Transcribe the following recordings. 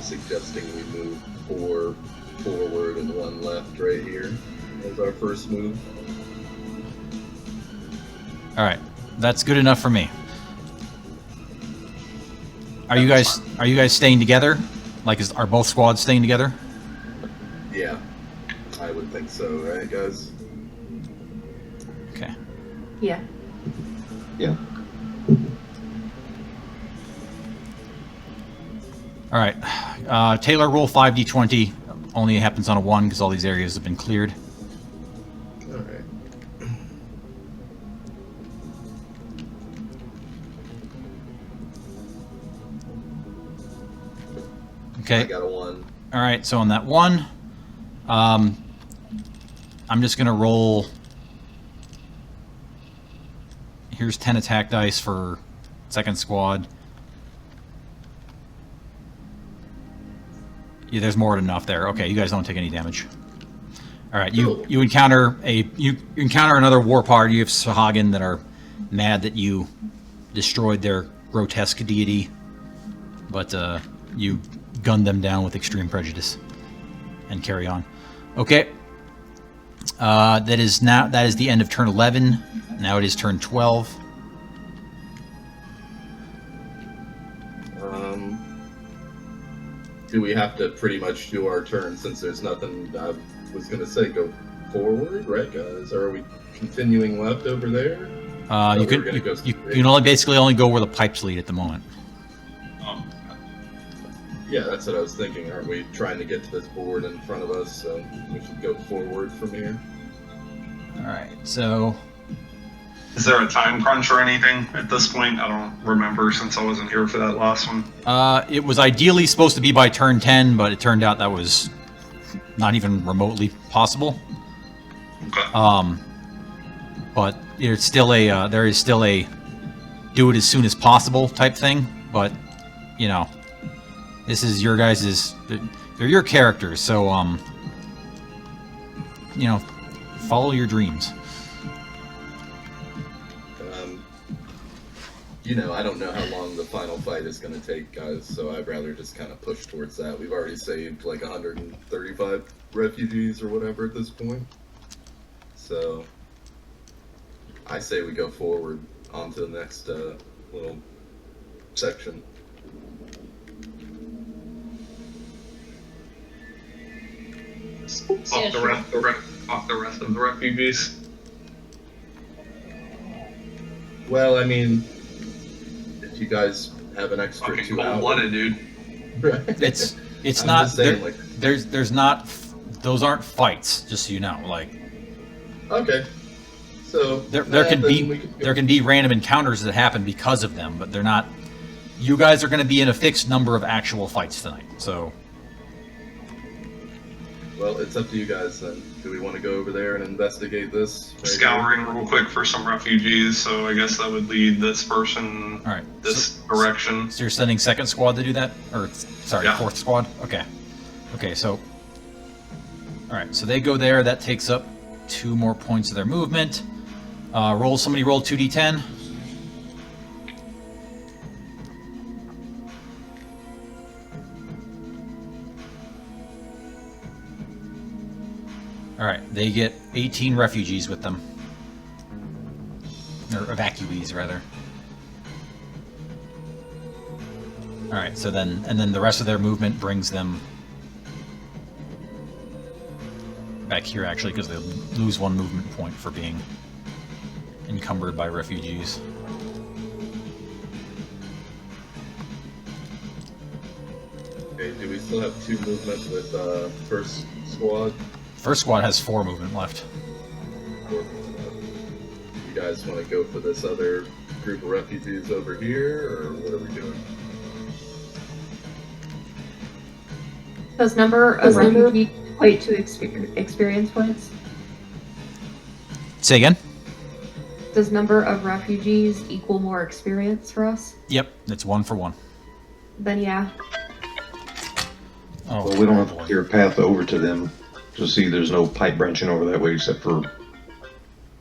suggesting we move 4 forward and 1 left right here as our first move. All right, that's good enough for me. Are you guys staying together? Like, are both squads staying together? Yeah, I would think so, right, guys? Okay. Yeah. Yeah. All right. Taylor, roll 5d20. Only happens on a 1 because all these areas have been cleared. All right. Okay. I got a 1. All right. So on that 1, I'm just gonna roll. Here's 10 attack dice for second squad. Yeah, there's more than enough there. Okay, you guys don't take any damage. All right, you encounter you encounter another war party of Sahagin that are mad that you destroyed their grotesque deity, but you gunned them down with extreme prejudice and carry on. Okay, that is the end of turn 11. Now it is turn 12. Do we have to pretty much do our turn since there's nothing? I was gonna say go forward, right, guys? Or are we continuing left over there? You can only basically only go where the pipes lead at the moment. Yeah, that's what I was thinking. Aren't we trying to get to this board in front of us? So we should go forward from here. All right, so Is there a time crunch or anything at this point? I don't remember since I wasn't here for that last one. it was ideally supposed to be by turn 10, but it turned out that was not even remotely possible. Okay. But it's still a there is still a do it as soon as possible type thing. But you know, this is your guys's. They're your characters, so you know, follow your dreams. You know, I don't know how long the final fight is going to take, guys, so I'd rather just kind of push towards that. We've already saved like 135 refugees or whatever at this point. So, I say we go forward onto the next little section. Off the rest of the refugees. Well, I mean, if you guys have an extra Fucking 2 hours, cold-blooded, dude. right? It's I'm not just saying, there, like, there's not those aren't fights, just so you know. Like okay, so there can be random encounters that happen because of them, but they're not. You guys are going to be in a fixed number of actual fights tonight, so. Well, it's up to you guys then. Do we want to go over there and investigate this? Right Scouring real quick for some refugees, so I guess that would lead this person All right. this direction. So you're sending second squad to do that, or sorry, Yeah. fourth squad. Okay. Okay. So. All right. So they go there. That takes up 2 more points of their movement. Somebody roll 2d10. All right, they get 18 refugees with them. Or evacuees, rather. All right, so then the rest of their movement brings them back here, actually, because they lose 1 movement point for being encumbered by refugees. Okay, do we still have 2 movement with first squad? First squad has 4 movement left. You guys want to go for this other group of refugees over here, or what are we doing? Does number of refugees equate to experience points? Say again? Does number of refugees equal more experience for us? Yep, it's 1 for 1. Then yeah. Oh, Well, we don't have boy. to clear a path over to them. So see, there's no pipe branching over that way except for a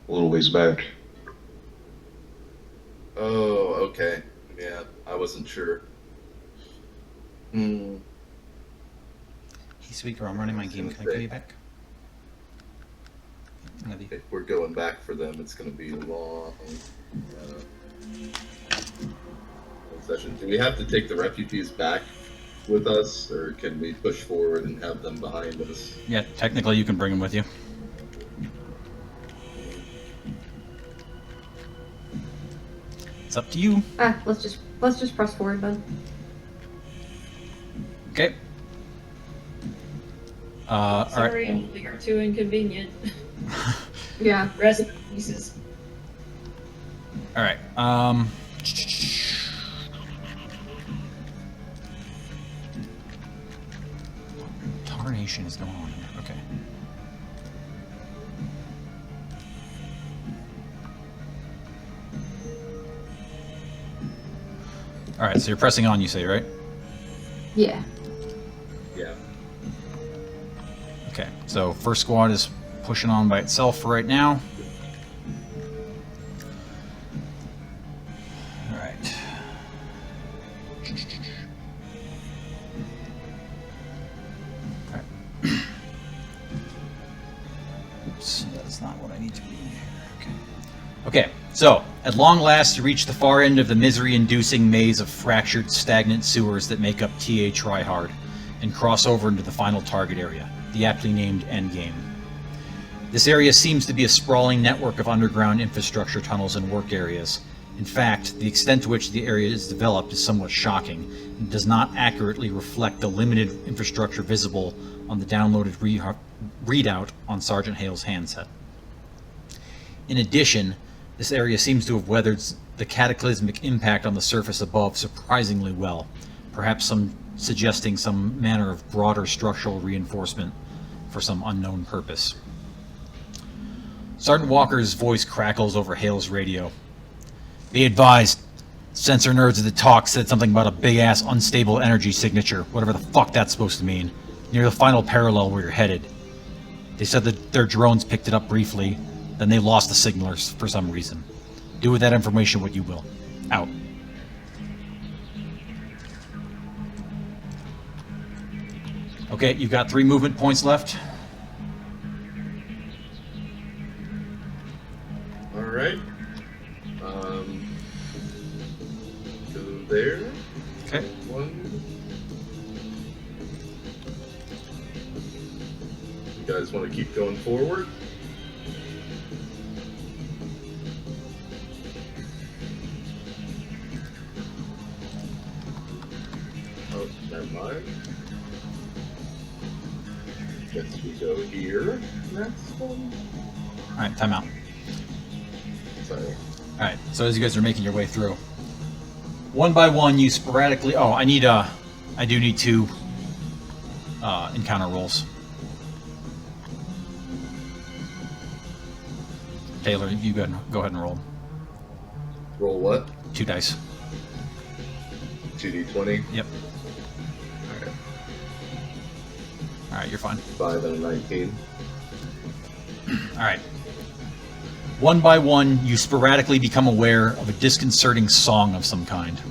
little ways back. Oh, okay. Yeah, I wasn't sure. Speaker, I'm running my game. Can I call you back? If we're going back for them, it's going to be a long session. Do we have to take the refugees back with us, or can we push forward and have them behind us? Yeah, technically you can bring them with you. It's up to you. Let's just press forward then. Okay. All right. Sorry, we are too inconvenient. Yeah. Rest in pieces. All right. Tarnation is going on here. Okay. All right. So you're pressing on, you say, right? Yeah. Yeah. Okay. So first squad is pushing on by itself for right now. All right. Oops, that's not what I need to be. Okay, so at long last you reach the far end of the misery-inducing maze of fractured, stagnant sewers that make up TA Tryhard, and cross over into the final target area, the aptly named Endgame. This area seems to be a sprawling network of underground infrastructure tunnels and work areas. In fact, the extent to which the area is developed is somewhat shocking, and does not accurately reflect the limited infrastructure visible on the downloaded readout on Sergeant Hale's handset. In addition, this area seems to have weathered the cataclysmic impact on the surface above surprisingly well, perhaps suggesting some manner of broader structural reinforcement for some unknown purpose. Sergeant Walker's voice crackles over Hale's radio. Be advised, sensor nerds at the talk said something about a big-ass unstable energy signature, whatever the fuck that's supposed to mean, near the final parallel where you're headed. They said that their drones picked it up briefly, then they lost the signalers for some reason. Do with that information what you will. Out. Okay, you've got 3 movement points left. All right. Go there. Okay. 1. You guys want to keep going forward? Oh, never mind. Guess we go here. Next one. All right, time out. Sorry. All right, so as you guys are making your way through, one by one, you sporadically. Oh, I do need 2 encounter rolls. Taylor, you go ahead and roll. Roll what? 2 dice. 2d20. Yep. Alright. All right, you're fine. 5 and a 19. All right. One by one, you sporadically become aware of a disconcerting song of some kind.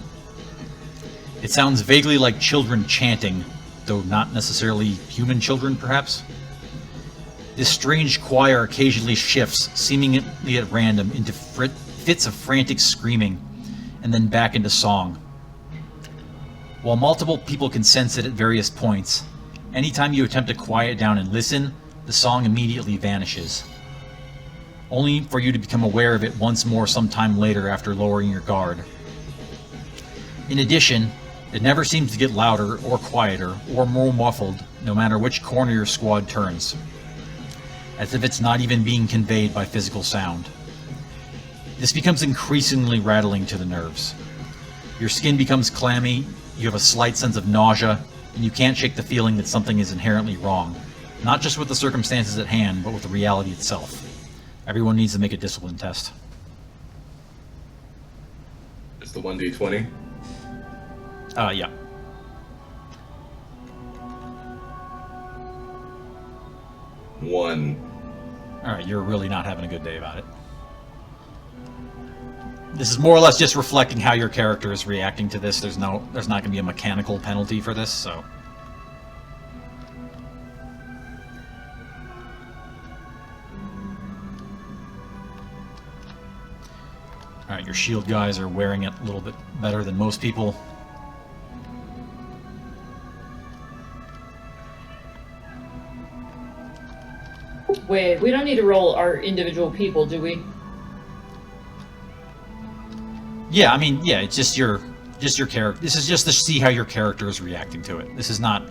It sounds vaguely like children chanting, though not necessarily human children, perhaps. This strange choir occasionally shifts, seemingly at random, into fits of frantic screaming, and then back into song. While multiple people can sense it at various points, anytime you attempt to quiet down and listen, the song immediately vanishes, only for you to become aware of it once more sometime later after lowering your guard. In addition, it never seems to get louder or quieter or more muffled no matter which corner your squad turns, as if it's not even being conveyed by physical sound. This becomes increasingly rattling to the nerves. Your skin becomes clammy, you have a slight sense of nausea, and you can't shake the feeling that something is inherently wrong, not just with the circumstances at hand, but with the reality itself. Everyone needs to make a discipline test. It's the 1d20. Yeah. One. Alright, you're really not having a good day about it. This is more or less just reflecting how your character is reacting to this. There's not going to be a mechanical penalty for this, so... right, your shield guys are wearing it a little bit better than most people. Wait, we don't need to roll our individual people, do we? Yeah, I mean, yeah, it's just your character. This is just to see how your character is reacting to it. This is not.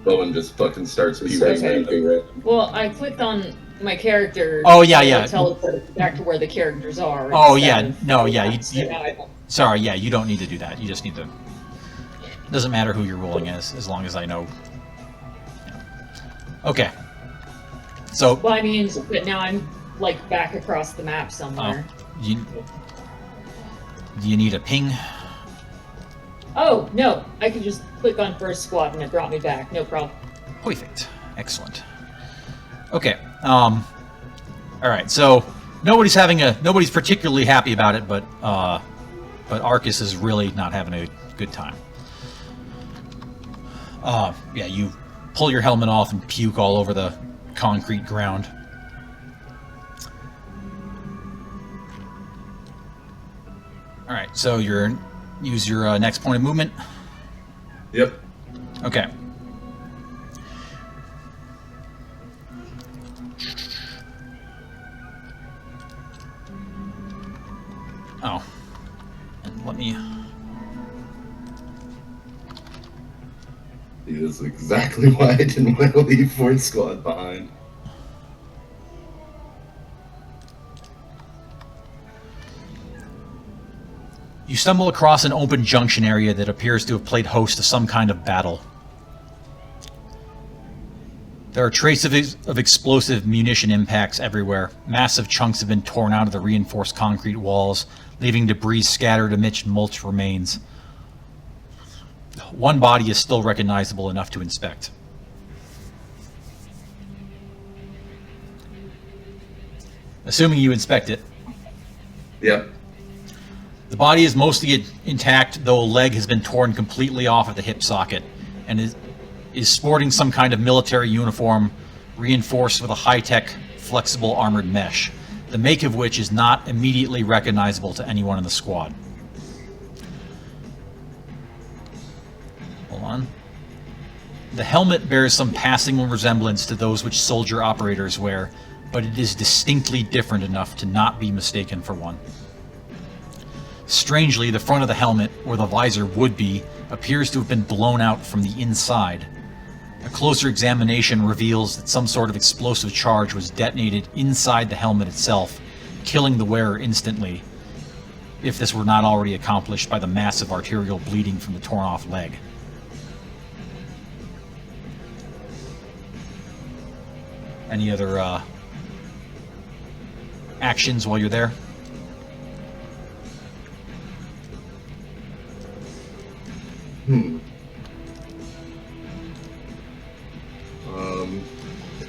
Bowen just fucking starts PvP. Well, I clicked on my character. Oh, yeah, and yeah. it teleports back to where the characters are. Oh instead yeah, of- no, yeah. I don't- Sorry, yeah, you don't need to do that. You just need to. Doesn't matter who you're rolling as long as I know. Okay. So. Well, I mean, but now I'm like back across the map somewhere. Do you need a ping? Oh no, I can just click on first squad and it brought me back. No problem. Perfect. Excellent. Okay. All right. So nobody's particularly happy about it, but Arcus is really not having a good time. Yeah, you pull your helmet off and puke all over the concrete ground. All right. So use your next point of movement. Yep. Okay. Oh. And let me... He is exactly why I didn't want to leave Fourth Squad behind. You stumble across an open junction area that appears to have played host to some kind of battle. There are traces of explosive munition impacts everywhere. Massive chunks have been torn out of the reinforced concrete walls, leaving debris scattered amidst mulch remains. One body is still recognizable enough to inspect. Assuming you inspect it. Yep. The body is mostly intact, though a leg has been torn completely off of the hip socket and is sporting some kind of military uniform reinforced with a high-tech, flexible armored mesh, the make of which is not immediately recognizable to anyone in the squad. Hold on. The helmet bears some passing resemblance to those which soldier operators wear, but it is distinctly different enough to not be mistaken for one. Strangely, the front of the helmet, where the visor would be, appears to have been blown out from the inside. A closer examination reveals that some sort of explosive charge was detonated inside the helmet itself, killing the wearer instantly, if this were not already accomplished by the massive arterial bleeding from the torn-off leg. Any other actions while you're there?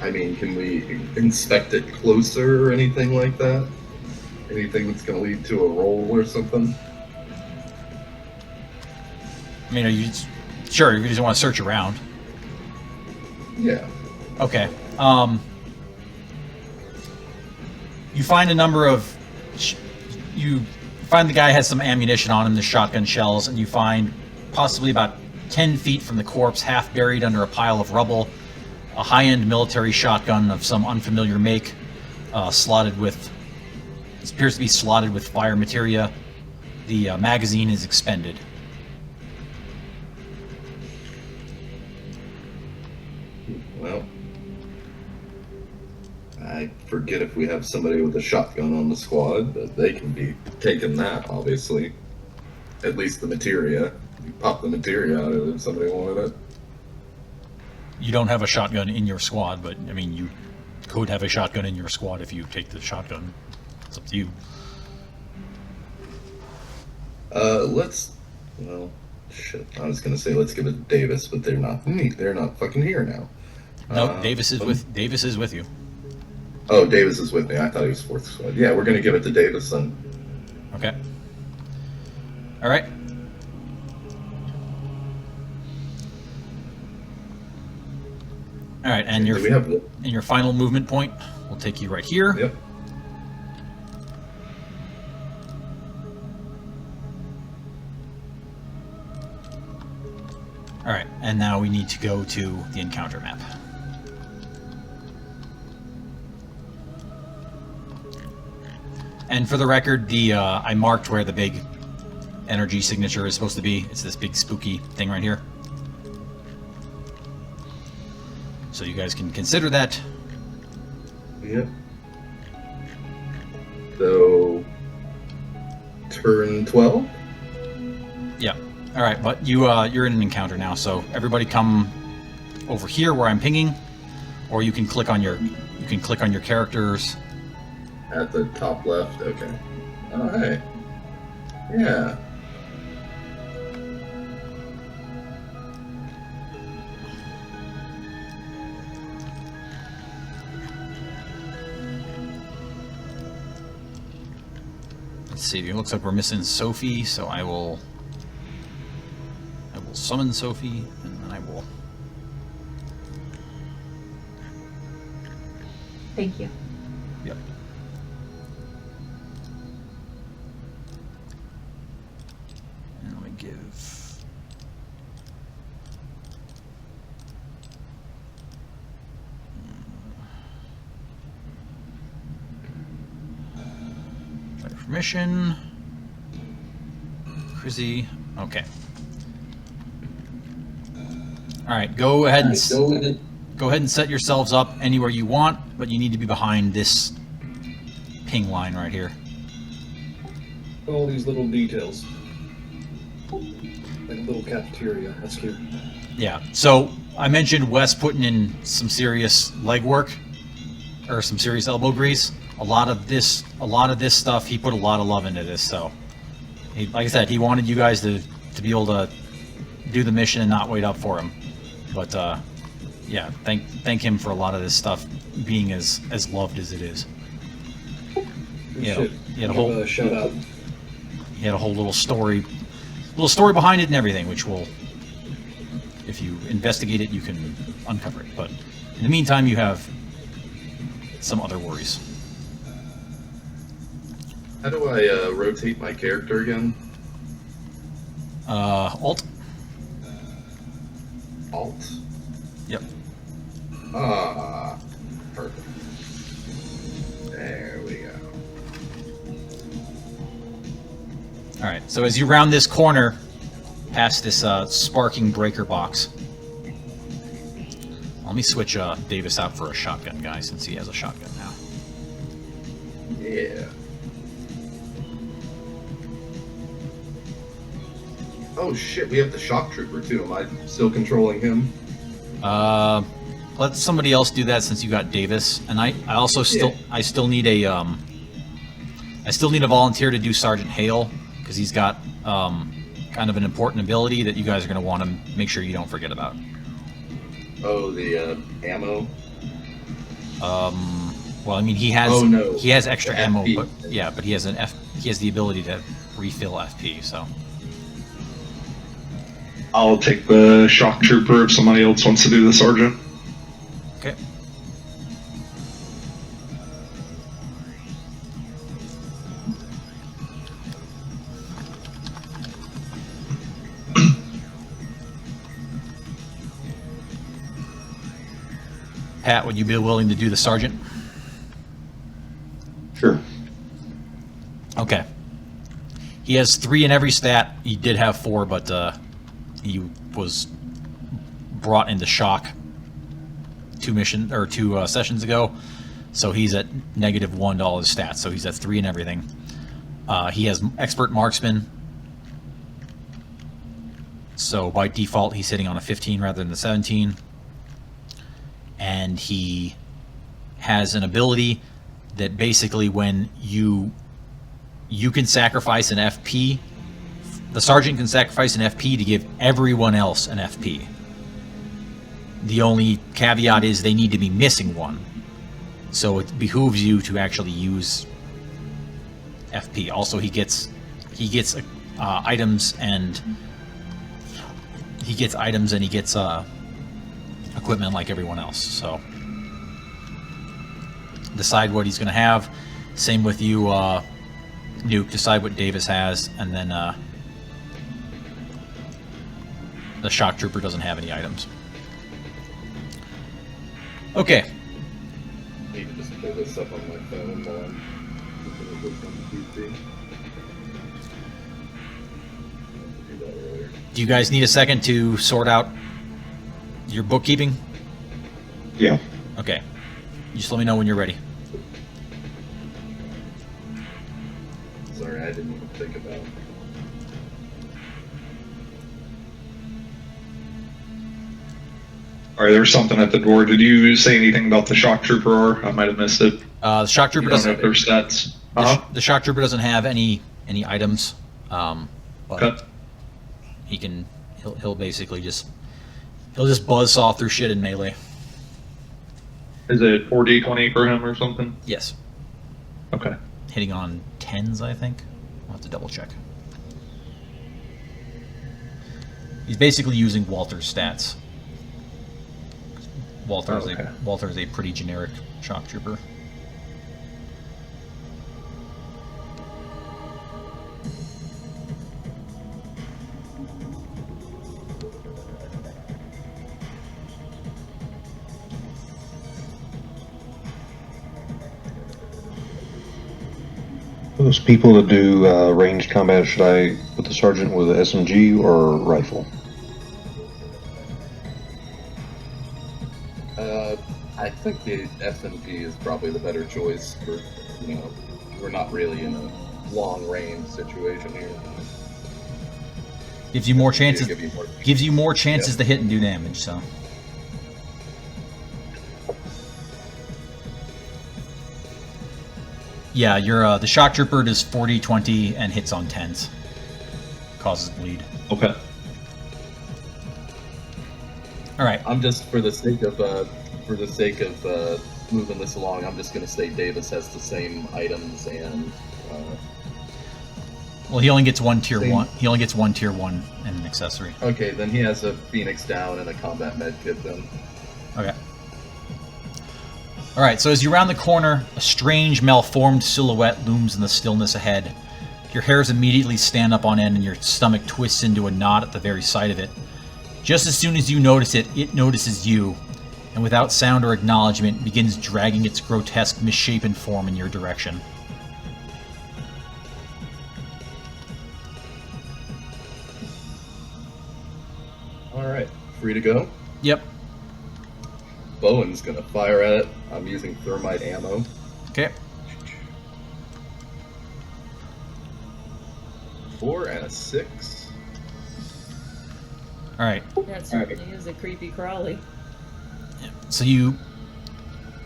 I mean, can we inspect it closer or anything like that? Anything that's going to lead to a roll or something? I mean, are you sure you just want to search around? Yeah. Okay. You find a number of... You find the guy has some ammunition on him, the shotgun shells, and you find possibly about 10 feet from the corpse, half buried under a pile of rubble, a high-end military shotgun of some unfamiliar make, slotted with... It appears to be slotted with fire materia. The magazine is expended. Well, I forget if we have somebody with a shotgun on the squad, but they can be taking that, obviously. At least the materia. You pop the materia out of it if somebody wanted it. You don't have a shotgun in your squad, but, I mean, you could have a shotgun in your squad if you take the shotgun. It's up to you. Well, shit. I was gonna say let's give it to Davis, but they're not fucking here now. No, Davis is with you. Oh, Davis is with me. I thought he was fourth squad. Yeah, we're gonna give it to Davis then. Okay. All right. All right, and Do we have your final movement point. we'll take you right here. Yep. All right, and now we need to go to the encounter map. And for the record, I marked where the big energy signature is supposed to be. It's this big spooky thing right here. So you guys can consider that. Yep. So, turn 12? Yeah. All right, but you're in an encounter now, so everybody come over here where I'm pinging, or you can click on your characters. At the top left, okay. Alright. Yeah. Let's see. It looks like we're missing Sophie, so I will summon Sophie, and then I will. Thank you. Yep. And let me give. Permission. Chrissy. Okay. All right. Go ahead and go ahead and set yourselves up anywhere you want, but you need to be behind this ping line right here. All these little details. Like a little cafeteria. That's cute. Yeah. So I mentioned Wes putting in some serious legwork, or some serious elbow grease. A lot of this stuff, he put a lot of love into this. So, like I said, he wanted you guys to be able to do the mission and not wait up for him. But yeah, thank him for a lot of this stuff being as loved as it is. Good He had a shit. whole Give a shout out. he had a whole little story behind it and everything, which will, if you investigate it, you can uncover it. But in the meantime, you have some other worries. How do I rotate my character again? Alt. Alt? Yep. Ah, perfect. There we go. All right. So as you round this corner, past this sparking breaker box, let me switch Davis out for a shotgun guy, since he has a shotgun now. Yeah. Oh shit, we have the shock trooper too. Am I still controlling him? Let somebody else do that since you got Davis, and I also still need a volunteer to do Sergeant Hale, because he's got kind of an important ability that you guys are going to want to make sure you don't forget about. Oh, the ammo. Well, I mean, he has he has extra The ammo, FP. but yeah, but he has the ability to refill FP. So I'll take the shock trooper if somebody else wants to do the sergeant. okay. Pat, would you be willing to do the sergeant? Sure. Okay. He has 3 in every stat. He did have 4, but he was brought into shock 2 sessions ago, so he's at -1 to all his stats. So he's at 3 in everything. He has expert marksman, so by default he's hitting on a 15 rather than the 17. And he has an ability that basically, when you can sacrifice an FP, the sergeant can sacrifice an FP to give everyone else an FP. The only caveat is they need to be missing 1. So it behooves you to actually use FP. Also, he gets items, and he gets equipment like everyone else. So decide what he's going to have. Same with you, Nuke. Decide what Davis has, and then the shock trooper doesn't have any items. Okay. Need to just pull this up on my phone while I'm looking at this on the PC. Do that earlier. Do you guys need a second to sort out your bookkeeping? Yeah. Okay. Just let me know when you're ready. Sorry, I didn't even think about it. All right, there's something at the door. Did you say anything about the shock trooper? Or I might have missed it. The shock trooper You don't know doesn't. if their stats. The shock trooper doesn't have any items, but Okay. he can. He'll basically just buzzsaw through shit in melee. Is it 4d20 for him or something? Yes, Okay. hitting on 10s, I think. I'll have to double check. He's basically using Walter's stats. Walter is a pretty generic shock trooper. For those people that do ranged combat, should I put the sergeant with an SMG or rifle? I think the SMG is probably the better choice for, we're not really in a long range situation here. Gives you more chances. Give you more- Gives you more chances Yeah. to hit and do damage. So. Yeah, your the shock trooper does 40-20 and hits on 10s. Causes bleed. Okay. All right. I'm just for the sake of moving this along, I'm just gonna say Davis has the same items and Well, he only gets one tier Same. 1. He only gets one tier 1 and an accessory. okay, then he has a Phoenix down and a combat med kit then. Okay. All right. So as you round the corner, a strange, malformed silhouette looms in the stillness ahead. Your hairs immediately stand up on end, and your stomach twists into a knot at the very sight of it. Just as soon as you notice it, it notices you, and without sound or acknowledgement, begins dragging its grotesque, misshapen form in your direction. Alright, free to go. Yep. Bowen's gonna fire at it. I'm using thermite ammo. Okay. 4 and a 6. All right. That certainly is a creepy crawly. So you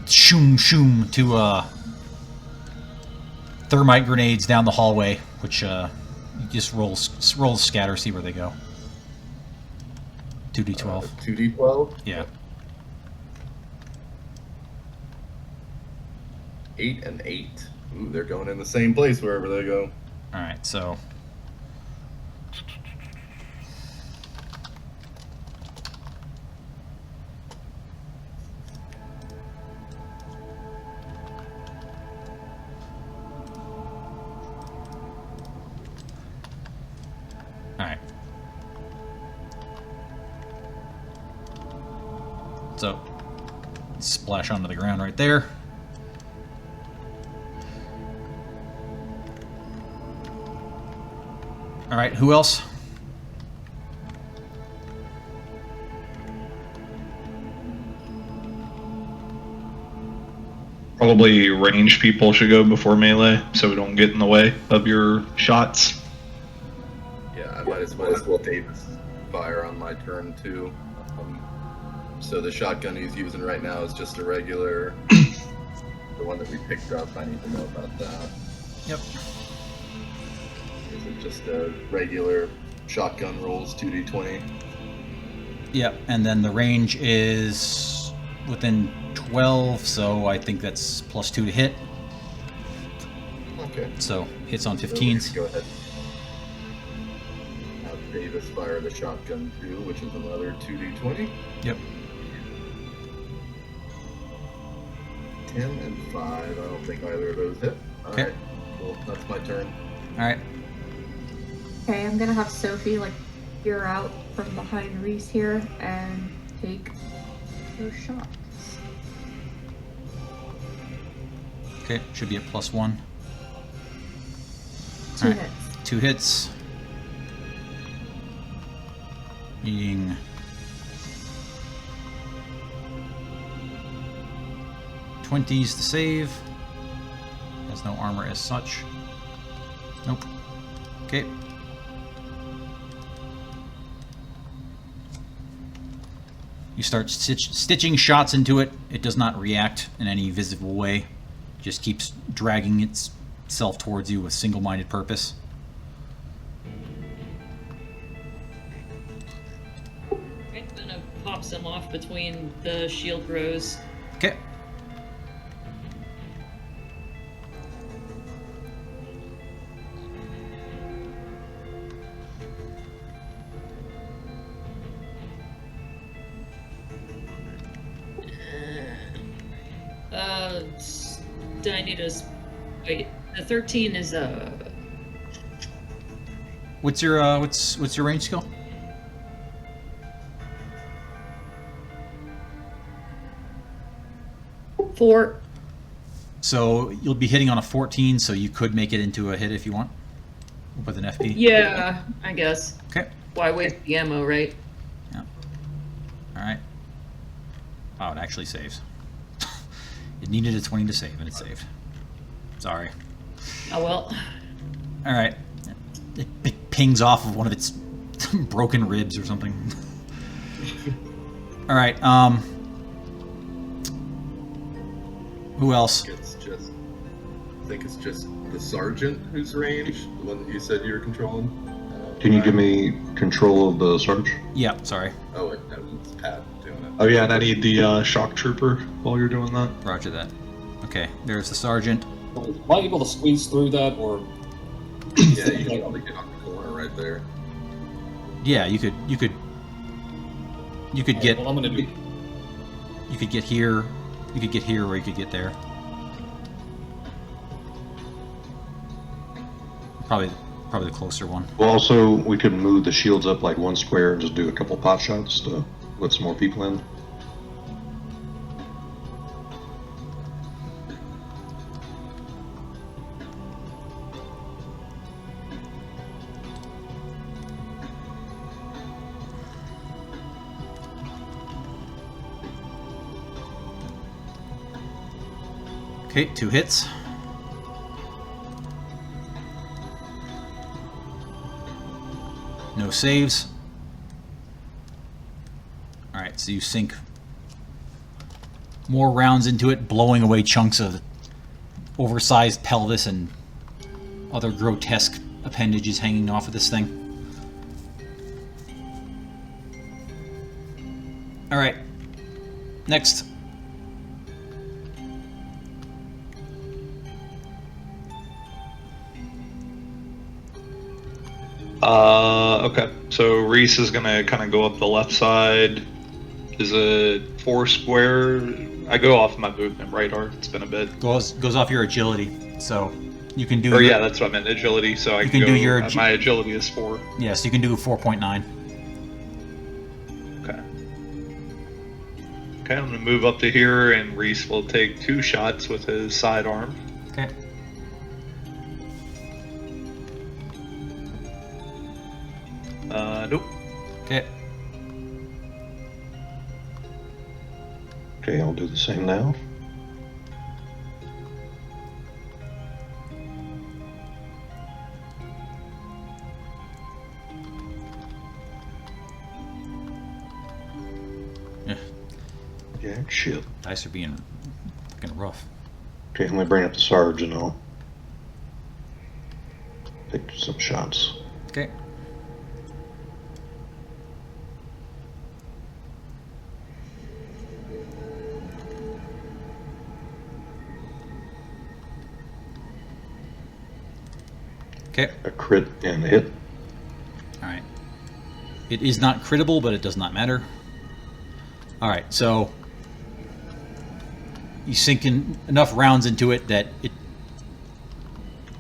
shoom to thermite grenades down the hallway, which you just roll scatter, see where they go. 2d12. 2d12. Yeah. 8 and 8. Ooh, they're going in the same place wherever they go. All right. So. Alright. So, splash onto the ground right there. Alright, who else? Probably ranged people should go before melee, so we don't get in the way of your shots. Yeah, I might as well Davis fire on my turn too. So the shotgun he's using right now is just a regular, the one that we picked up. I need to know about that. Yep. Is it just a regular shotgun rolls 2d20? Yep, and then the range is within 12, so I think that's +2 to hit. Okay. So hits on So 15s. go ahead. Have Davis fire the shotgun too, which is another 2d20. Yep. 10 and 5. I don't think either of those hit. Okay. Alright, cool. That's my turn. All right. Okay, I'm gonna have Sophie like peer out from behind Reese here and take those shots. Okay, should be at +1. 2 Alright. hits. 2 hits. Needing 20s to save. Has no armor as such. Nope. Okay. You start stitching shots into it. It does not react in any visible way. It just keeps dragging itself towards you with single-minded purpose. I'm gonna pop some off between the shield rows. Okay. Do I need to wait? The 13 is What's your what's your range skill? four. So you'll be hitting on a 14, so you could make it into a hit if you want with an FP. Yeah, I guess. Okay. Why waste the ammo, right? Yeah. All right. Oh, it actually saves. It needed a 20 to save, and it saved. Sorry. Oh well. All right. It pings off of one of its broken ribs or something. All right. Who else? I think it's just the sergeant who's ranged, the one that you said you were controlling. Can you give me control of the Sarge? Yeah. Sorry. Oh, wait, that was Pat doing it. Oh yeah, and I need the shock trooper while you're doing that. Roger that. Okay. There's the sergeant. Am I able to squeeze through that, or Yeah, you can probably get on the corner right there. Yeah. You could get. Well, I'm gonna do. You could get here. You could get here, or you could get there. Probably the closer one. Well, also, we could move the shields up like one square and just do a couple pot shots to let some more people in. Okay, 2 hits. No saves. Alright, so you sink more rounds into it, blowing away chunks of oversized pelvis and other grotesque appendages hanging off of this thing. Alright, next. Okay. So Reese is gonna kind of go up the left side. Is it 4 square? I go off my movement, right, Art? It's been a bit. Goes off your agility, so you can do. Or yeah, that's what I meant. Agility. So I You can can go. do your My agility is 4. Yes, you can do 4.9. Okay. Okay, I'm gonna move up to here, and Reese will take 2 shots with his sidearm. Okay. Nope. Okay. Okay, I'll do the same now. Yeah. Yeah, shit. Dice are being fucking rough. Okay, I'm gonna bring up the Sarge and I'll take some shots. Okay. Okay. A crit and a hit. All right. It is not crittable, but it does not matter. All right. So you sink in enough rounds into it that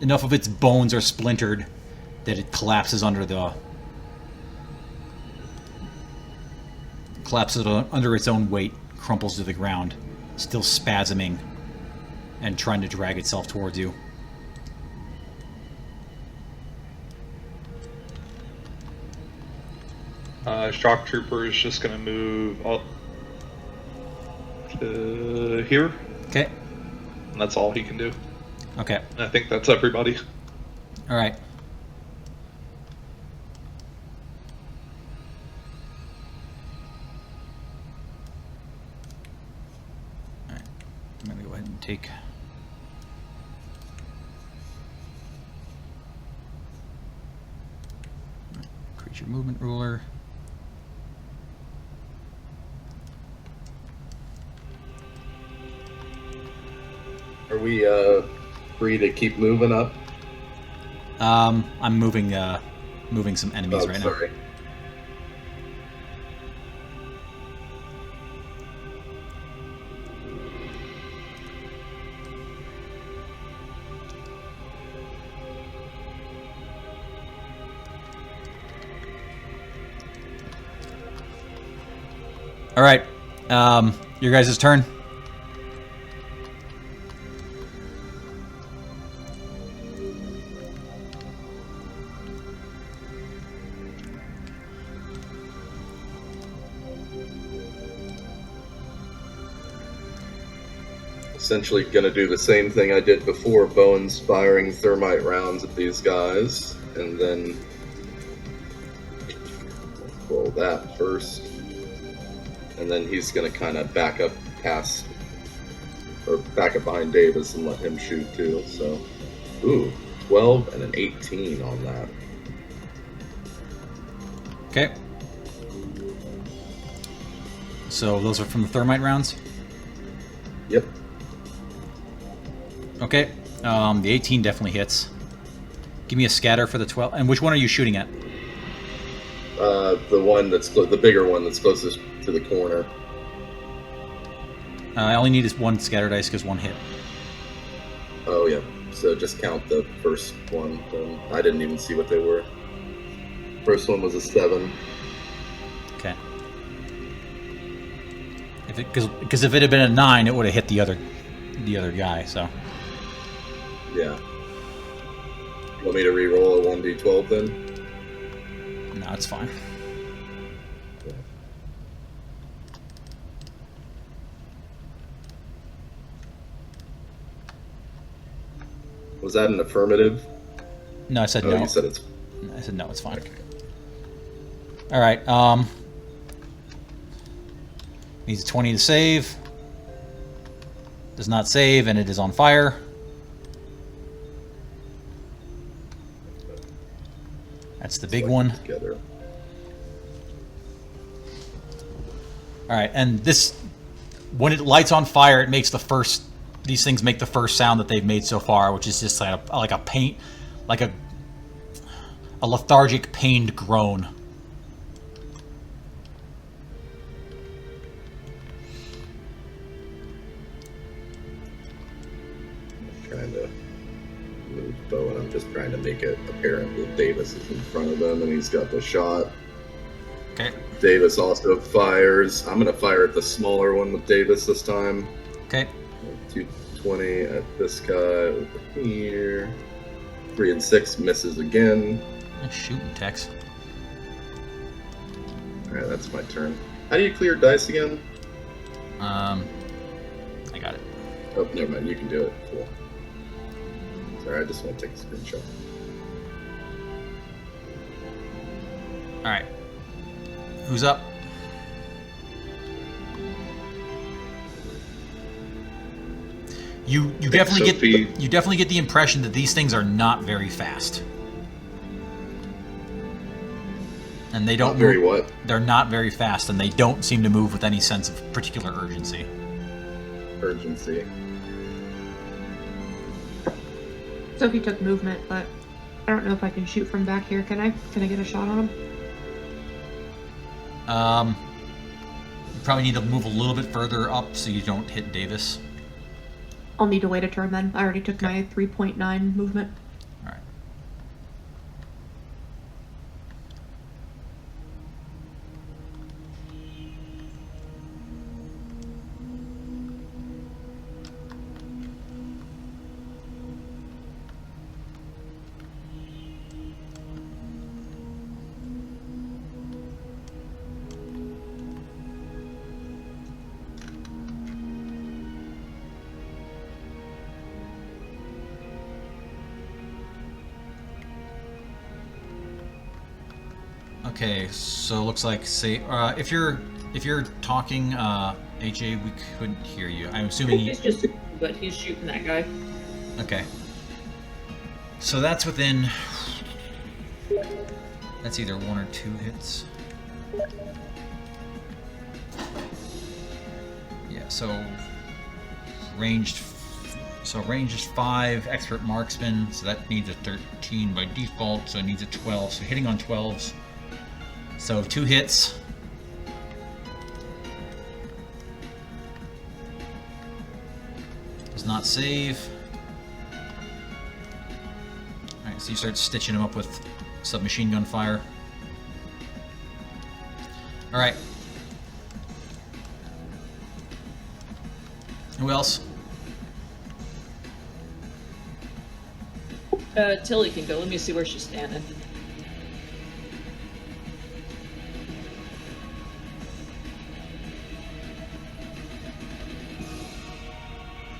enough of its bones are splintered that it collapses under its own weight, crumples to the ground, still spasming and trying to drag itself towards you. Shock Trooper is just going to move up to here. Okay. And that's all he can do. Okay. And I think that's everybody. All right. All right. I'm going to go ahead and take... Creature movement ruler. Are we free to keep moving up? I'm moving some enemies right sorry. now. All right, your guys' turn. Essentially gonna do the same thing I did before, Bones firing thermite rounds at these guys, and then roll that first. And then he's gonna kind of back up past, or back up behind Davis and let him shoot too, so. Ooh, 12 and an 18 on that. Okay. So those are from the thermite rounds? Yep. Okay. The 18 definitely hits. Give me a scatter for the 12. And which one are you shooting at? The one that's the bigger one that's closest to the corner. I only need is one scatter dice because one hit. Oh yeah, so just count the first one. Then I didn't even see what they were. First one was a 7. Okay. Because if it had been a 9, it would have hit the other guy. So. Yeah. Want me to re-roll a 1d12 then? No, it's fine. Was that an affirmative? No, I said Oh, no. you said it's... I said no, it's fine. Okay. All right. Needs a 20 to save. Does not save, and it is on fire. That's the big one. Together. All right, and this, when it lights on fire, it makes these things make the first sound that they've made so far, which is just like a lethargic, pained groan. Trying to move bow, and I'm just trying to make it apparent that Davis is in front of him and he's got the shot. Okay. Davis also fires. I'm gonna fire at the smaller one with Davis this time. Okay. 220 at this guy over here. 3 and 6 misses again. Shooting Tex. Alright, that's my turn. How do you clear dice again? I got it. Oh, never mind. You can do it. Cool. Sorry, I just want to take a screenshot. All right. Who's up? You definitely get the impression that these things are not very fast. And they don't Not very move, what? They're not very fast, and they don't seem to move with any sense of particular urgency. Urgency. Sophie took movement, but I don't know if I can shoot from back here. Can I get a shot on him? You probably need to move a little bit further up so you don't hit Davis. I'll need to wait a turn then. I already took my 3.9 movement. All right. Okay, so looks like if you're talking AJ, we couldn't hear you. I'm assuming He's just, but he's shooting that guy. Okay. So that's within. That's either 1 or 2 hits. Yeah. So ranged. So range is 5. Expert marksman. So that needs a 13 by default. So it needs a 12. So hitting on 12s. So 2 hits. Does not save. Alright, so you start stitching him up with submachine gun fire. Alright. Who else? Tilly can go. Let me see where she's standing.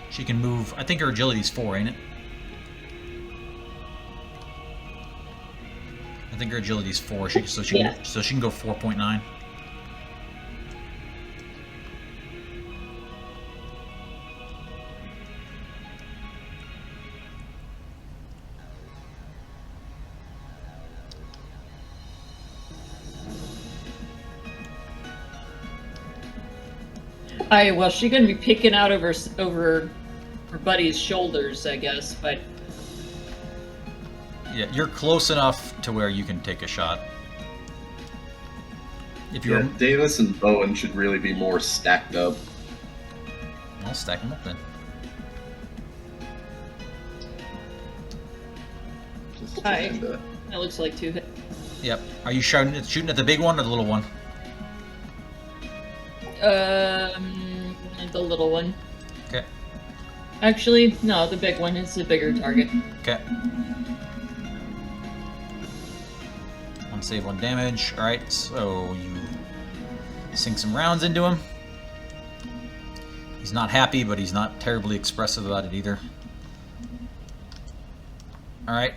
She can move. I think her agility's 4, ain't it? I think her agility's 4. So she can go 4.9. Well, she's gonna be picking out over her buddy's shoulders, I guess, but Yeah, you're close enough to where you can take a shot. If Yeah, you're, Davis and Bowen should really be more stacked up. I'll stack them up then. Just Hi. kinda- that looks like 2 hit. Yep. Are you shooting at the big one or the little one? The little one. Okay. Actually, no, the big one is the bigger target. Okay. 1 save, 1 damage. Alright, so you sink some rounds into him. He's not happy, but he's not terribly expressive about it either. Alright,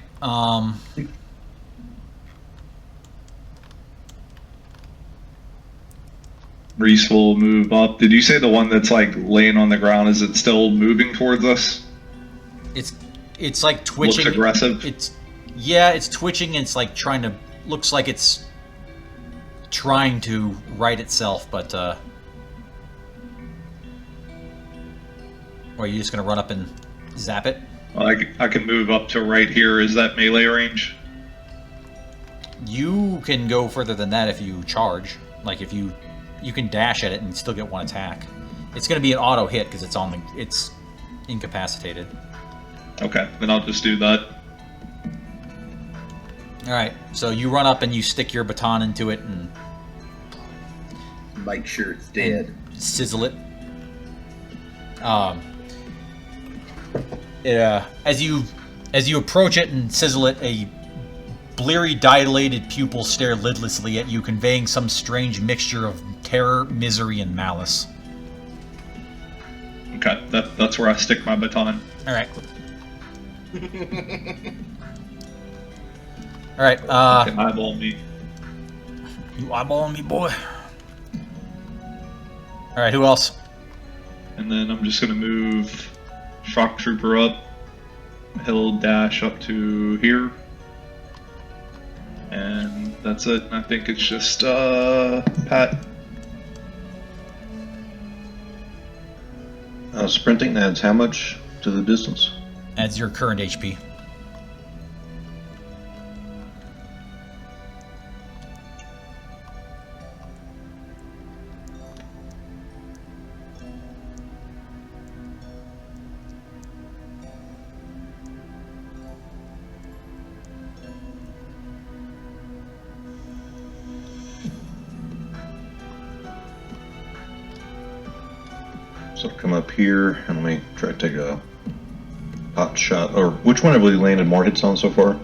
Reese will move up. Did you say the one that's like laying on the ground, is it still moving towards us? it's like twitching. Looks aggressive? It's twitching and it's like looks like it's trying to right itself, but or are you just gonna run up and zap it? I can move up to right here. Is that melee range? You can go further than that if you charge. Like if you can dash at it and still get 1 attack. It's going to be an auto hit because it's incapacitated. Okay, then I'll just do that. All right, so you run up and you stick your baton into it and Make sure it's dead. sizzle it. As you approach it and sizzle it, a bleary, dilated pupils stare lidlessly at you, conveying some strange mixture of terror, misery, and malice. Okay, that's where I stick my baton. All right. All right. Can eyeball me. You eyeballing me, boy. All right. Who else? And then I'm just gonna move Shock Trooper up. He'll dash up to here. And that's it. I think it's just Pat. Sprinting adds how much to the distance? Adds your current HP. So come up here and let me try to take a pot shot. Or which one have we landed more hits on so far?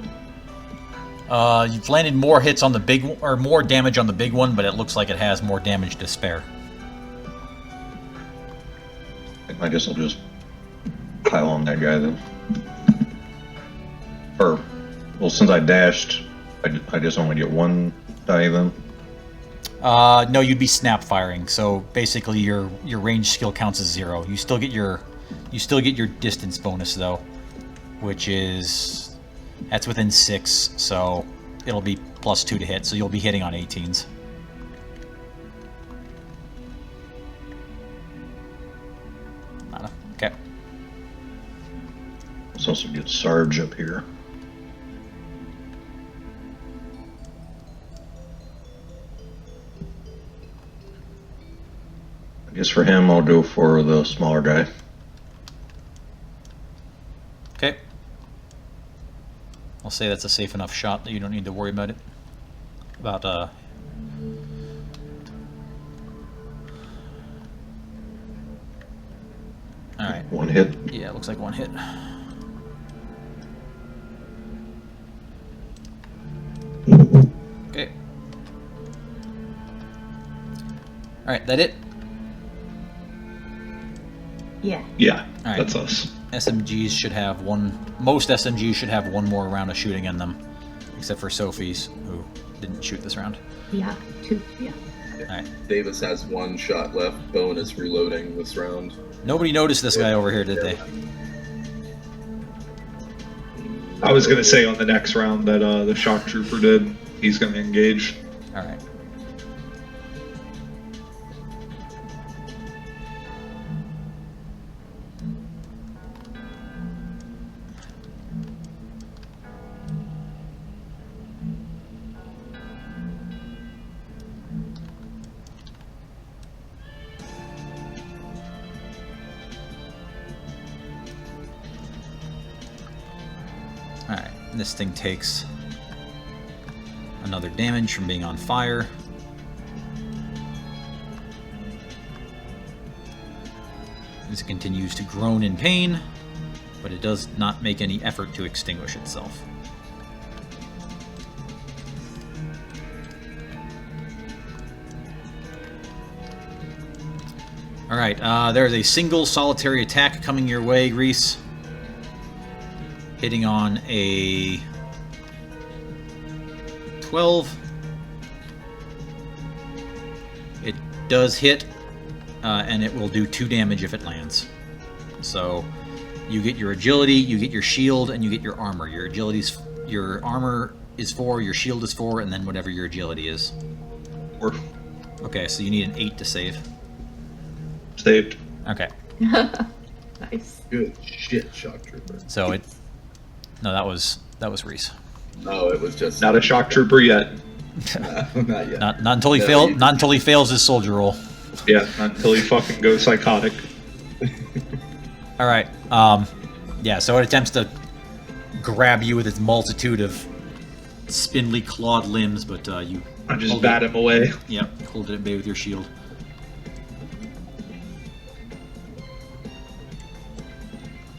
You've landed more hits on the big, or more damage on the big one, but it looks like it has more damage to spare. I guess I'll just pile on that guy then. Or, well, since I dashed, I just only get one die then. No, you'd be snap firing. So basically, your range skill counts as 0. You still get your distance bonus though, which is that's within 6. So it'll be +2 to hit. So you'll be hitting on 18s. Okay. Let's also get Sarge up here. I guess for him, I'll go for the smaller guy. Okay. I'll say that's a safe enough shot that you don't need to worry about it. All right. One hit. Yeah, it looks like one hit. Okay. All right, that it? Yeah. Yeah, All right. that's us. SMGs should have one. Most SMGs should have one more round of shooting in them, except for Sophie's, who didn't shoot this round. Yeah. 2. Yeah. Alright. Davis has 1 shot left. Bowen is reloading this round. Nobody noticed this guy over here, did they? I was gonna say on the next round that the shock trooper did. He's gonna engage. Alright. Alright, this thing takes another damage from being on fire. This continues to groan in pain, but it does not make any effort to extinguish itself. Alright, there's a single solitary attack coming your way, Reese. Hitting on a 12. It does hit, and it will do 2 damage if it lands. So you get your agility, you get your shield, and you get your armor. Your armor is 4, your shield is 4, and then whatever your agility is. 4. Okay, so you need an 8 to save. Saved. Okay. Nice. Good shit, shock trooper. So it. No, that was Reese. No, it was just Not a shock trooper yet. not yet. Not until he No, not until he fails his soldier roll. Yeah, not until he fucking goes psychotic. All right. Yeah. So it attempts to grab you with its multitude of spindly clawed limbs, but you. I just hold bat it. him away. Yep. Hold it at bay with your shield.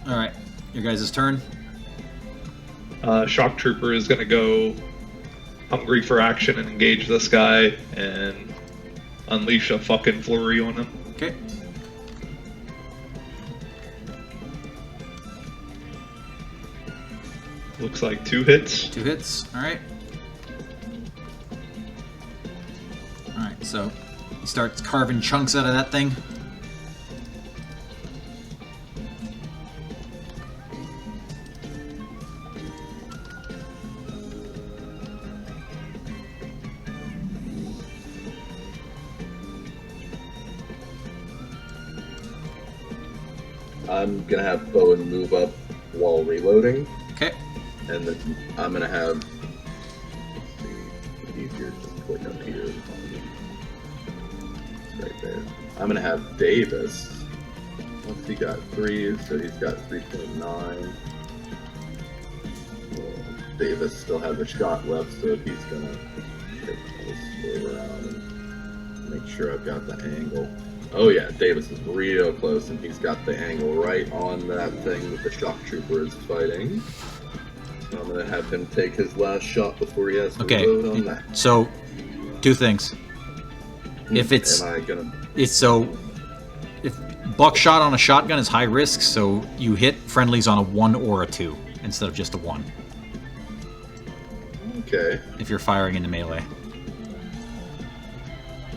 All right. Your guys' turn. Shock trooper is gonna go hungry for action and engage this guy and unleash a fucking flurry on him. Okay. Looks like 2 hits. 2 hits. All right. All right. So he starts carving chunks out of that thing. I'm gonna have Bowen move up while reloading, Okay. and then I'm gonna have. Let's see, easier to just click up here. Right there. I'm gonna have Davis. Once he got 3, so he's got 3.9. Davis still has a shot left, so he's gonna take this way around and make sure I've got the angle. Oh yeah, Davis is real close, and he's got the angle right on that thing that the shock trooper is fighting. So I'm gonna have him take his last shot before he has to load on that. So, two things. If it's Am I gonna? it's so if buckshot on a shotgun is high risk, so you hit friendlies on a 1 or a 2 instead of just a 1. Okay. If you're firing into melee.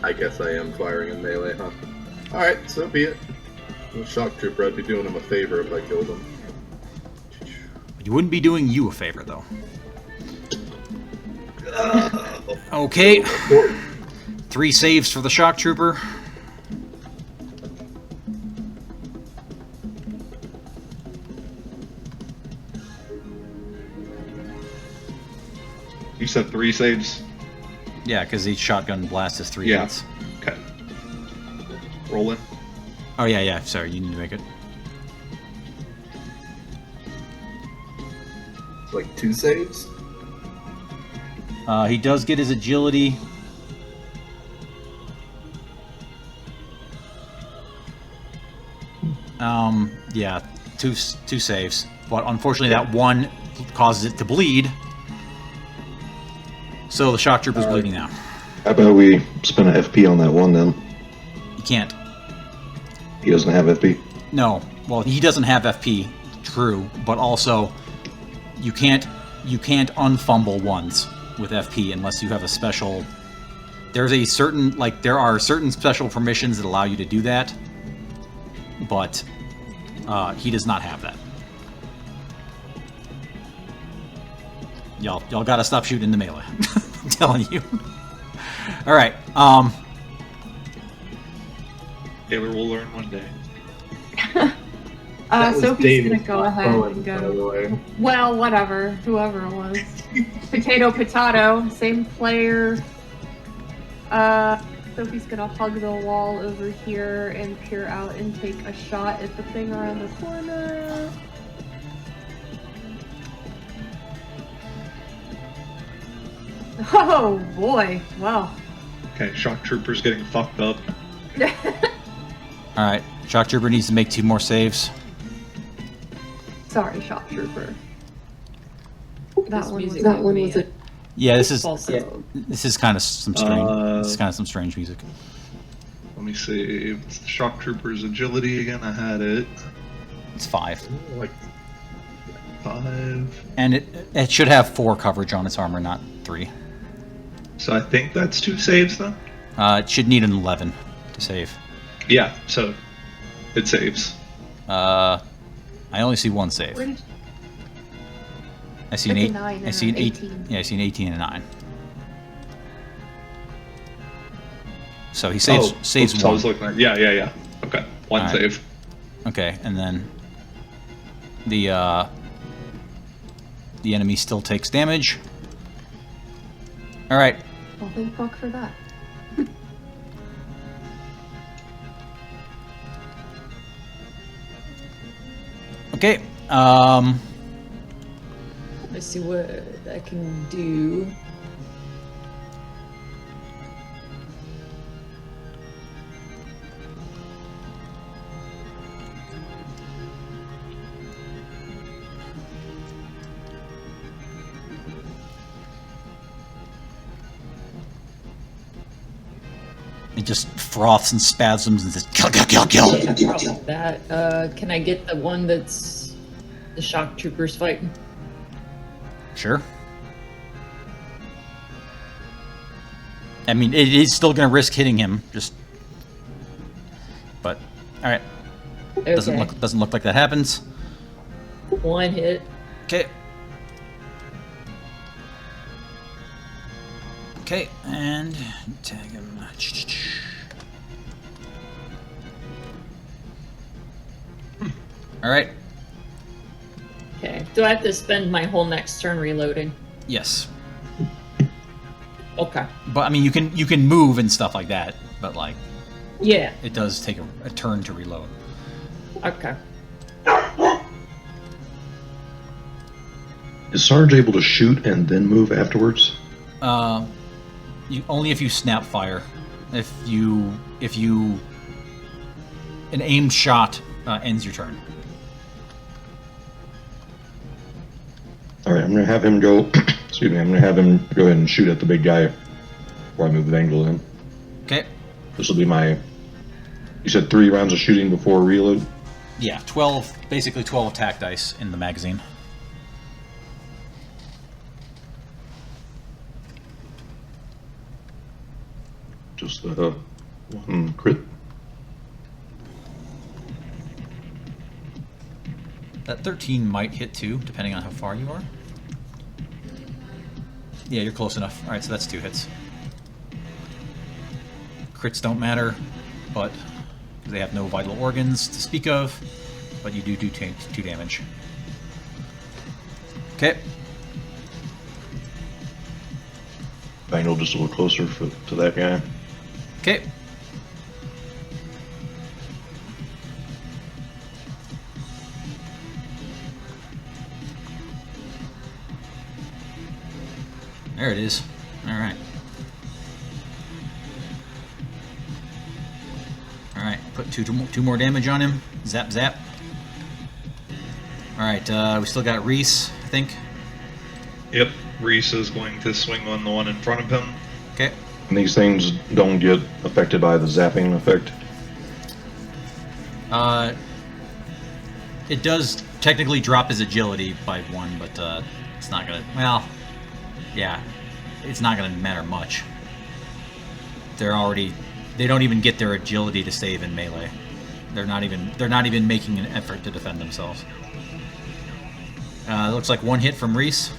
I guess I am firing in melee, huh? Alright, so be it. The shock trooper, I'd be doing him a favor if I killed him. You wouldn't be doing you a favor, though. Okay. 3 saves for the shock trooper. You said 3 saves? Yeah, because each shotgun blast is 3 Yeah. hits. Okay. Rolling. Oh, yeah, sorry, you need to make it. Like 2 saves? He does get his agility. Yeah, two saves. But unfortunately, that 1 causes it to bleed. So the shock trooper's bleeding now. How about we spend an FP on that one then? You can't. He doesn't have FP. No. Well, he doesn't have FP, true, but also you can't unfumble ones with FP unless you have a special. There are certain special permissions that allow you to do that, but he does not have that. Y'all gotta stop shooting the melee. I'm telling you. All right. Taylor will learn one day. Sophie's gonna go ahead Owen, and by go. the way. Well, whatever, whoever it was. Potato, same player. Sophie's gonna hug the wall over here and peer out and take a shot at the thing around the corner. Oh boy, wow. Okay, shock trooper's getting fucked up. All right. Shock trooper needs to make 2 more saves. Sorry, shock trooper. That This one music was gave me a Yeah, this is false hope. kind of some strange. This is kind of some strange music. Let me see. What's the shock trooper's agility again? I had it. It's 5, Like 5. and it should have 4 coverage on its armor, not 3. So I think that's 2 saves then? It should need an 11 to save. Yeah, so it saves. I only see 1 save. Where did I see an Like a 8. 9 I see an and an 8. 18. Yeah, I see an 18 and a 9. So he saves saves oops, I 1. was looking at. Yeah. Okay, 1 Alright. save. Okay, and then the enemy still takes damage. All right. Well, thank fuck for that. Okay. Let's see what I can do. It just froths and spasms and says, kill, kill, kill, kill. That can I get the one that's the shock troopers fighting? Sure. I mean, it is still going to risk hitting him, just. But, all right. Okay. Doesn't look like that happens. 1 hit. Okay. Okay, and tag him. All right. Okay. Do I have to spend my whole next turn reloading? Yes, Okay. but I mean, you can move and stuff like that, but like Yeah. it does take a turn to reload. Okay. Is Sarge able to shoot and then move afterwards? You only if you snap fire. If you an aimed shot ends your turn. All right, I'm gonna have him go. Excuse me. I'm gonna have him go ahead and shoot at the big guy before I move the angle in. Okay. This will be my. You said 3 rounds of shooting before reload. Yeah, 12, basically 12 attack dice in the magazine. Just 1 crit. That 13 might hit too, depending on how far you are. Yeah, you're close enough. Alright, so that's 2 hits. Crits don't matter, but they have no vital organs to speak of, but you do 2 damage. Okay. Angle just a little closer to that guy. Okay. There it is. Alright. Alright, put two more damage on him. Zap, zap. Alright, we still got Reese, I think. Yep, Reese is going to swing on the one in front of him. Okay. And these things don't get affected by the zapping effect. It does technically drop his agility by 1, but it's not gonna. Well, yeah, it's not gonna matter much. They don't even get their agility to save in melee. They're not even making an effort to defend themselves. Looks like 1 hit from Reese.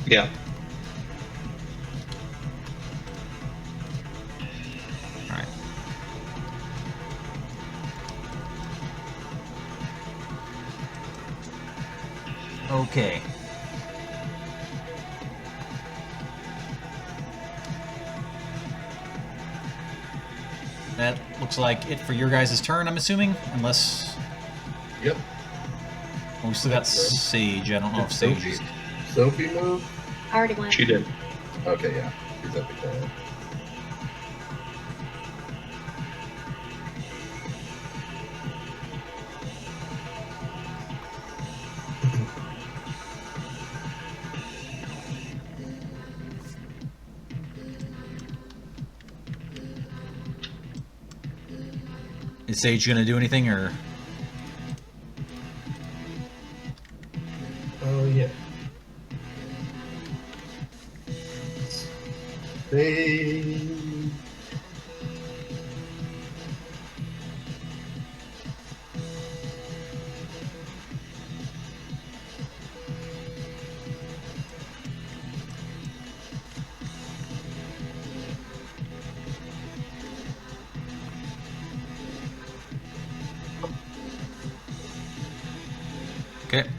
Yeah. All right. Okay. That looks like it for your guys' turn, I'm assuming, unless. Yep. Oh, we still got Sage. I don't know if Sage is. Sophie move? I already went. She did. Okay, yeah. She's at the corner. Is Sage gonna do anything, or? Oh, yeah. They... Okay.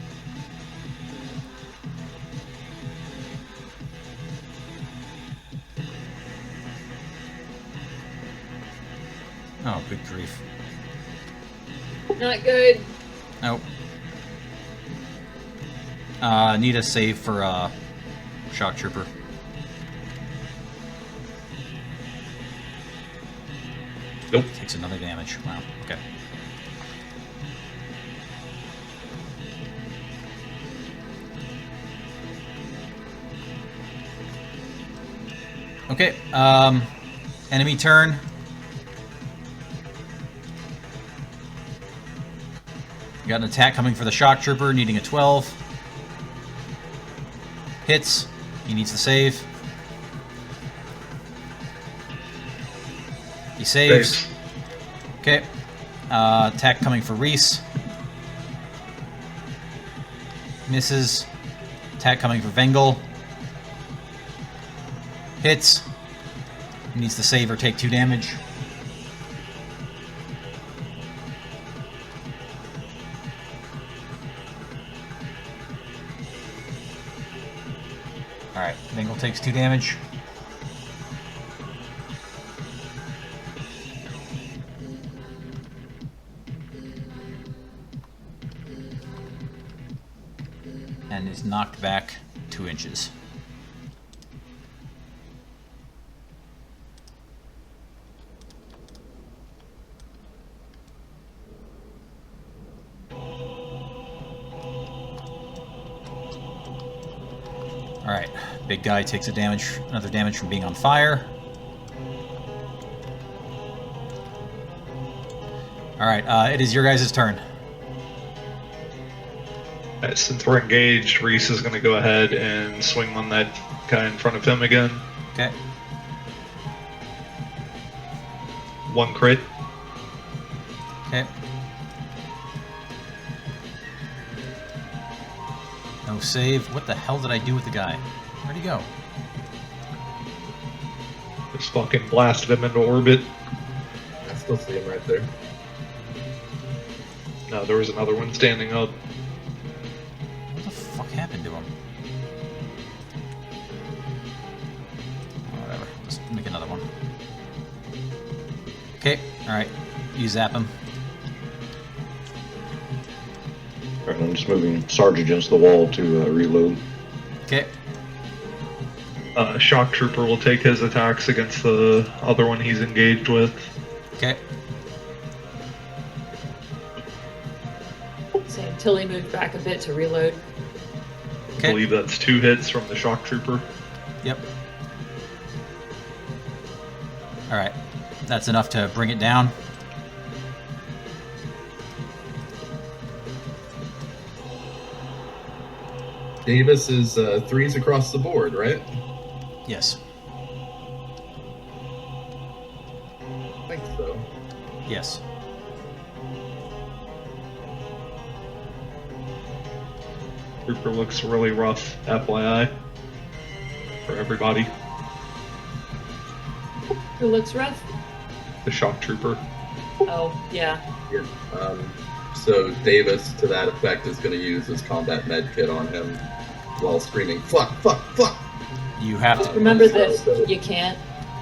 Oh, good grief. Not good. Nope. Need a save for Shock Trooper. Nope. Takes another damage. Wow. Okay. Okay. Enemy turn. Got an attack coming for the Shock Trooper, needing a 12. Hits. He needs to save. He saves. Okay. Attack coming for Reese. Misses. Attack coming for Vengel. Hits. He needs to save or take 2 damage. Alright, Vengel takes 2 damage. And is knocked back 2 inches. Big guy takes another damage from being on fire. Alright, it is your guys' turn. Alright, since we're engaged, Reese is going to go ahead and swing on that guy in front of him again. Okay. 1 crit. Okay. No save. What the hell did I do with the guy? Where'd he go? Just fucking blasted him into orbit. I still see him right there. No, there was another one standing up. What the fuck happened to him? Oh, whatever. Let's make another one. Okay. Alright. You zap him. Alright, I'm just moving Sarge against the wall to reload. Okay. Shock Trooper will take his attacks against the other one he's engaged with. Okay. So until he moved back a bit to reload. I Okay. believe that's 2 hits from the Shock Trooper. Yep. Alright. That's enough to bring it down. Davis is 3s across the board, right? Yes. I think so. Yes. Trooper looks really rough, FYI. For everybody. Who looks rough? The Shock Trooper. Oh, yeah. Yeah. So Davis, to that effect, is going to use his combat med kit on him while screaming, "Fuck! Fuck! Fuck!" You have to. Remember that you can't.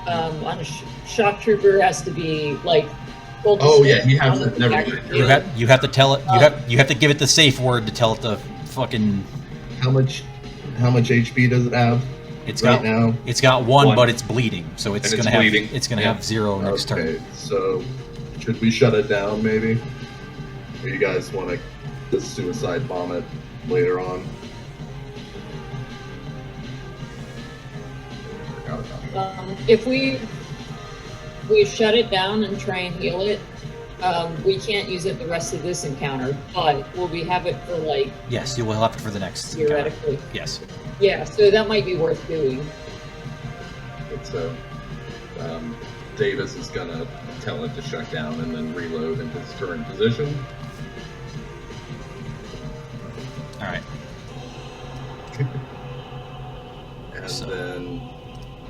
On a shock trooper has to be like. full Oh display yeah, he has on it. the Never back. mind. You have to tell it. You have to give it the safe word to tell it to fucking. How much HP does it have? It's right got now? It's got 1, One. but it's bleeding, so it's And gonna it's have bleeding. it's gonna Yeah. have 0 next Okay, turn. so should we shut it down maybe? Or you guys want to just suicide bomb it later on? If we shut it down and try and heal it, we can't use it the rest of this encounter. But will we have it for like Yes, you will have it for the next. encounter. theoretically? Yes. Yeah, so that might be worth doing. So Davis is gonna tell it to shut down and then reload in his current position. All right. And So- then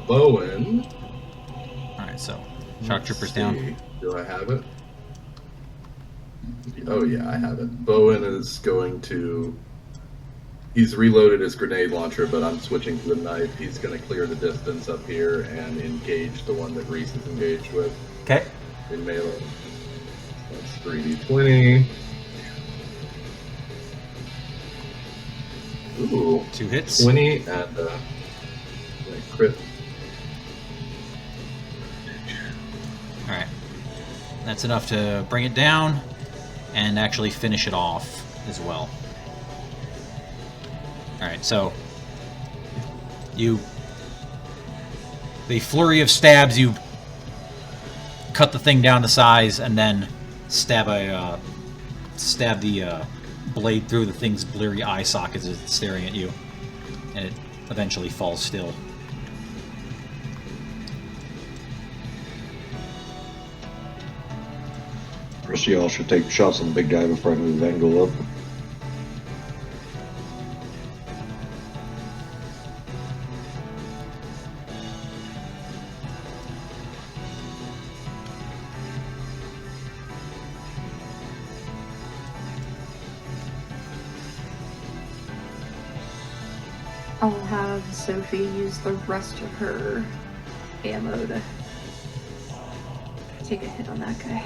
Bowen. All right. So, shock let's troopers down. see, do I have it? Oh yeah, I have it. Bowen is going to. He's reloaded his grenade launcher, but I'm switching to the knife. He's going to clear the distance up here and engage the one that Reese is engaged with Okay. in melee. That's 3d20. Ooh, 2 hits. 20 and crit. All right. That's enough to bring it down and actually finish it off as well. All right. So the flurry of stabs, you cut the thing down to size and then stab the blade through the thing's bleary eye sockets as it's staring at you, and it eventually falls still. The rest of y'all should take shots on the big guy before I move the angle up. I'll have Sophie use the rest of her ammo to take a hit on that guy.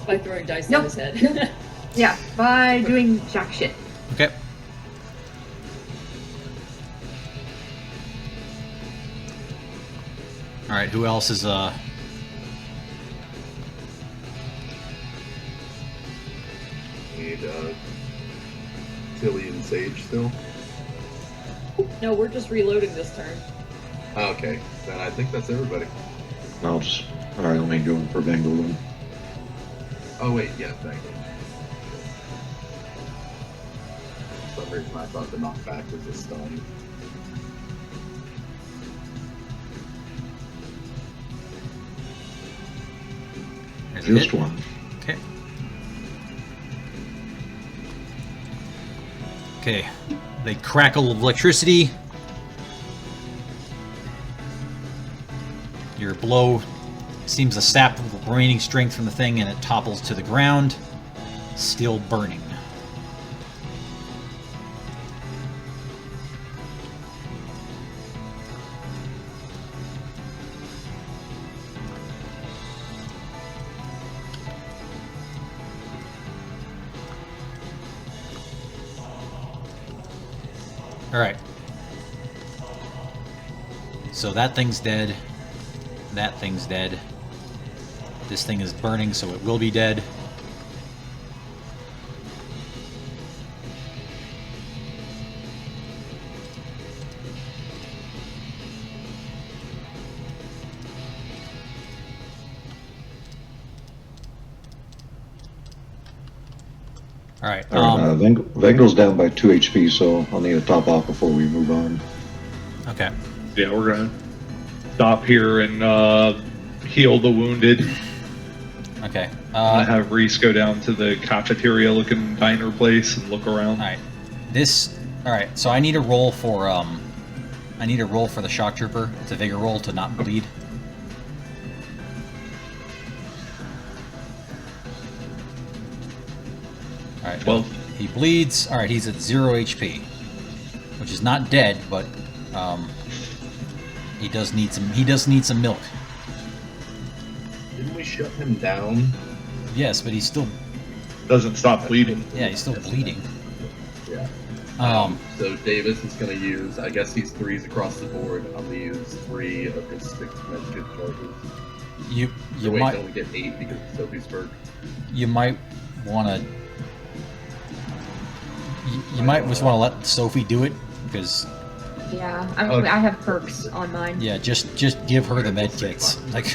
By throwing dice Nope. on his head. Yeah, by doing jack shit. Okay. All right. Who else is Need Sage still? No, we're just reloading this turn. Okay, then I think that's everybody. I'll just. Alright, let me go in for Bengal then. Oh wait, yeah, thank you. For some reason I thought the knockback was a stun. There's a Just hit. one. Okay. Okay. They crackle of electricity. Your blow seems to sap the remaining strength from the thing, and it topples to the ground, still burning. Alright. So that thing's dead. That thing's dead. This thing is burning, so it will be dead. Alright, Vengal's down by 2 HP, so I'll need a top off before we move on. okay. Yeah, we're gonna stop here and heal the wounded. Okay. I have Reese go down to the cafeteria-looking diner place and look around. Alright. Alright, so I need a roll for, I need a roll for the shock trooper. It's a vigor roll to not bleed. Alright, well, he bleeds. Alright, he's at 0 HP. Which is not dead, but, he does need some milk. Didn't we shut him down? Yes, but he's still, Doesn't stop bleeding. yeah, he's still bleeding. Yeah. So Davis is going to use, I guess he's 3s across the board. I'm going to use 3 of his 6 medkit charges. You So wait, might, don't we get 8 because of Sophie's perk? you might want to, you might just want to let Sophie do it, because, Yeah, Okay. I have perks on mine. yeah, just give her the med kits. Like,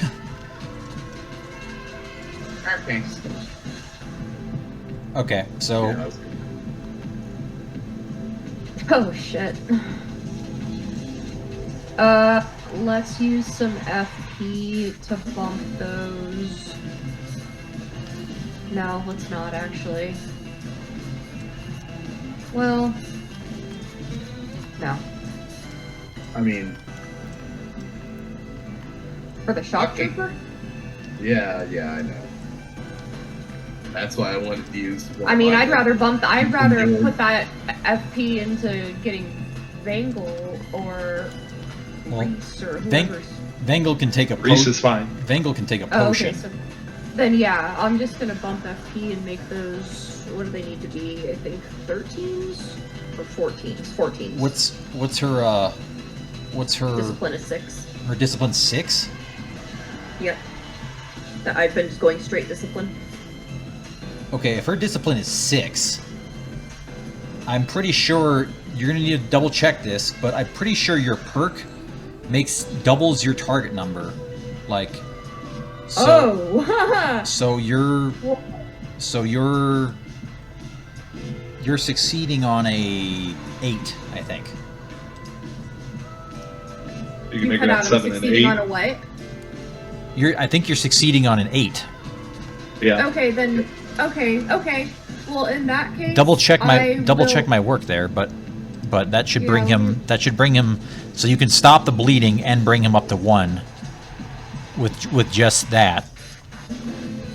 Thanks. okay, so, Yeah, I was- Oh shit. Let's use some FP to bump those. No, let's not actually. Well, no. I mean, For the shock Okay. trooper? yeah, I know. That's why I wanted to use one I of mean, my- I'd rather Yeah. put that FP into getting Vangle or Well, Reese or Vang- whoever's. Vangle can take a Reese is fine. Vangle can take a Oh, potion. okay, so then yeah, I'm just gonna bump FP and make those, what do they need to be? I think 13s or 14s? 14s. What's her Discipline is 6. her discipline 6? Yep. I've been just going straight discipline. Okay, if her discipline is 6, I'm pretty sure you're gonna need to double check this, but I'm pretty sure your perk doubles your target number. Like, so Oh! so you're succeeding on a 8, I think. You can make cut it out, at I'm 7 and succeeding 8. on a what? I think you're succeeding on an 8. Yeah. Okay, then. Okay. Well, in that case, Double check I will- my work there, but that should bring Yeah. him so you can stop the bleeding and bring him up to 1 with just that.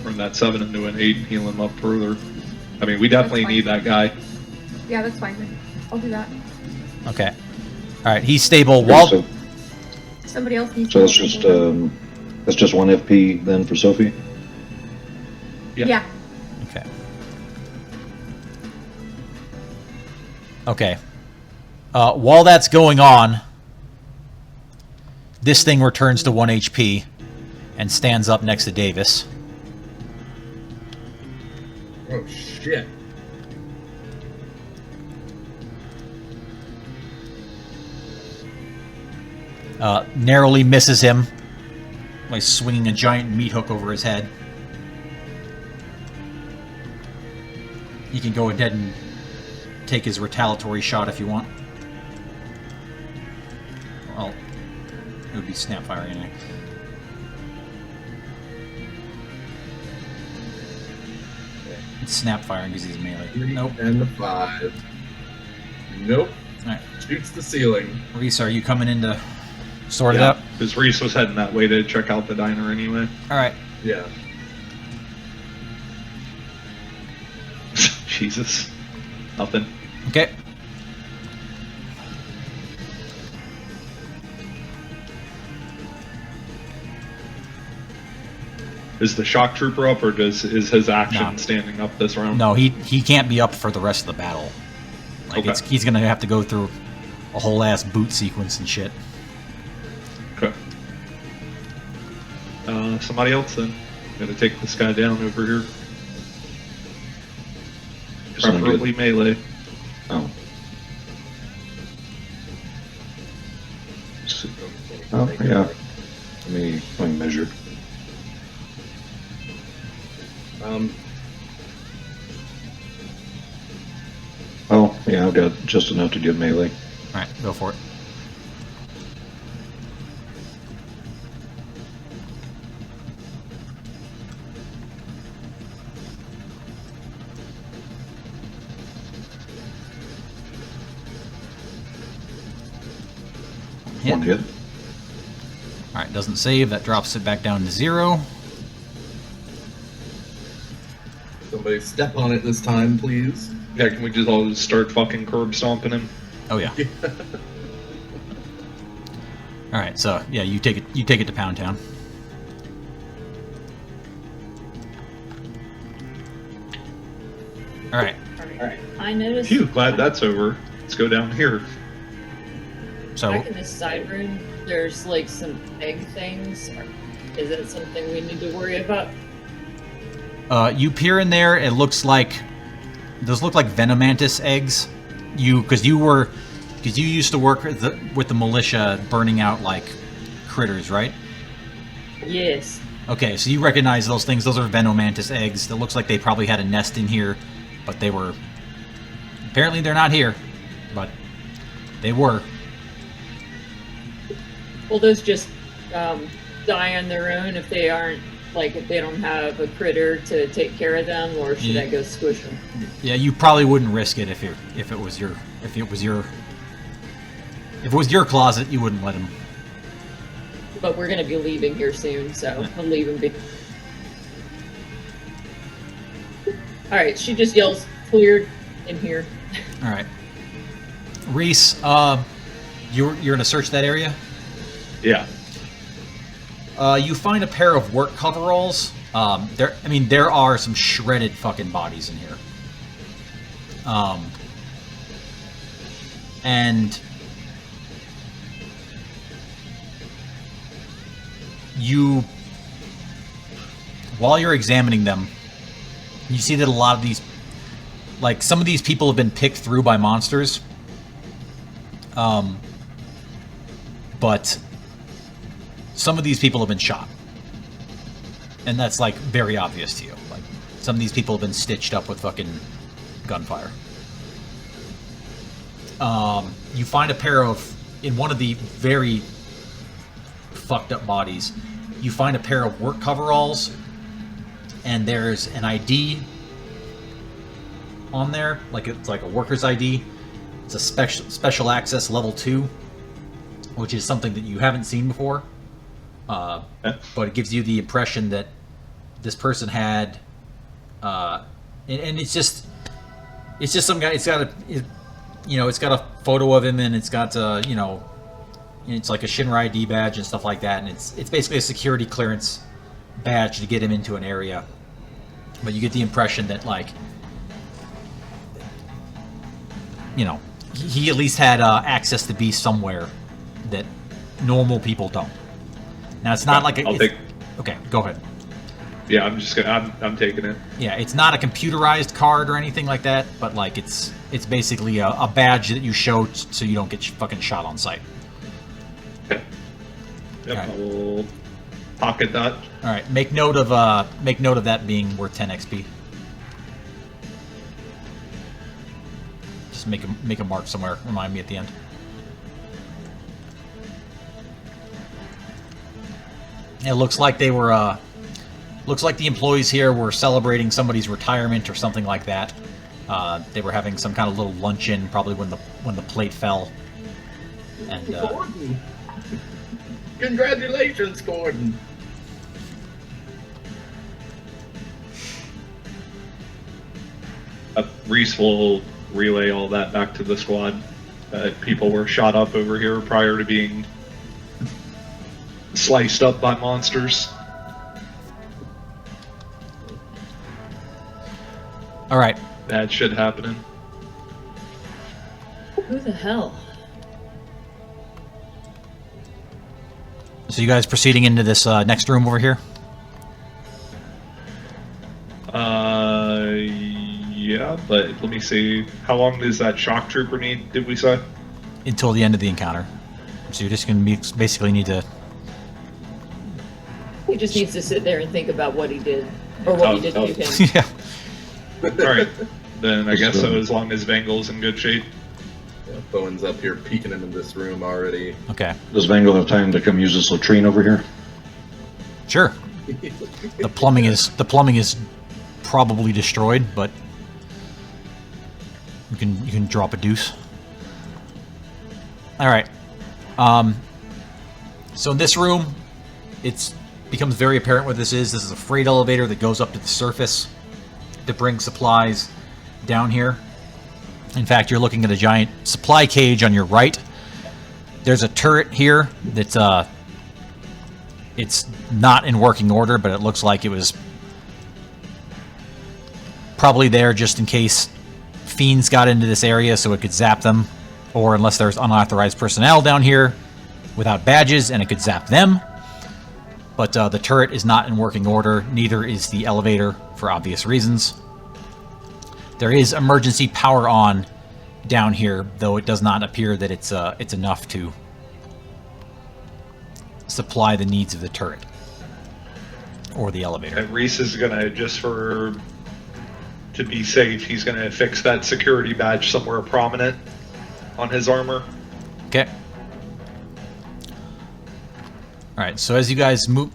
From that 7 into an 8 and heal him up further. I mean, we definitely fine. need that guy. Yeah, that's fine then. I'll do that. Okay. All right, he's stable. Okay, While so Somebody else needs so to. that's just 1 FP then for Sophie. Yeah. Yeah. okay. Okay. While that's going on, this thing returns to 1 HP and stands up next to Davis. Oh shit. Narrowly misses him by swinging a giant meat hook over his head. You can go ahead and take his retaliatory shot if you want. Well, it would be snap fire anyway. It's snap firing because he's melee. 3 Nope. and 5. Nope. Alright. Shoots the ceiling. Reese, are you coming in to sort it Yeah, out? because Reese was heading that way to check out the diner anyway. Alright. Yeah. Jesus. Nothing. Okay. Is the shock trooper up, or is his action No. standing up this round? No, he can't be up for the rest of the battle. Like Okay. he's gonna have to go through a whole ass boot sequence and shit. Okay. Somebody else then. Gotta take this guy down over here. Someone good. Preferably melee. Oh. Oh, yeah. Let me measure. Oh, yeah, I've got just enough to do melee. Alright, go for it. Hit. One hit. Alright, doesn't save. That drops it back down to 0. Somebody step on it this time, please. Yeah, can we just all just start fucking curb stomping him? Oh yeah. Alright, so yeah, you take it to Pound Town. Alright. I noticed Phew, glad that's over. Let's go down here. So back in this side room, there's like some egg things. Is that something we need to worry about? you peer in there, it looks like those look like Venomantis eggs. Because you used to work with the militia burning out like critters, right? Yes. Okay, so you recognize those things. Those are Venomantis eggs. It looks like they probably had a nest in here, but they were... Apparently they're not here, but they were. Will those just die on their own if they aren't, like, if they don't have a critter to take care of them, or should I go squish them? Yeah, you probably wouldn't risk it if it was your closet. You wouldn't let him. But we're gonna be leaving here soon, so I'll leave him be. Alright, she just yells, cleared in here. All right, Reese, you're gonna search that area. Yeah. You find a pair of work coveralls. There are some shredded fucking bodies in here. And you, while you're examining them, you see that a lot of these, like some of these people have been picked through by monsters. But some of these people have been shot. And that's like very obvious to you. Like some of these people have been stitched up with fucking gunfire. You find a pair of, in one of the very fucked up bodies, you find a pair of work coveralls, and there's an ID on there, like it's like a worker's ID. It's a special access level 2, which is something that you haven't seen before. But it gives you the impression that this person had, and it's just some guy. It's got it's got a photo of him, and it's got it's like a Shinra ID badge and stuff like that, and it's basically a security clearance badge to get him into an area. But you get the impression that he at least had access to be somewhere that normal people don't. Now it's not like a... Okay, go ahead. Yeah, I'm taking it. Yeah, it's not a computerized card or anything like that, but like it's basically a badge that you show so you don't get fucking shot on sight. Okay. Yep, Alright. I'll pocket that. All right, make note of that being worth 10 XP. Just make a mark somewhere. Remind me at the end. It looks like they were. Looks like the employees here were celebrating somebody's retirement or something like that. They were having some kind of little luncheon, probably when the plate fell. And Gordon! Congratulations, Gordon! Reese will relay all that back to the squad. That people were shot up over here prior to being sliced up by monsters. all right, Bad shit happening. Who the hell? so you guys proceeding into this next room over here? Yeah, but let me see. How long does that shock trooper need, did we say? Until the end of the encounter. So you're just going to basically need to. He just needs to sit there and think about what he did, or what he did to him. Yeah. Alright, then I guess so, as long as Vangel's in good shape. Yeah, Bowen's up here peeking into this room already. Okay. Does Vangle have time to come use this latrine over here? Sure. The plumbing is probably destroyed, but you can drop a deuce. All right. So in this room, it becomes very apparent what this is. This is a freight elevator that goes up to the surface to bring supplies down here. In fact, you're looking at a giant supply cage on your right. There's a turret here that's it's not in working order, but it looks like it was probably there just in case fiends got into this area so it could zap them, or unless there's unauthorized personnel down here without badges and it could zap them. But the turret is not in working order, neither is the elevator for obvious reasons. There is emergency power on down here, though it does not appear that it's enough to supply the needs of the turret or the elevator. And Reese is gonna, to be safe, he's gonna fix that security badge somewhere prominent on his armor. Okay. All right. So as you guys move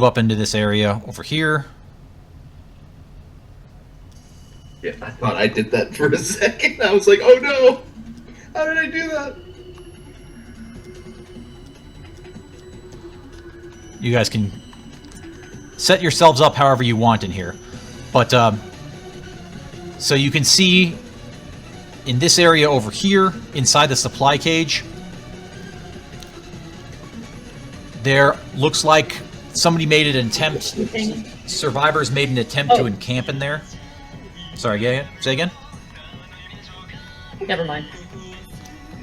up into this area over here. Yeah, I thought I did that for a second. I was like, oh no! How did I do that? You guys can set yourselves up however you want in here. But, so you can see in this area over here, inside the supply cage, there looks like somebody made an attempt, survivors made an attempt to encamp in there. Sorry, say again? Never mind.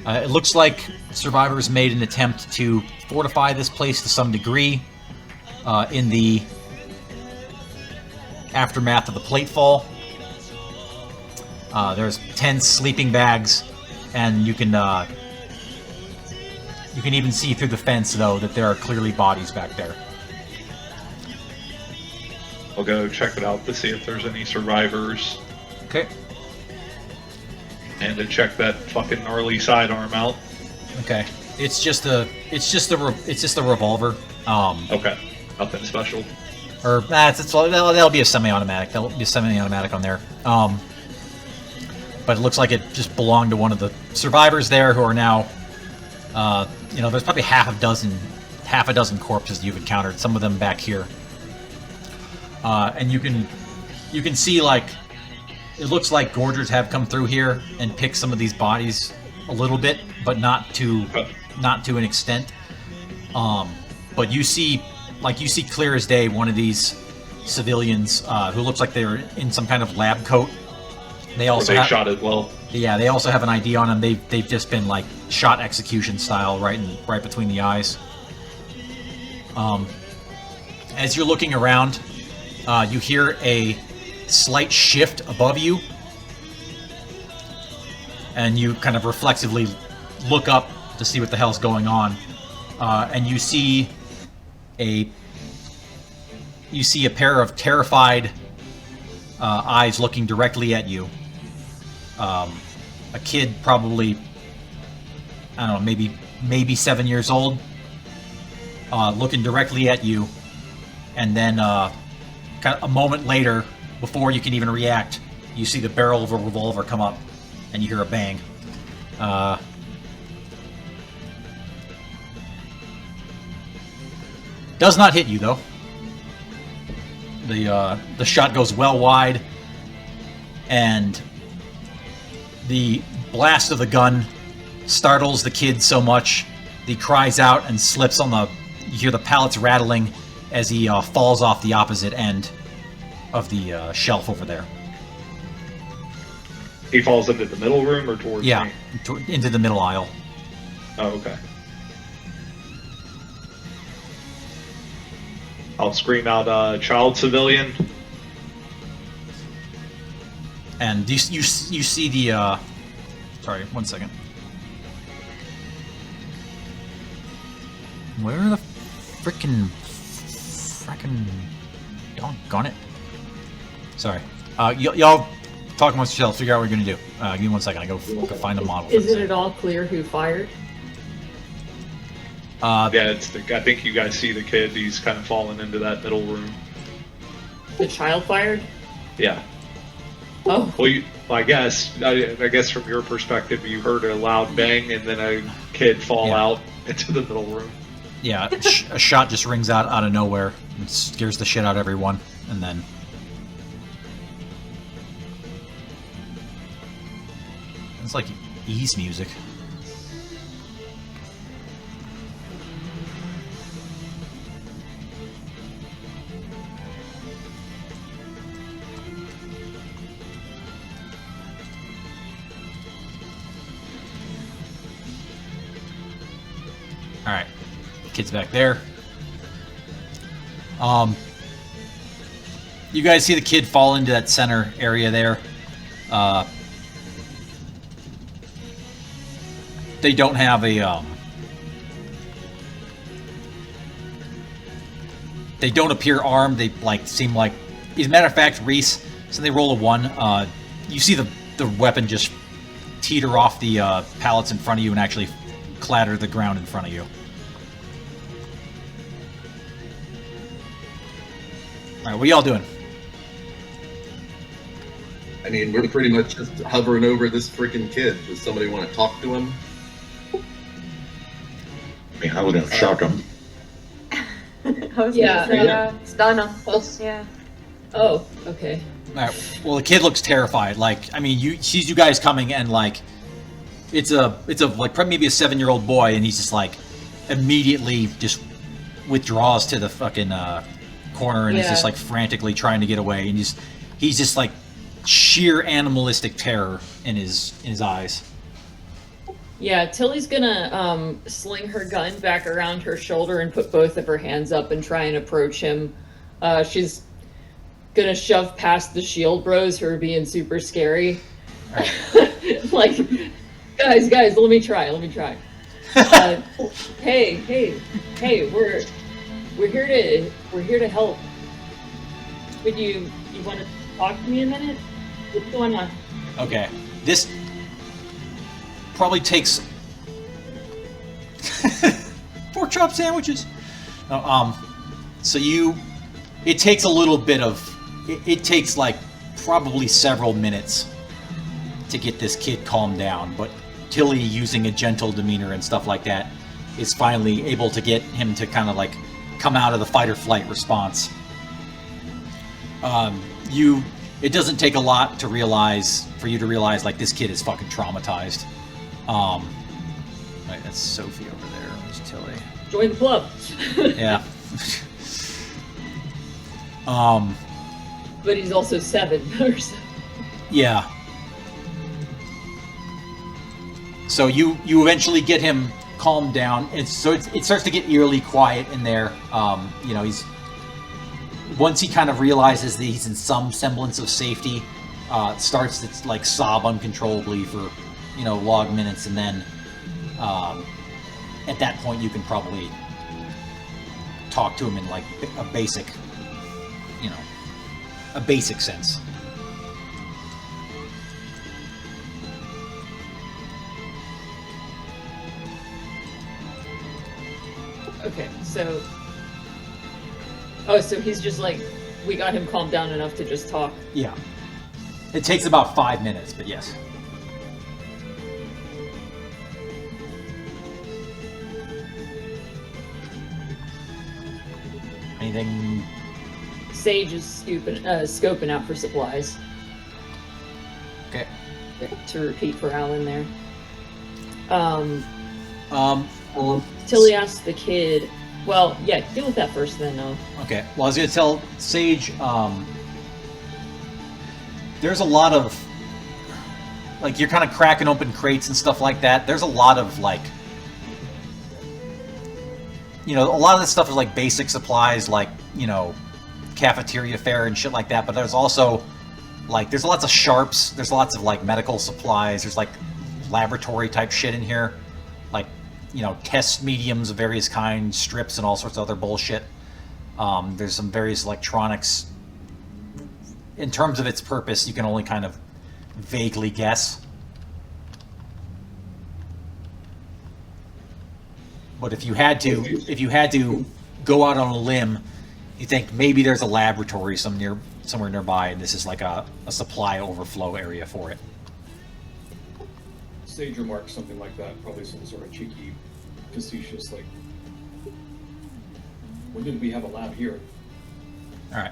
It looks like survivors made an attempt to fortify this place to some degree in the aftermath of the plate fall. There's 10 sleeping bags, and you can even see through the fence, though, that there are clearly bodies back there. I'll go check it out to see if there's any survivors, Okay. and to check that fucking gnarly sidearm out. Okay. It's just a revolver. Okay, nothing special. Or that'll be a semi-automatic. That'll be a semi-automatic on there. But it looks like it just belonged to one of the survivors there, who are now, there's probably half a dozen corpses you've encountered. Some of them back here, and you can see, like, it looks like gorgers have come through here and picked some of these bodies a little bit, but not to an extent. But you see clear as day one of these civilians who looks like they're in some kind of lab coat. They also shot as well. Yeah, they also have an ID on them. They've just been, like, shot execution style right between the eyes. As you're looking around, you hear a slight shift above you, and you kind of reflexively look up to see what the hell's going on, and you see a pair of terrified eyes looking directly at you. A kid, probably, I don't know, maybe 7 years old, looking directly at you, and then kind of a moment later, before you can even react, you see the barrel of a revolver come up, and you hear a bang. Does not hit you though. The shot goes well wide, and the blast of the gun startles the kid so much that he cries out and slips on the. You hear the pallets rattling as he falls off the opposite end of the shelf over there. He falls into the middle room or towards Yeah, me? into the middle aisle. Oh, okay. I'll scream out, child civilian. And you see the. Sorry, 1 second. Where the frickin' doggone it. Sorry. Y'all talk amongst yourselves, figure out what you're gonna do. Give me 1 second, I go find a model. Is it at all clear who fired? Yeah, I think you guys see the kid. He's kind of fallen into that middle room. The child fired? Yeah. Oh. Well, I guess from your perspective, you heard a loud bang and then a kid fall out into the middle room. Yeah, a shot just rings out of nowhere and scares the shit out of everyone, and then... It's like ease music. Alright. Kid's back there. You guys see the kid fall into that center area there. They don't have a they don't appear armed. They seem like, as a matter of fact, Reese, so they roll a 1. You see the weapon just teeter off the pallets in front of you and actually clatter the ground in front of you. Alright, what are y'all doing? I mean, we're pretty much just hovering over this freaking kid. Does somebody want to talk to him? I mean, I was gonna shock him. I was Yeah, gonna say, stun him. Yeah. Oh, okay. Alright, well, the kid looks terrified. I mean, sees you guys coming, and it's a maybe a 7-year-old boy, and he's just immediately just withdraws to the fucking corner, and is just frantically trying to get away, and he's just sheer animalistic terror in his eyes. Yeah, Tilly's gonna sling her gun back around her shoulder and put both of her hands up and try and approach him. She's gonna shove past the shield bros who are being super scary. Right. Guys, let me try. Hey, we're here to help. Would you want to talk to me a minute? What's going on? Okay, this probably takes pork chop sandwiches. So it takes a little bit of. It takes probably several minutes to get this kid calmed down, but Tilly, using a gentle demeanor and stuff like that, is finally able to get him to kind of come out of the fight or flight response. It doesn't take a lot for you to realize this kid is fucking traumatized. Right, that's Sophie over there. There's Tilly. Join the club. Yeah. But he's also 7 or so. Yeah. So you eventually get him calmed down, and so it starts to get eerily quiet in there. He's once he kind of realizes that he's in some semblance of safety, starts to sob uncontrollably for log minutes, and then at that point you can probably talk to him in like a basic, you know, a basic sense. Okay, so... Oh, so he's just like... We got him calmed down enough to just talk. Yeah. It takes about 5 minutes, but yes. Anything? Sage is scoping out for supplies. Okay. To repeat for Alan there. Um, Tilly asked the kid... Well, yeah, deal with that first, then Okay. Well, I was going to tell Sage, there's a lot of, like, you're kind of cracking open crates and stuff like that. There's a lot of, like, you know, a lot of this stuff is, like, basic supplies, like, you know, cafeteria fare and shit like that. But there's also, like, there's lots of sharps. There's lots of, like, medical supplies. There's, like, laboratory type shit in here. Like, you know, test mediums of various kinds, strips, and all sorts of other bullshit. There's some various electronics. In terms of its purpose, you can only kind of vaguely guess. But if you had to go out on a limb, you think maybe there's a laboratory somewhere nearby, and this is like a supply overflow area for it. Sage remarks something like that, probably some sort of cheeky, facetious, like, when did we have a lab here? All right.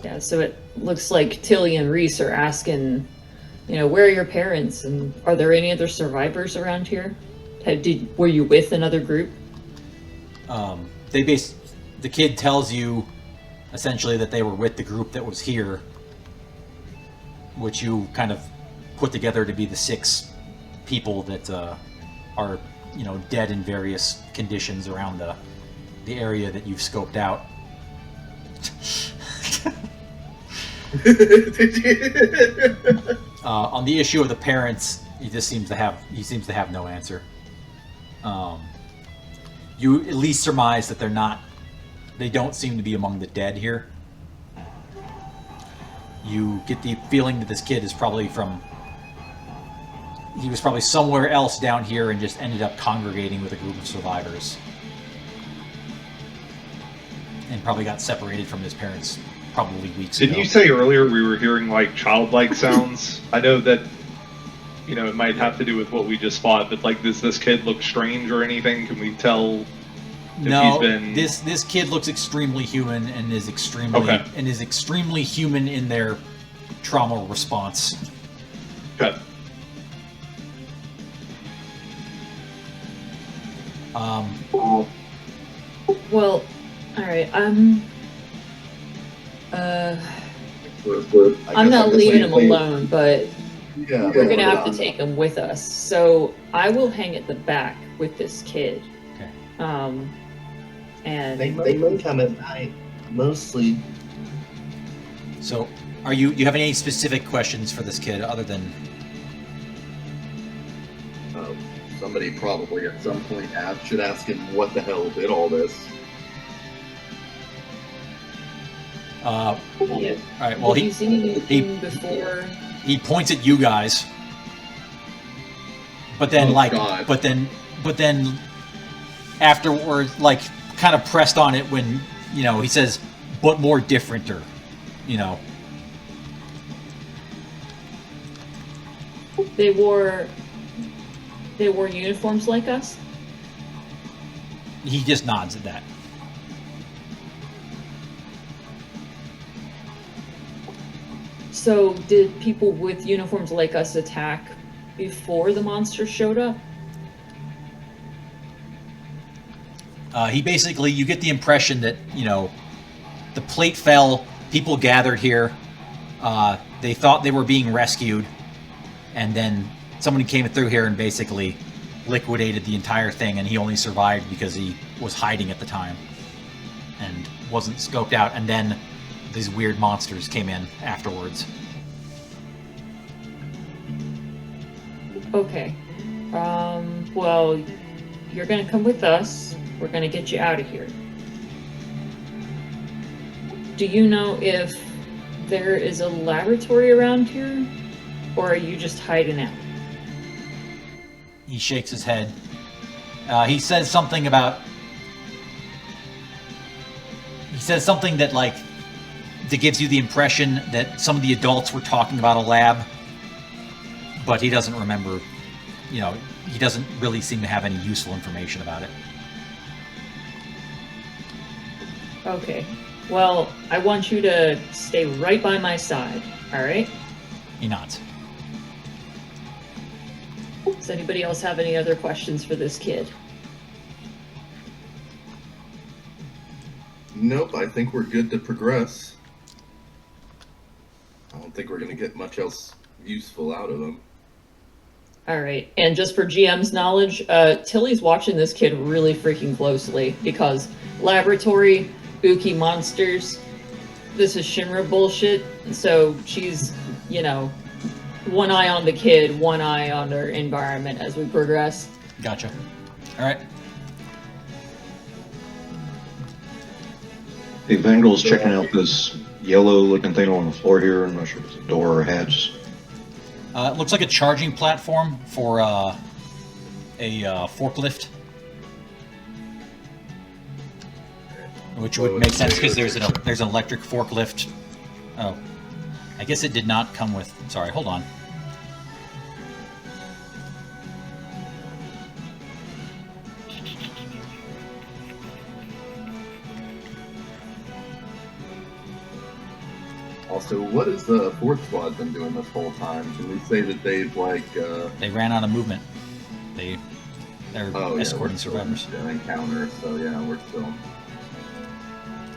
Yeah, so it looks like Tilly and Reese are asking, you know, where are your parents, and are there any other survivors around here? Were you with another group? The kid tells you essentially that they were with the group that was here, which you kind of put together to be the 6 people that are, you know, dead in various conditions around the area that you've scoped out. On the issue of the parents, he seems to have no answer. You at least surmise that they don't seem to be among the dead here. You get the feeling that this kid is probably he was probably somewhere else down here and just ended up congregating with a group of survivors. And probably got separated from his parents probably weeks ago. Didn't you say earlier we were hearing like childlike sounds? I know that, you know, it might have to do with what we just fought, but like, does this kid look strange or anything? Can we tell? No, he's been... this kid looks extremely human and is extremely human in their trauma response. Okay. Well, alright, I'm not leaving him alone, but we're gonna have to take him with us. So I will hang at the back with this kid. Okay. And they might come at night, mostly. So, do you have any specific questions for this kid other than? Somebody probably at some point should ask him what the hell did all this. All right. Well, have you seen anything before? He points at you guys, but then but then afterwards, like, kind of pressed on it when, you know, he says, "But more differenter," you know. They wore uniforms like us? He just nods at that. So did people with uniforms like us attack before the monsters showed up? He basically, you get the impression that, you know, the plate fell, people gathered here, they thought they were being rescued, and then somebody came through here and basically liquidated the entire thing, and he only survived because he was hiding at the time and wasn't scoped out, and then these weird monsters came in afterwards. Okay. Well, you're gonna come with us. We're gonna get you out of here. Do you know if there is a laboratory around here? Or are you just hiding out? He shakes his head. He says something about... He says something that, like, that gives you the impression that some of the adults were talking about a lab, but he doesn't remember, you know, he doesn't really seem to have any useful information about it. Okay. Well, I want you to stay right by my side, alright? He nods. Does anybody else have any other questions for this kid? Nope, I think we're good to progress. I don't think we're going to get much else useful out of them. Alright, and just for GM's knowledge, Tilly's watching this kid really freaking closely because laboratory, spooky monsters, this is Shinra bullshit, so she's, you know, one eye on the kid, one eye on her environment as we progress. Gotcha. Alright. Hey, Vangel's checking out this yellow-looking thing on the floor here. I'm not sure if it's a door or a hatch. It looks like a charging platform for a forklift. Which would make sense because there's an electric forklift. Oh, I guess it did not come with. Sorry, hold on. Also, what has the fourth squad been doing this whole time? Can we say that they've, like, They ran out of movement. They're escorting survivors. Encounter, so yeah, we're still...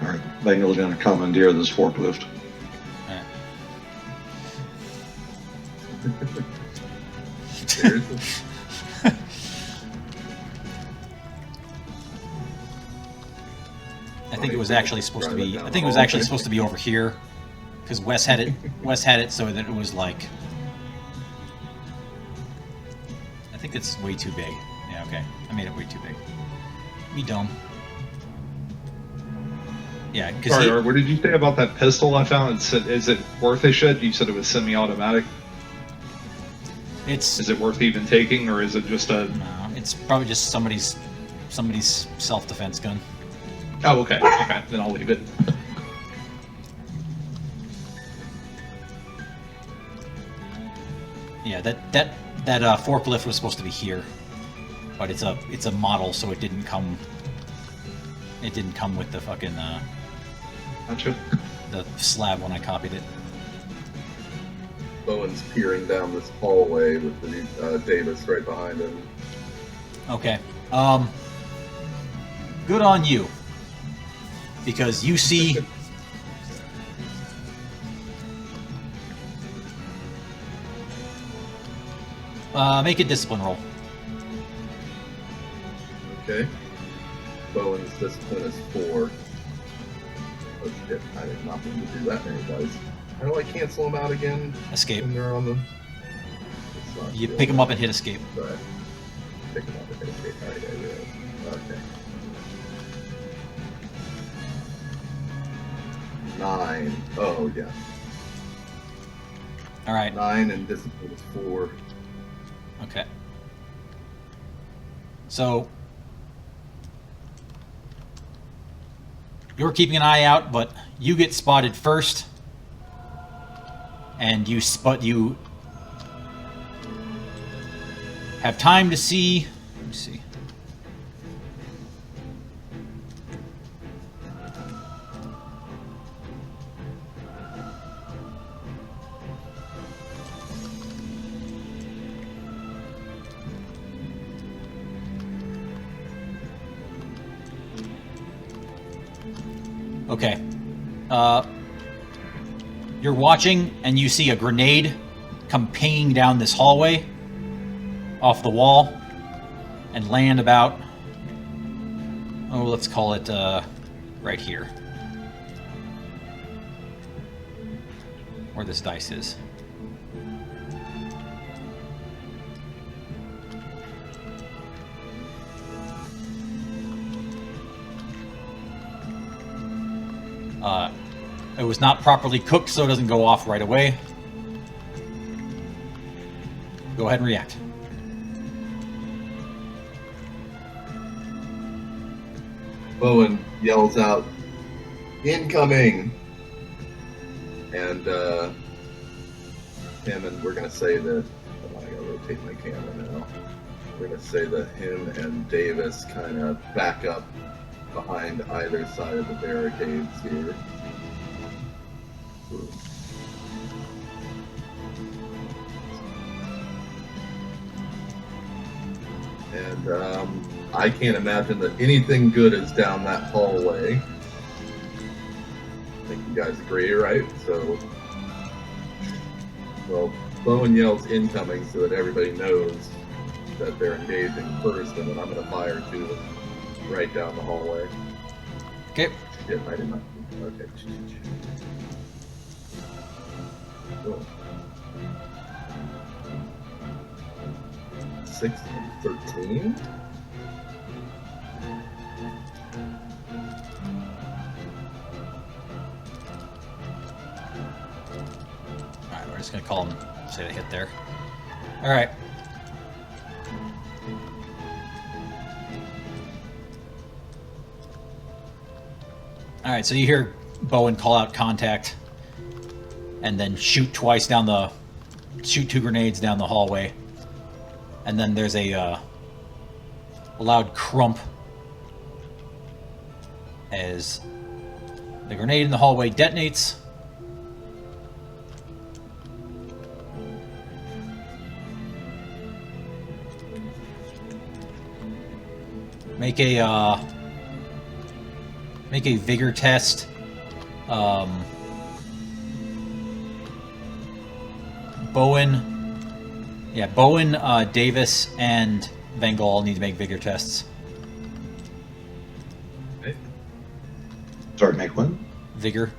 Alright, Vangel's gonna commandeer this forklift. Alright. I think it was actually supposed to be. I think it was actually supposed to be over here, because Wes had it. Wes had it so that it was like. I think it's way too big. Yeah, okay. I made it way too big. Me dumb. Yeah, because Sorry, what did you say about that pistol I found? Is it worth a shit? You said it was semi-automatic. Is it worth even taking, or is it just a? No, it's probably just somebody's self-defense gun. Oh, okay. Okay, then I'll leave it. Yeah, that forklift was supposed to be here, but it's a model, so it didn't come. It didn't come with the fucking Gotcha. the slab when I copied it. Bowen's peering down this hallway with the Davis right behind him. Okay. Good on you. Because you see... make a discipline roll. Okay. Bowen's discipline is 4. Oh shit, I did not mean to do that many dice. How do I cancel them out again? Escape. When they're on the... You pick them up and hit escape. Right. Pick them up and hit escape. Alright, I realize. Okay. 9. Oh, yeah. Alright. 9 and discipline is 4. Okay. So... You're keeping an eye out, but you get spotted first. And you have time to see. Let me see. Okay. You're watching, and you see a grenade come pinging down this hallway off the wall and land about, oh, let's call it right here. Where this dice is. It was not properly cooked, so it doesn't go off right away. Go ahead and react. Bowen yells out, "Incoming!" And him and we're gonna say that. Hold on, I gotta rotate my camera now. We're gonna say that him and Davis kind of back up behind either side of the barricades here. And I can't imagine that anything good is down that hallway. I think you guys agree, right? So, well, Bowen yells incoming so that everybody knows that they're engaging first, and then I'm going to fire two right down the hallway. Okay. Shit, I did not. Okay. Cool. 6 and 13. Alright, we're just gonna call them, say they hit there. Alright. Alright, so you hear Bowen call out contact and then shoot twice down the... shoot 2 grenades down the hallway. And then there's a loud crump as the grenade in the hallway detonates. Make a vigor test. Bowen, Davis, and Bengal all need to make vigor tests. Okay. Sorry, make one. Vigor.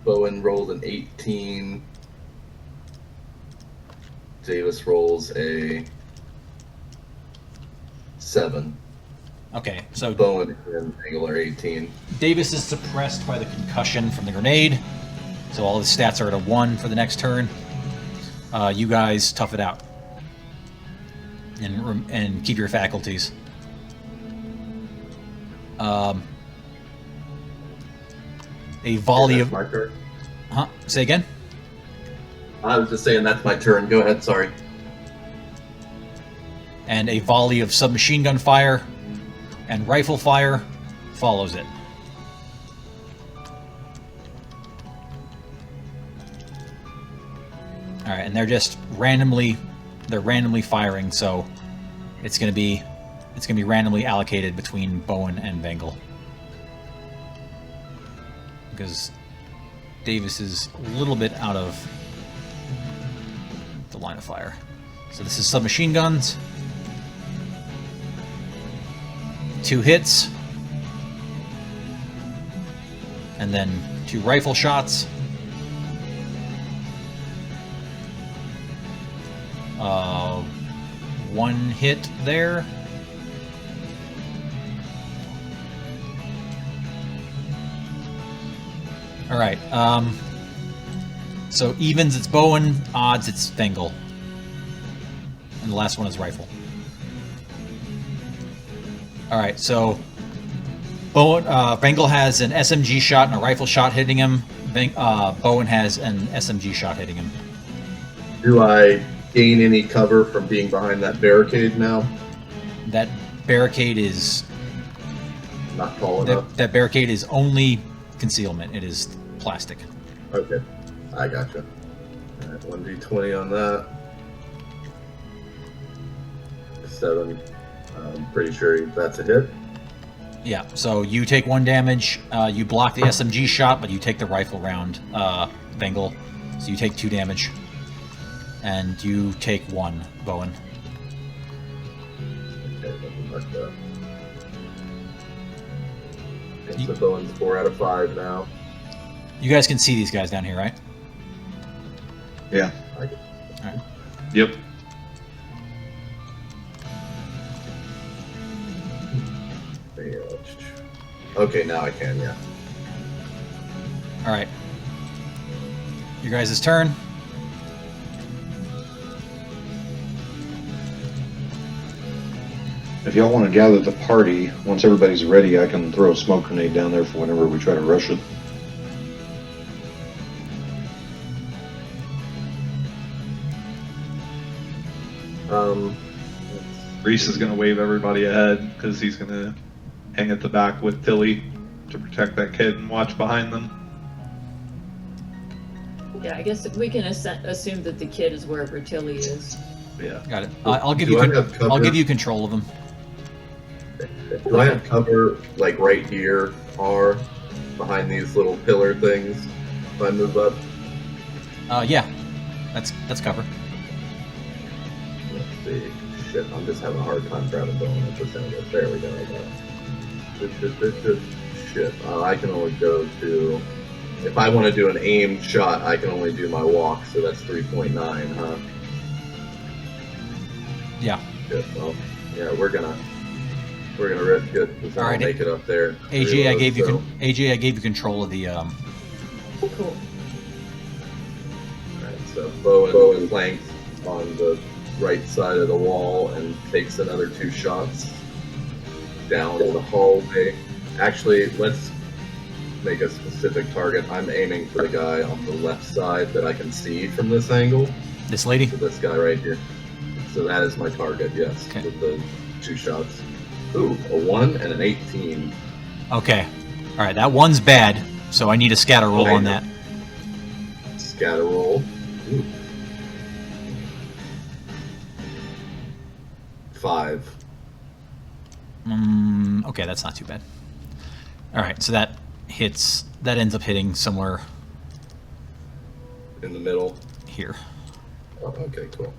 Bowen rolled an 18. Davis rolls a 7. Okay, so Bowen and Angle are 18. Davis is suppressed by the concussion from the grenade, so all his stats are at a 1 for the next turn. You guys tough it out and keep your faculties. A volley That's of... my turn. Huh? Say again? I was just saying that's my turn. Go ahead, sorry. And a volley of submachine gun fire and rifle fire follows it. All right, and they're just randomly firing, so it's gonna be randomly allocated between Bowen and Bengal because Davis is a little bit out of the line of fire. So this is submachine guns. 2 hits, and then 2 rifle shots. 1 hit there. All right. So evens it's Bowen, odds it's Bengal, and the last one is rifle. All right. So Bengal has an SMG shot and a rifle shot hitting him. Bowen has an SMG shot hitting him. Do I gain any cover from being behind that barricade now? That barricade is Not tall enough? that barricade is only concealment. It is plastic. Okay, I gotcha. Alright, 1d20 on that. 7. I'm pretty sure that's a hit. Yeah. So you take 1 damage. You block the SMG shot, but you take the rifle round, Bengal. So you take 2 damage. And you take 1, Bowen. Okay, let me mark that. Okay, so Bowen's 4 out of 5 now. You guys can see these guys down here, right? Yeah. Yep. Okay, now I can, yeah. All right. Your guys' turn. If y'all want to gather the party, once everybody's ready, I can throw a smoke grenade down there for whenever we try to rush it. Reese is gonna wave everybody ahead because he's gonna hang at the back with Tilly to protect that kid and watch behind them. Yeah, I guess we can assume that the kid is wherever Tilly is. Yeah. Got it. I'll give Do you. I have cover? I'll give you control of them. Do I have cover like right here or behind these little pillar things if I move up? Yeah, that's cover. Let's see. Shit, I'm just having a hard time grabbing going at this angle. There we go. Shit, I can only go to. If I want to do an aimed shot, I can only do my walk, so that's 3.9, huh? Yeah. Shit, well, yeah, we're gonna risk it because All I'll right, make it up there. AJ, I gave you. So- AJ, I gave you control of the. Cool. Alright, so Bowen flanks on the right side of the wall and takes another 2 shots down the hallway. Actually, let's make a specific target. I'm aiming for the guy on the left side that I can see from this angle. This lady. So this guy right here. So that is my target, yes, Okay. with the 2 shots. Ooh, a 1 and an 18. Okay. All right. That one's bad, so I need a scatter roll Okay. on that. Scatter roll. Ooh. 5. Okay, that's not too bad. All right, so that hits. That ends up hitting somewhere In the middle. here. Oh, okay, cool.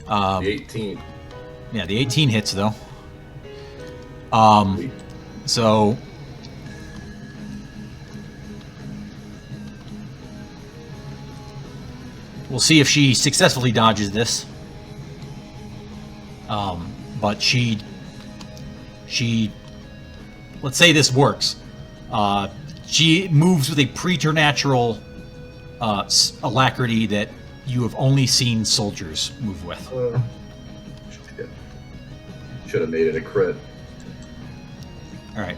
Um, The 18. yeah, the 18 hits though. So we'll see if she successfully dodges this. But she, let's say this works. She moves with a preternatural alacrity that you have only seen soldiers move with. Should have made it a crit. All right.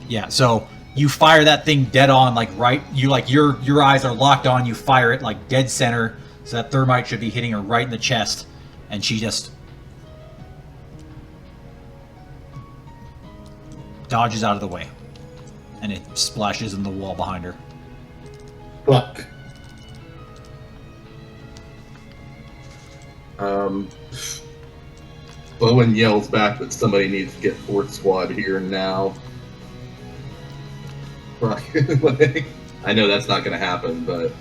Yeah. So you fire that thing dead on, like right. You like your eyes are locked on. You fire it like dead center, so that thermite should be hitting her right in the chest, and she just dodges out of the way, and it splashes in the wall behind her. Fuck. Bowen yells back that somebody needs to get 4th squad here now. Fuck. Like, I know that's not going to happen, but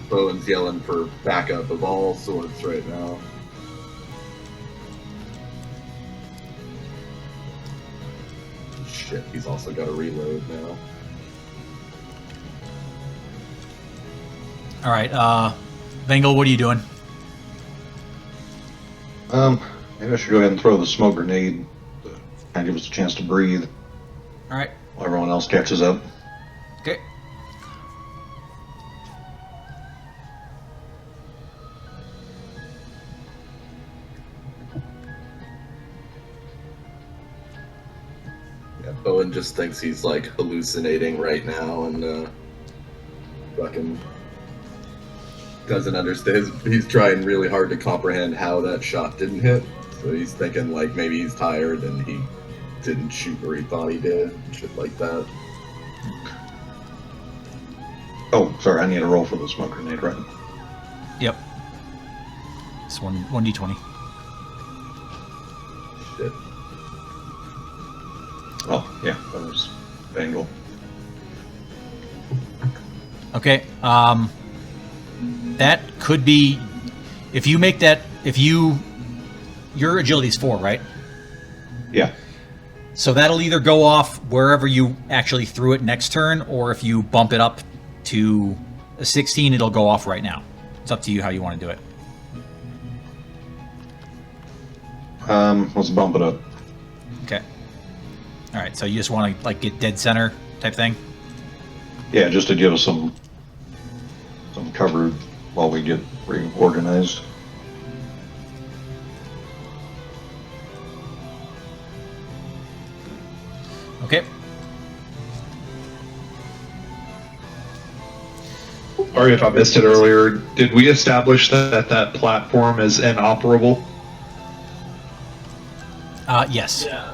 Bowen's yelling for backup of all sorts right now. Shit, he's also got to reload now. All right, Bengal, what are you doing? Maybe I should go ahead and throw the smoke grenade to kind of give us a chance to breathe All right. while everyone else catches up. Okay. Yeah, Bowen just thinks he's like hallucinating right now and fucking doesn't understand. He's trying really hard to comprehend how that shot didn't hit. So he's thinking like maybe he's tired and he didn't shoot where he thought he did, shit like that. Oh, sorry, I need a roll for the smoke grenade, right? Yep. It's 1d20. Shit. Oh, yeah, that was Bengal. Okay. That could be if you make that. If your agility's 4, right? Yeah. So that'll either go off wherever you actually threw it next turn, or if you bump it up to a 16, it'll go off right now. It's up to you how you want to do it. Let's bump it up. Okay. All right. So you just want to like get dead center type thing. Yeah, just to give us some some cover while we get reorganized. Okay. Sorry if I missed it earlier. Did we establish that that platform is inoperable? Yes. Yeah.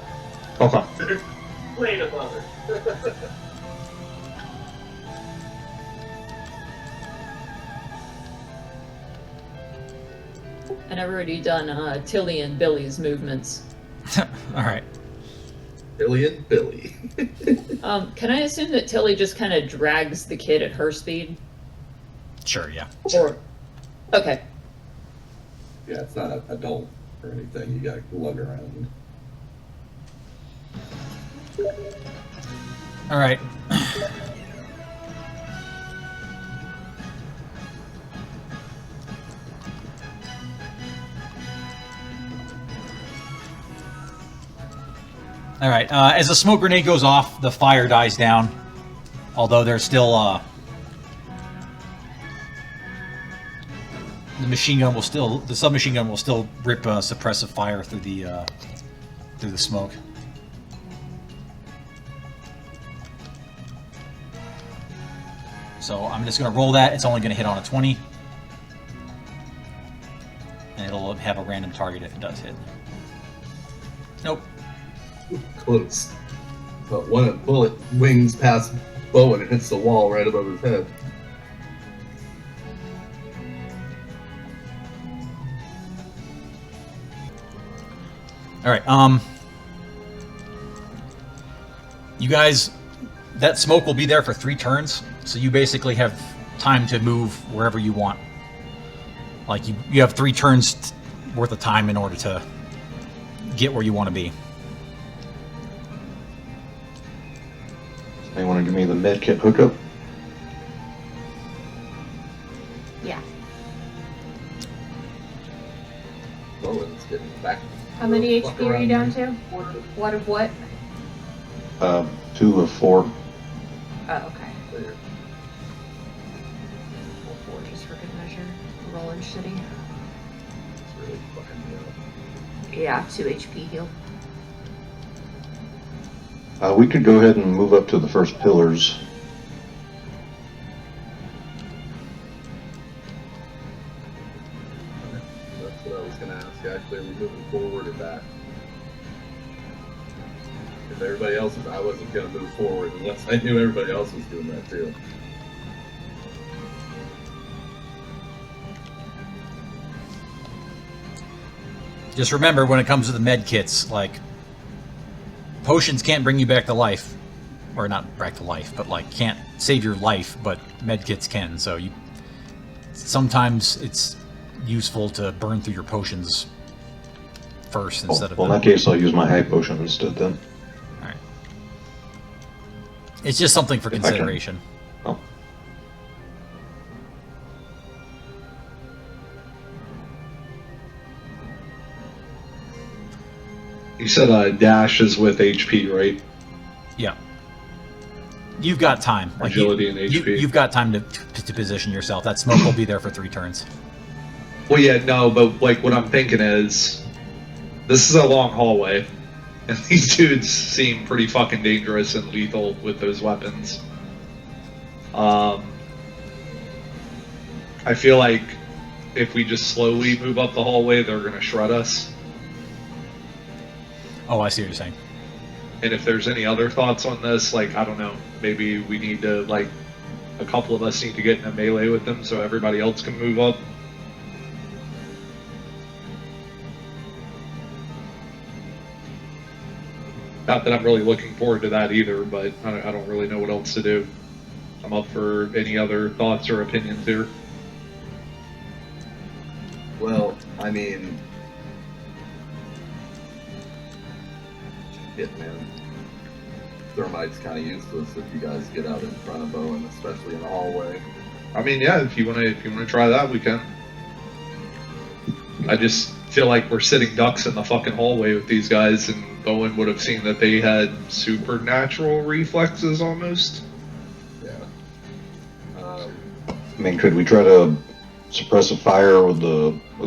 Okay. Wait a moment. And I've already done Tilly and Billy's movements. All right. Billy and Billy. Can I assume that Tilly just kind of drags the kid at her speed? Sure. Yeah. Or, okay. Yeah, it's not an adult or anything. You gotta lug around. All right. All right. As the smoke grenade goes off, the fire dies down. Although there's still the submachine gun will still rip suppressive fire through the smoke. So I'm just going to roll that. It's only going to hit on a 20. And it'll have a random target if it does hit. Nope. Close. But one bullet wings past Bowen and hits the wall right above his head. All right. You guys, that smoke will be there for 3 turns, so you basically have time to move wherever you want. Like you have 3 turns worth of time in order to get where you want to be. They want to give me the med kit hookup. Yeah. Bowen's getting back. How many Fuck HP are you around. down to? What of what? 2 of 4. Oh, okay. There. 4 just for good measure. Rolling shitty. It's really fucking me up. Yeah, 2 HP heal. We could go ahead and move up to the first pillars. That's what I was gonna ask. Actually, are we moving forward or back? If everybody else was, I wasn't gonna move forward unless I knew everybody else was doing that too. Just remember, when it comes to the med kits, like, potions can't bring you back to life. Or not back to life, but like can't save your life, but med kits can. So sometimes it's useful to burn through your potions first instead of Well, in that case, I'll use my high potion instead then. Alright. It's just something for If I can. consideration. Oh. You said dash is with HP, right? Yeah. You've got time. Agility and HP. You've got time to position yourself. That smoke will be there for 3 turns. Well, yeah, no, but like what I'm thinking is, this is a long hallway, and these dudes seem pretty fucking dangerous and lethal with those weapons. I feel like if we just slowly move up the hallway, they're gonna shred us. Oh, I see what you're saying. And if there's any other thoughts on this, like, I don't know, maybe we need to, like, a couple of us need to get in a melee with them so everybody else can move up. Not that I'm really looking forward to that either, but I don't really know what else to do. I'm up for any other thoughts or opinions here. Well, I mean, shit, man. Thermite's kind of useless if you guys get out in front of Bowen, especially in the hallway. I mean, yeah, if you wanna try that, we can. I just feel like we're sitting ducks in the fucking hallway with these guys, and Bowen would have seen that they had supernatural reflexes almost. Yeah. mean, could we try to suppress a fire with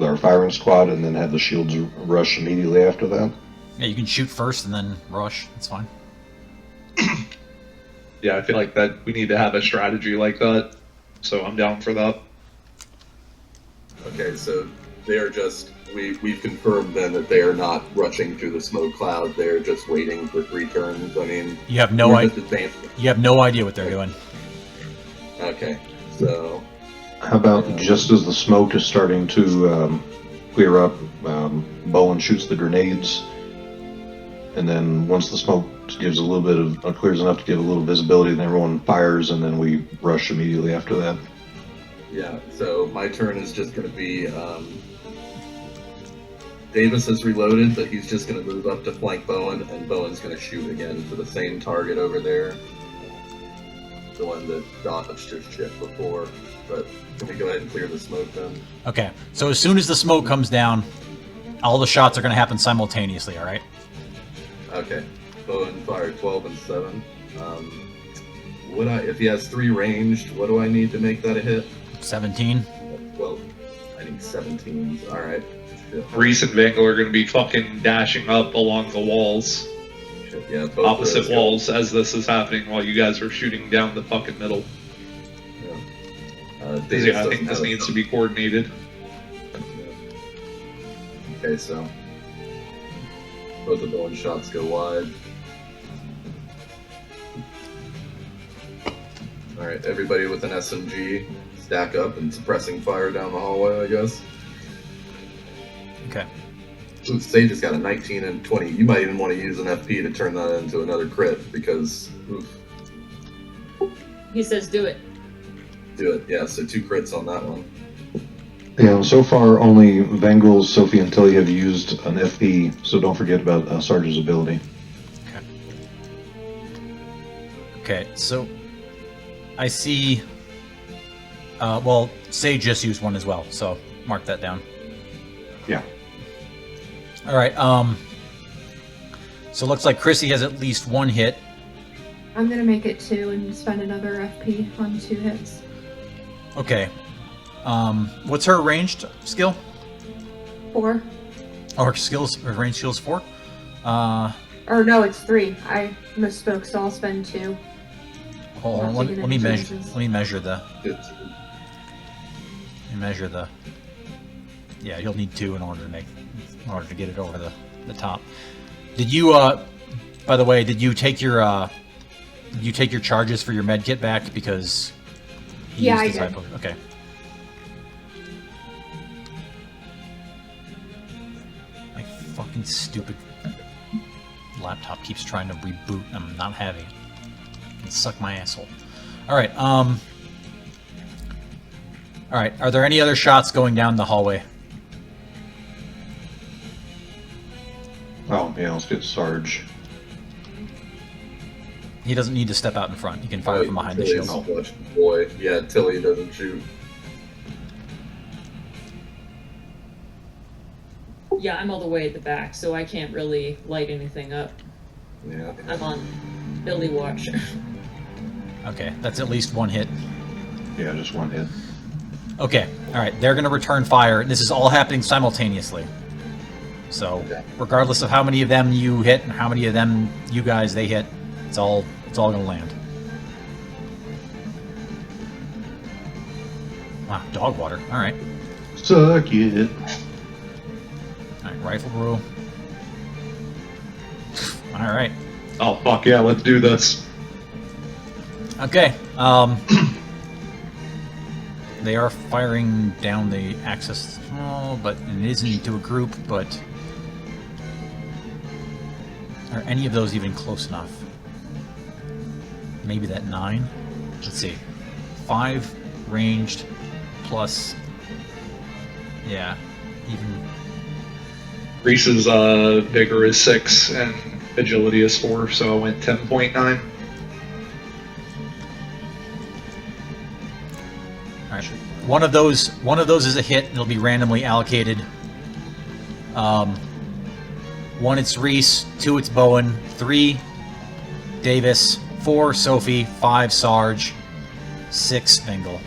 our firing squad and then have the shields rush immediately after that? Yeah, you can shoot first and then rush. That's fine. Yeah, I feel like that we need to have a strategy like that. So I'm down for that. Okay, so they are just we've confirmed then that they are not rushing through the smoke cloud. They're just waiting for 3 turns. I mean, You have no we're idea. just advancing. You have no idea what they're doing. Okay, so How about just as the smoke is starting to clear up, Bowen shoots the grenades, and then once the smoke gives a little bit of clears enough to give a little visibility, then everyone fires, and then we rush immediately after that. yeah, so my turn is just going to be Davis is reloaded, but he's just going to move up to flank Bowen, and Bowen's going to shoot again for the same target over there. The one that dodged his ship before. But can we go ahead and clear the smoke then? Okay, so as soon as the smoke comes down, all the shots are going to happen simultaneously, all right? Okay. Bowen fired 12 and 7. If he has 3 ranged, what do I need to make that a hit? 17. Well, I need 17s. Alright. Reese and Vangle are going to be fucking dashing up along the walls, Yeah, both opposite those go- walls, as this is happening while you guys are shooting down the fucking middle. Davis Yeah, I doesn't think this have- needs to be coordinated. Okay, so both of Bowen's shots go wide. Alright, everybody with an SMG, stack up and suppressing fire down the hallway, I guess. Okay. Ooh, Sage has got a 19 and 20. You might even want to use an FP to turn that into another crit, because, oof, He says do it. do it. Yeah, so 2 crits on that one. Yeah, so far only Vangle, Sophie, and Tilly have used an FP, so don't forget about Sarge's ability. Okay, so I see. Well, Sage just used one as well, so mark that down. Yeah. All right. So it looks like Chrissy has at least 1 hit. I'm gonna make it 2 and spend another FP on 2 hits. Okay. What's her ranged skill? 4. Or skills? Her ranged skills 4. Or no, it's 3. I misspoke, so I'll spend 2. Hold on. Not taking Let me any measure. chances. Let me measure the. 15. Let me measure the. Yeah, you'll need 2 in order to get it over the top. Did you? By the way, did you take your charges for your med kit back because? you Yeah, used I the did. Zypo- Okay. My fucking stupid laptop keeps trying to reboot. I'm not having it. It can suck my asshole. All right. All right. Are there any other shots going down the hallway? Oh, yeah, let's get Sarge. He doesn't need to step out in front. He can fire from behind the Tilly's shield. watch boy. Yeah, Tilly doesn't shoot. Yeah, I'm all the way at the back, so I can't really light anything up. Yeah. I'm on Billy watch. Okay, that's at least 1 hit. Yeah, just 1 hit. Okay, all right. They're going to return fire. This is all happening simultaneously. So, regardless of how many of them you hit and how many of them you guys they hit, it's all going to land. Wow, dog water. All right. Suck it. All right, rifle brew. All right. Oh fuck yeah, let's do this. Okay. They are firing down the access tunnel, but it isn't into a group. But are any of those even close enough? Maybe that 9. Let's see. 5 ranged plus. Yeah, even. Reese's vigor is 6 and agility is 4, so I went 10.9. All right. One of those is a hit. It'll be randomly allocated. 1 it's Reese, 2 it's Bowen, 3 Davis, 4 Sophie, 5 Sarge, 6 Bingle.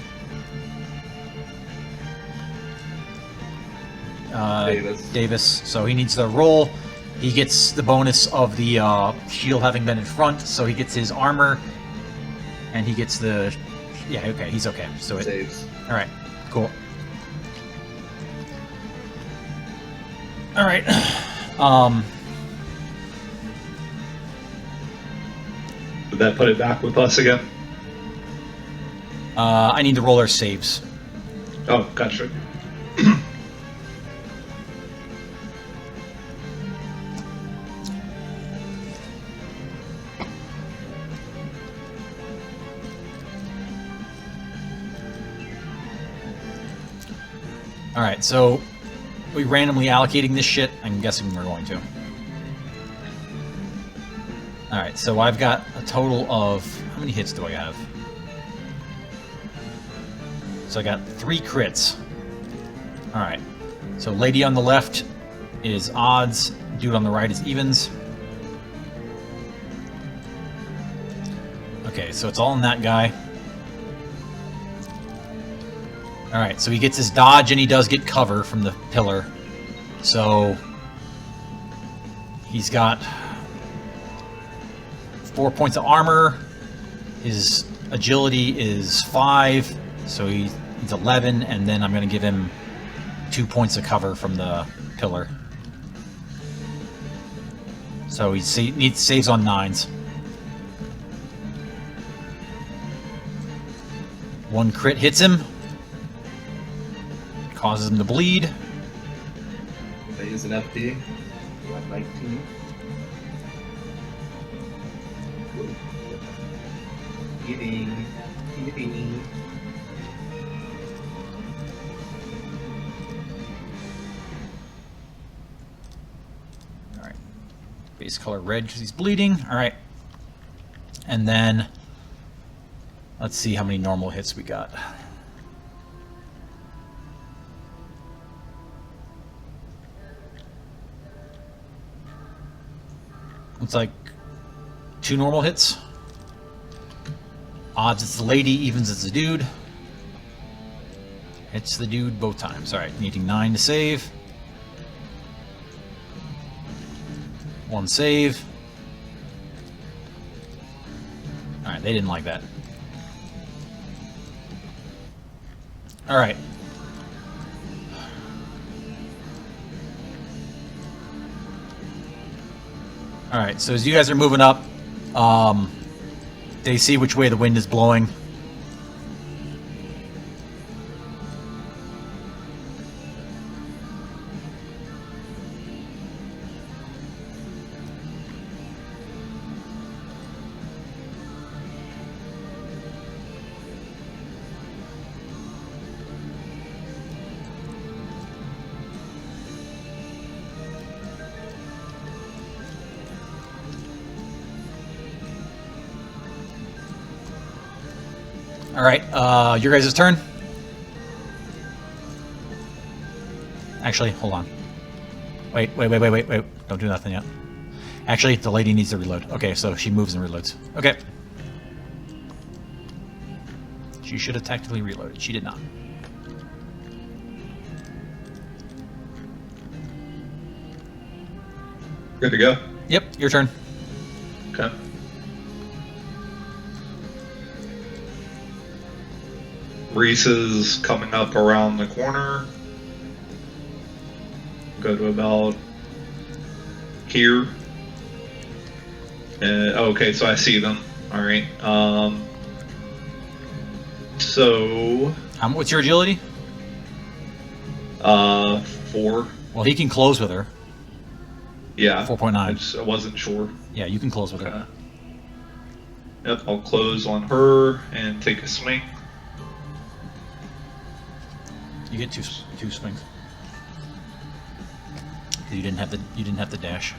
Davis. So he needs to roll. He gets the bonus of the shield having been in front, so he gets his armor, and he gets the... Yeah, okay, he's okay. So it Saves. All right, cool. All right. Did that put it back with us again? I need to roll our saves. Oh, gotcha. All right, so we randomly allocating this shit? I'm guessing we're going to. All right, so I've got a total of... How many hits do I have? So I got 3 crits. All right, so lady on the left is odds, dude on the right is evens. Okay, so it's all in that guy. All right, so he gets his dodge, and he does get cover from the pillar. So he's got 4 points of armor. His agility is 5, so he's 11, and then I'm going to give him 2 points of cover from the pillar. So he saves on 9s. 1 crit hits him. Causes him to bleed. I use an FP. 19. Eating. Alright. Base color red because he's bleeding. Alright. And then let's see how many normal hits we got. Looks like 2 normal hits. Odds it's the lady, evens it's the dude. Hits the dude both times. Alright, needing 9 to save. 1 save. Alright, they didn't like that. Alright. Alright, so as you guys are moving up, they see which way the wind is blowing. Alright, your guys' turn. Actually, hold on. Wait. Don't do nothing yet. Actually, the lady needs to reload. Okay, so she moves and reloads. Okay. She should have technically reloaded. She did not. Good to go? Yep, your turn. Okay. Reese is coming up around the corner. Go to about here. Okay, so I see them. All right. So. What's your agility? 4. Well, he can close with her. Yeah. 4.9. I wasn't sure. Yeah, you can close with her. Yep, I'll close on her and take a swing. You get two swings. You didn't have the dash.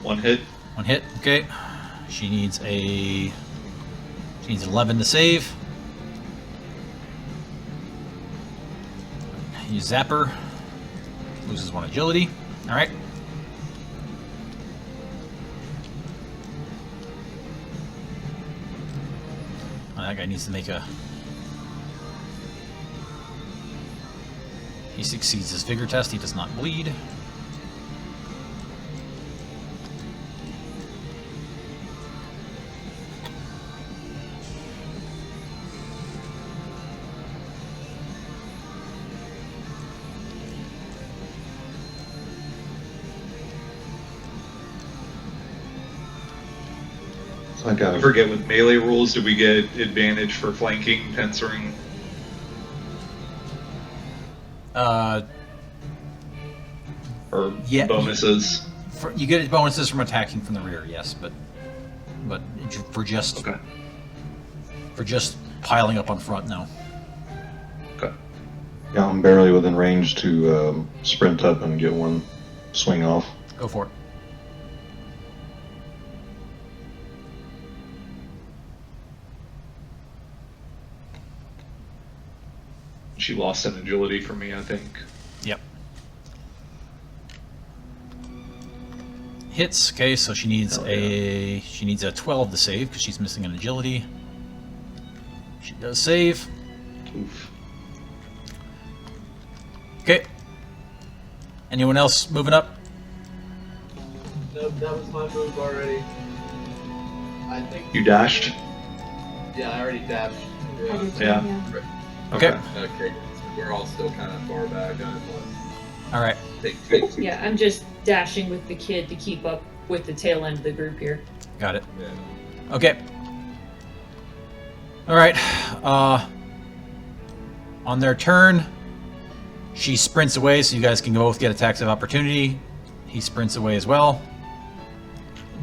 1 hit. 1 hit. Okay. She needs 11 to save. You zap her. Loses 1 agility. All right. That guy needs to make a He succeeds his vigor test. He does not bleed. I got I it. forget, with melee rules, do we get advantage for flanking, pincering? Or Yeah, bonuses? You get bonuses from attacking from the rear, yes, but for just Okay. for just piling up on front, no. Okay. Yeah, I'm barely within range to sprint up and get one swing off. Go for it. She lost an agility for me, I think. Yep. Hits. Okay, so she needs a 12 to save because she's missing an agility. She does save. Oof. Okay. Anyone else moving up? Nope, that was my move already. I think. You dashed? Yeah, I already dashed. I do too, Yeah. Okay. Okay, so we're all still kind of far back. All right. Take two. Yeah, I'm just dashing with the kid to keep up with the tail end of the group here. Got it. Yeah. Okay. All right. On their turn, she sprints away, so you guys can both get attacks of opportunity. He sprints away as well.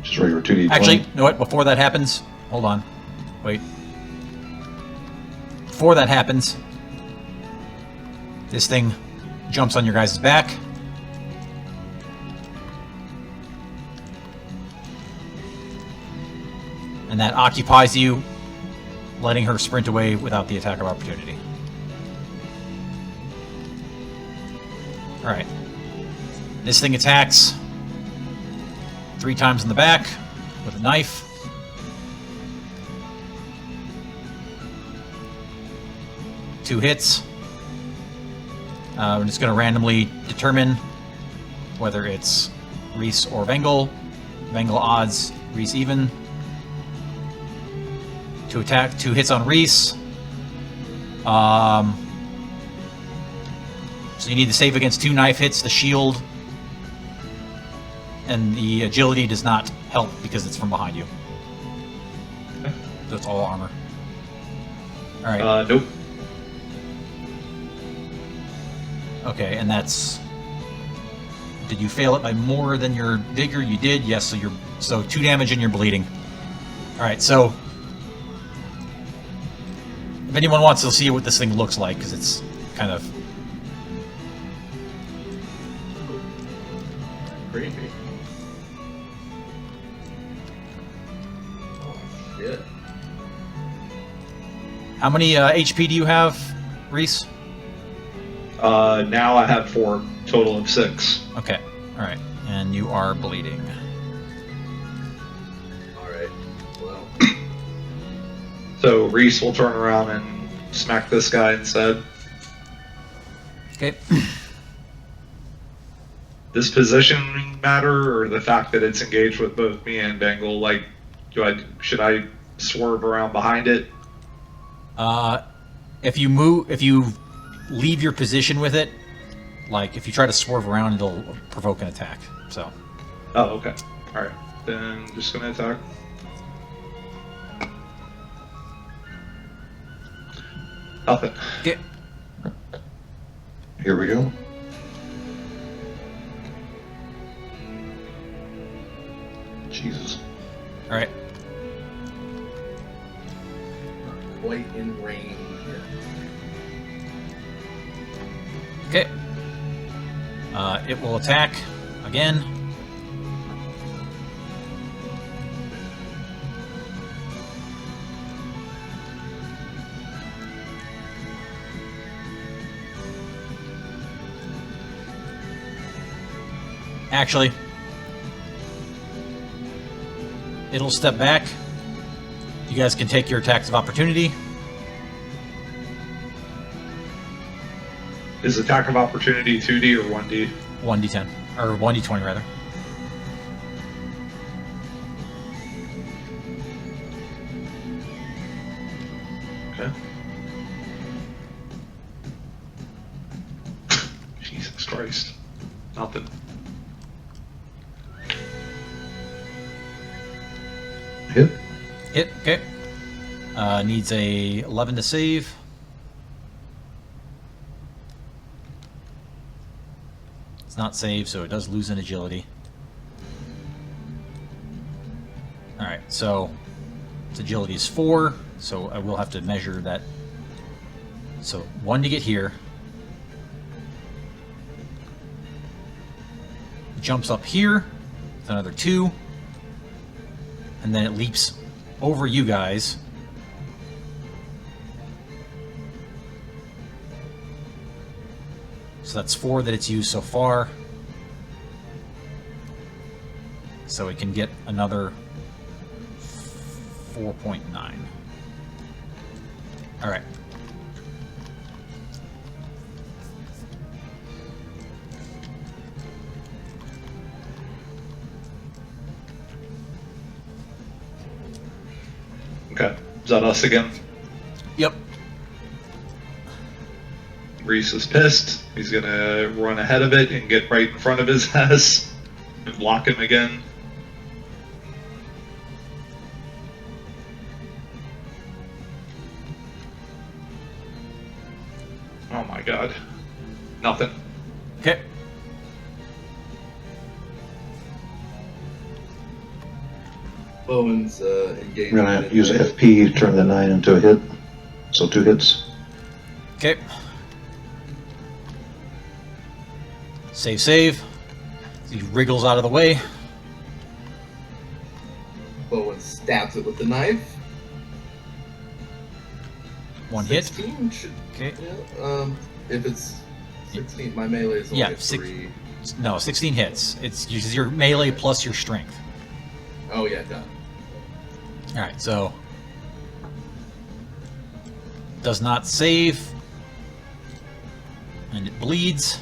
Just regular 2d20. Actually, you know what? Before that happens, hold on. Wait. Before that happens, this thing jumps on your guys' back. And that occupies you, letting her sprint away without the attack of opportunity. Alright. This thing attacks 3 times in the back with a knife. Two hits. We're just going to randomly determine whether it's Reese or Vengel. Vengel odds, Reese even. To attack, 2 hits on Reese. So you need to save against 2 knife hits, the shield, and the agility does not help because it's from behind you. So it's all armor. Alright. Nope. Okay, and that's... Did you fail it by more than your vigor? You did, yes, so you're... So 2 damage and you're bleeding. Alright, so... If anyone wants to see what this thing looks like, because it's kind of... Creepy. Oh, shit. How many HP do you have, Reese? Now I have 4, total of 6. Okay, alright. And you are bleeding. Alright. Well. So Reese will turn around and smack this guy instead. Okay. This position matter, or the fact that it's engaged with both me and Bengal? Like, should I swerve around behind it? If you leave your position with it, like if you try to swerve around, it'll provoke an attack. So. Oh, okay. All right. Then just gonna attack. Nothing. Okay. Here we go. Jesus. All right. Quite in range. Okay. It will attack again. Actually, it'll step back. You guys can take your attacks of opportunity. Is attack of opportunity 2D or 1D? 1d10 or 1d20 rather. Okay. Jesus Christ. Nothing. Hit. Hit. Okay. Needs a 11 to save. It's not saved, so it does lose an agility. All right, so its agility is 4, so I will have to measure that. So 1 to get here. It jumps up here with another 2, and then it leaps over you guys. So that's 4 that it's used so far. So it can get another 4.9. All right. Okay. Is that us again? Yep. Reese is pissed. He's gonna run ahead of it and get right in front of his ass and block him again. Oh my god. Nothing. Okay. Bowen's engaged. We're gonna use FP, turn the 9 into a hit. So 2 hits. Okay. Save, save. He wriggles out of the way. Bowen stabs it with the knife. 1 hit. 16 should. Okay. Yeah, if it's 16, my melee is only Yeah, a 3. No, 16 hits. It's your melee plus your strength. Oh yeah, done. All right, so does not save, and it bleeds.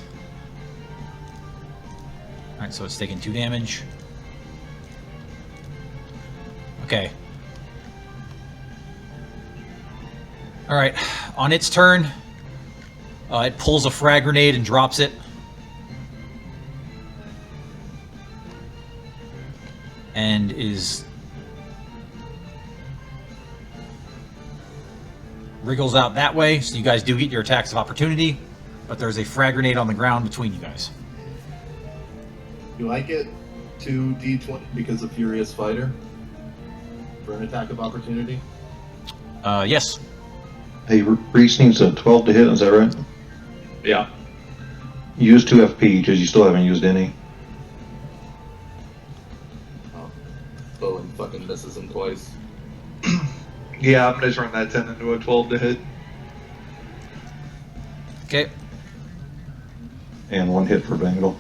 All right, so it's taking 2 damage. Okay. All right, on its turn, it pulls a frag grenade and drops it. And wriggles out that way, so you guys do get your attacks of opportunity, but there's a frag grenade on the ground between you guys. Do I get 2 D20 because of Furious Fighter for an attack of opportunity? Yes. Hey, Reese needs a 12 to hit, is that right? Yeah. Use 2 FP because you still haven't used any. Oh, Bowen fucking misses him twice. Yeah, I'm gonna turn that 10 into a 12 to hit. Okay. And 1 hit for Bangle.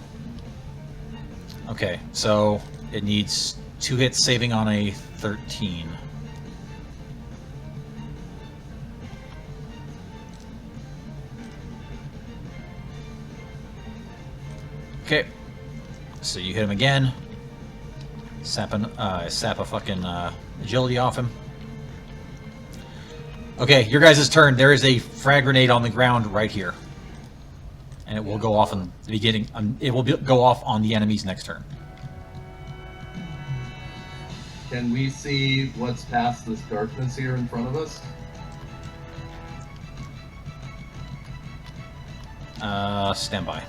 Okay, so it needs 2 hits saving on a 13. Okay, so you hit him again. Sap a fucking agility off him. Okay, your guys' turn. There is a frag grenade on the ground right here. And it will go off in the beginning. It will go off on the enemy's next turn. Can we see what's past this darkness here in front of us? Stand by.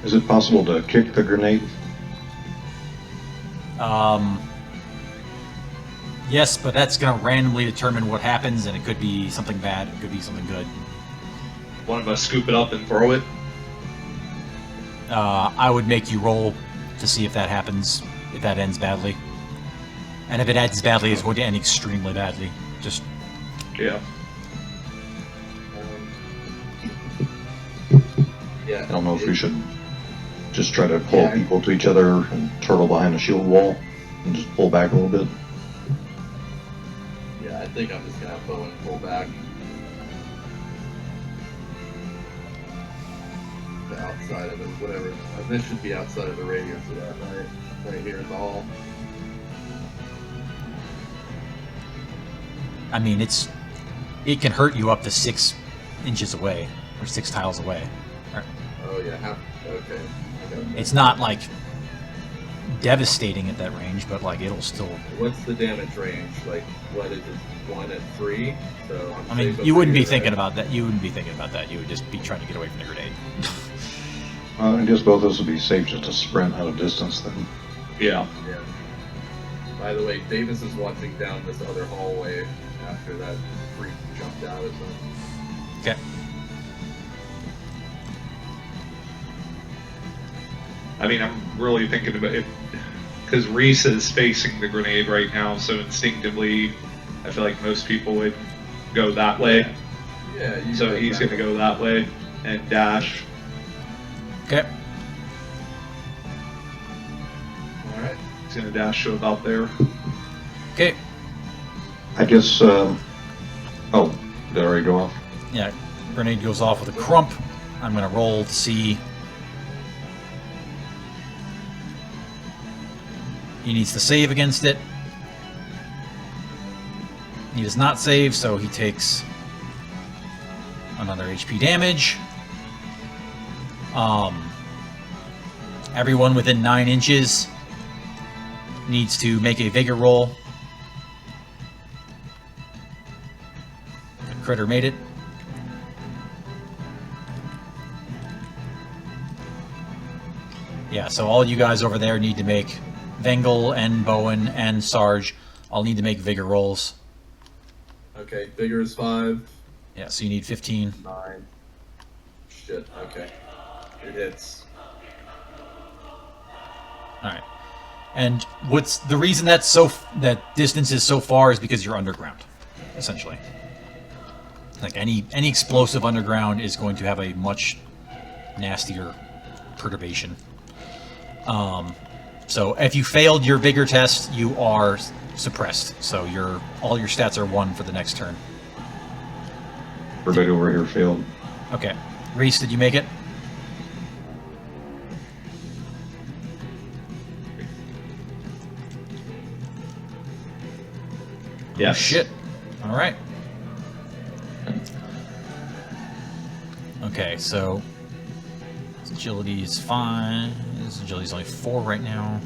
Is it possible to kick the grenade? Yes, but that's going to randomly determine what happens, and it could be something bad, it could be something good. One of us scoop it up and throw it. I would make you roll to see if that happens, if that ends badly. And if it ends badly, it's going to end extremely badly. Just... Yeah. Yeah. I don't know if we should just try to pull people to each other and turtle behind a shield wall and just pull back a little bit. Yeah, I think I'm just gonna have Bowen pull back. The outside of it, whatever. This should be outside of the radius of that, right? Right here in the hall. I mean, it can hurt you up to 6 inches away, or 6 tiles away. Oh yeah, okay. I got that. It's not, like, devastating at that range, but, like, it'll still... What's the damage range? Like, what is it? 1 at 3? So I mean, you wouldn't be thinking about that. You wouldn't be thinking about that. You would just be trying to get away from the grenade. I guess both of us would be safe just to sprint out of distance then. Yeah. Yeah. By the way, Davis is watching down this other hallway after that freak jumped out or something. Okay. I mean, I'm really thinking about it because Reese is facing the grenade right now, so instinctively, I feel like most people would go that way. Yeah, you So go he's that going to way. go that way and dash. Okay. Alright. He's going to dash to about there. Okay. I guess, oh, did it already go off? Yeah, grenade goes off with a crump. I'm going to roll to see... He needs to save against it. He does not save, so he takes another HP damage. Everyone within 9 inches needs to make a vigor roll. The critter made it. Yeah, so all you guys over there need to make... Vengel and Bowen and Sarge all need to make vigor rolls. Okay, vigor is 5. Yeah, so you need 15. 9. Shit, okay. It hits. Alright. And what's the reason that's that distance is so far is because you're underground, essentially. Like any explosive underground is going to have a much nastier perturbation. So if you failed your vigor test, you are suppressed. So all your stats are 1 for the next turn. Everybody over here failed. Okay. Reese, did you make it? Yeah. Oh, shit. All right. Okay, so his agility is 5. His agility is only 4 right now.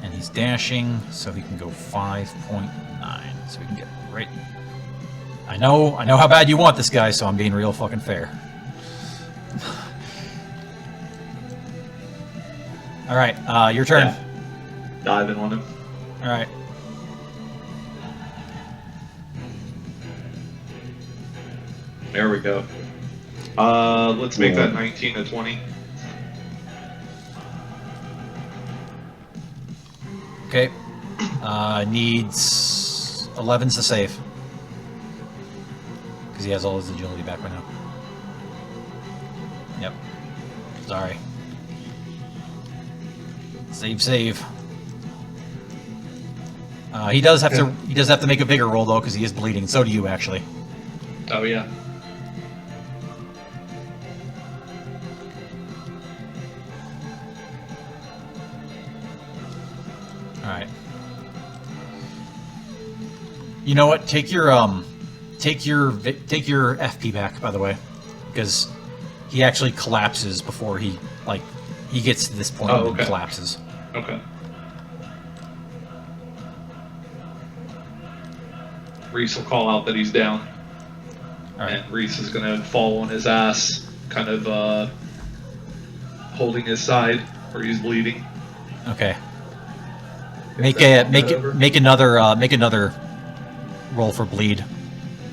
And he's dashing, so he can go 5.9. So we can get right. I know how bad you want this guy, so I'm being real fucking fair. All right, your turn. Yeah. Diving on him. All right. There we go. Let's make that 19 to 20. Okay. Needs 11s to save. Because he has all his agility back right now. Yep. Sorry. Save. He does have to make a bigger roll though, because he is bleeding. So do you actually. Oh yeah. All right. You know what? Take your FP back, by the way, because he actually collapses before he gets to this point Oh, and okay. collapses. Okay. Reese will call out that he's down. All right. And Reese is gonna fall on his ass, kind of holding his side where he's bleeding. Okay. Make another roll for bleed,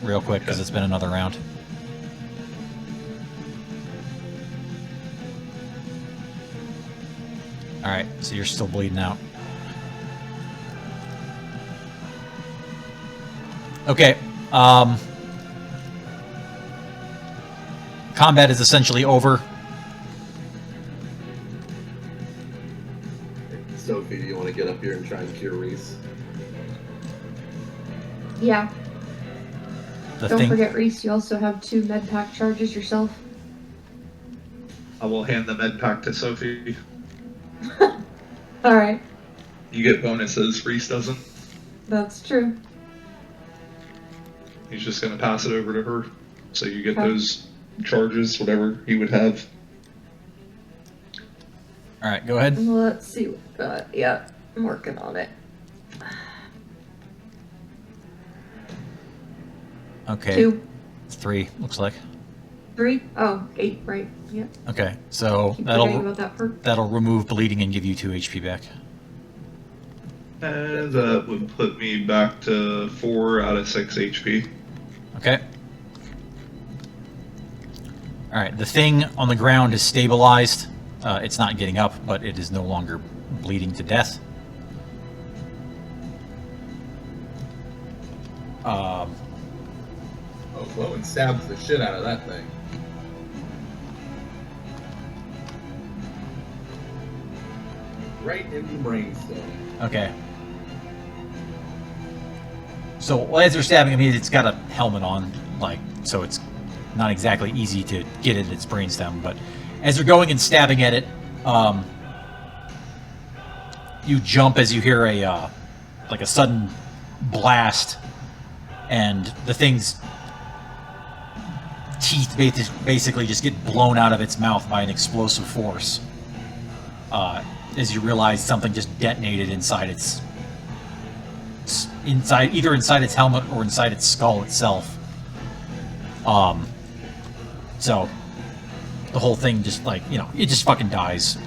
real quick, because it's been another round. All right, so you're still bleeding out. Okay. Combat is essentially over. Sophie, do you want to get up here and try and cure Reese? Yeah. The Don't thing. forget, Reese, you also have 2 med pack charges yourself. I will hand the med pack to Sophie. Alright, You get bonuses, Reese doesn't. that's true. He's just gonna pass it over to her. So you get Okay. those charges, whatever he would have. All right, go ahead. Let's see what we got. Yeah, I'm working on it. Okay. 2, 3 looks like. 3. Oh, 8, right. Yep. Okay, so Keep forgetting that'll about that perk. remove bleeding and give you 2 HP back. And that would put me back to 4 out of 6 HP. Okay. All right, the thing on the ground is stabilized. It's not getting up, but it is no longer bleeding to death. Oh, Chloe stabs the shit out of that thing. Right in the brainstem. Okay. So as they're stabbing him, it's got a helmet on, like, so it's not exactly easy to get at its brainstem. But as they're going and stabbing at it, you jump as you hear a like a sudden blast, and the thing's teeth basically just get blown out of its mouth by an explosive force. As you realize something just detonated inside either inside its helmet or inside its skull itself. So the whole thing just, like, you know, it just fucking dies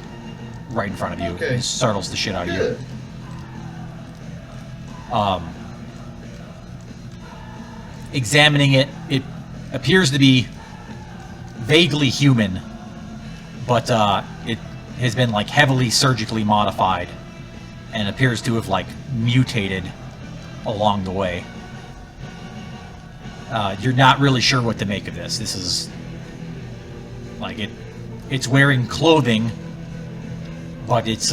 right in front of you. Okay. It startles the shit out of you. Examining it, it appears to be vaguely human, but it has been, like, heavily surgically modified and appears to have, like, mutated along the way. You're not really sure what to make of this. This is like it's wearing clothing, but it's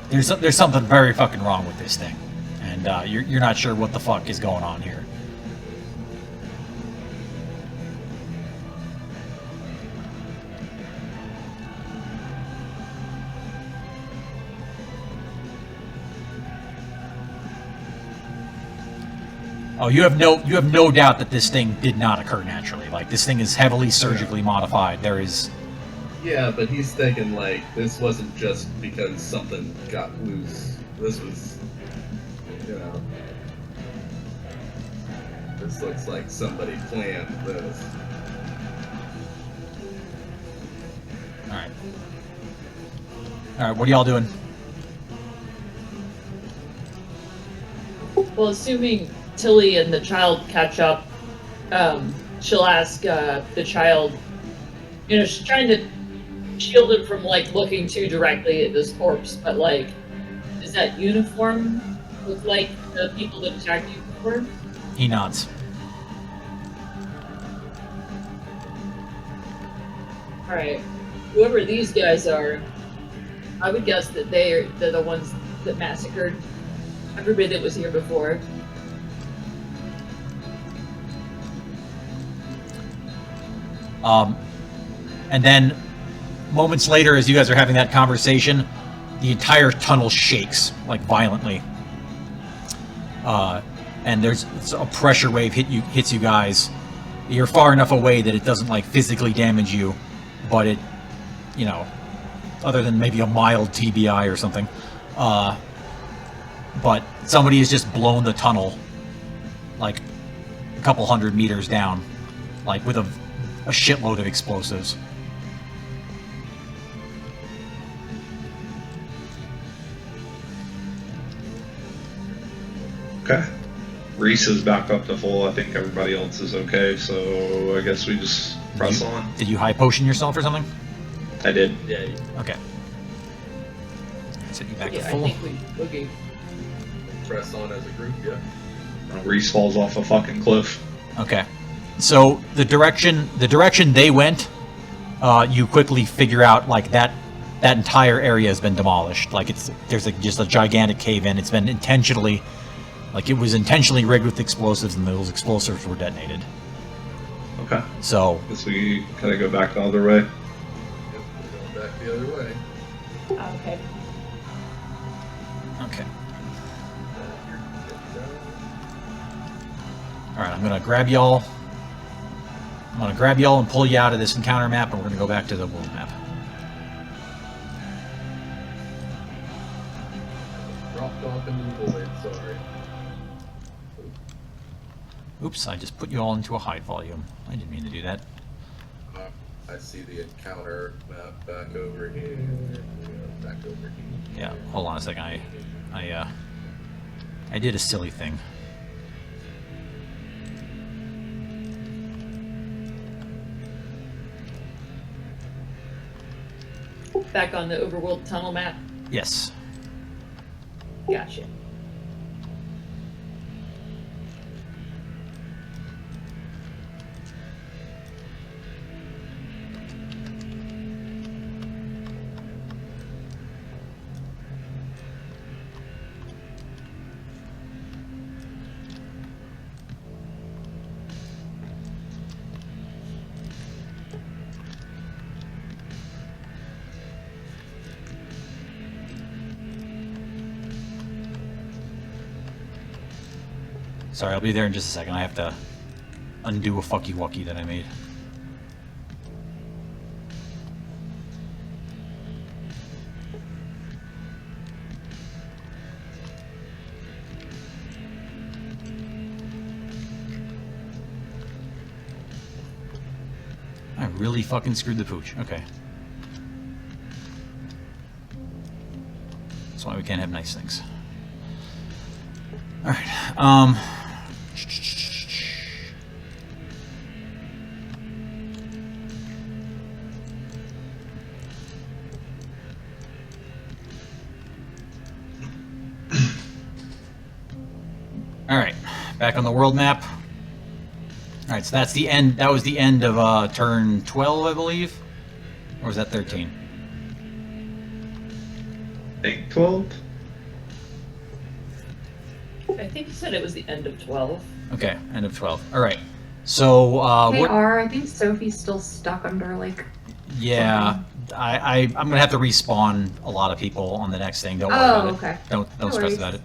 there's something very fucking wrong with this thing, and you're not sure what the fuck is going on here. Oh, you have no doubt that this thing did not occur naturally. Like, this thing is heavily surgically modified. There is. Yeah, but he's thinking, like, this wasn't just because something got loose. This was, you know, this looks like somebody planned this. Alright. Alright, what are y'all doing? Well, assuming Tilly and the child catch up, she'll ask the child, you know, she's trying to shield him from, like, looking too directly at this corpse, but, like, does that uniform look like the people that attacked you before? He nods. Alright. Whoever these guys are, I would guess that they're the ones that massacred everybody that was here before. And then moments later, as you guys are having that conversation, the entire tunnel shakes, like, violently. And there's a pressure wave hits you guys. You're far enough away that it doesn't, like, physically damage you, but it, you know, other than maybe a mild TBI or something. But somebody has just blown the tunnel, like, a couple hundred meters down, like, with a shitload of explosives. Okay. Reese is back up to full. I think everybody else is okay, so I guess we just press on. Did you high potion yourself or something? I did. Yeah, Okay. Set you back Yeah, to I full. think we okay. press on as a group, yeah. Reese falls off a fucking cliff. Okay. So the direction they went, you quickly figure out like that entire area has been demolished. Like there's just a gigantic cave in. It's been intentionally, like it was intentionally rigged with explosives, and those explosives were detonated. Okay. So Guess we gotta go back the other way. Yep, we're going back the other way. Okay. okay. All right, I'm gonna grab y'all. I'm gonna grab y'all and pull you out of this encounter map, and we're gonna go back to the world map. Dropped off into the void, sorry. Oops, I just put you all into a hide volume. I didn't mean to do that. I see the encounter map back over here. Back over here. Yeah, hold on a second. I did a silly thing. Back on the overworld tunnel map. Yes. Gotcha. Sorry, I'll be there in just a second. I have to undo a fucky wucky that I made. I really fucking screwed the pooch. Okay. That's why we can't have nice things. Alright, Alright, back on the world map. Alright, so that's the end. That was the end of turn 12, I believe? Or was that 13? I think 12? I think you said it was the end of 12. Okay, end of 12. Alright, so, They what... are. I think Sophie's still stuck under, like... Yeah, I'm gonna have to respawn a lot of people on the next thing. Don't worry about it. Okay. Don't No stress worries. about it.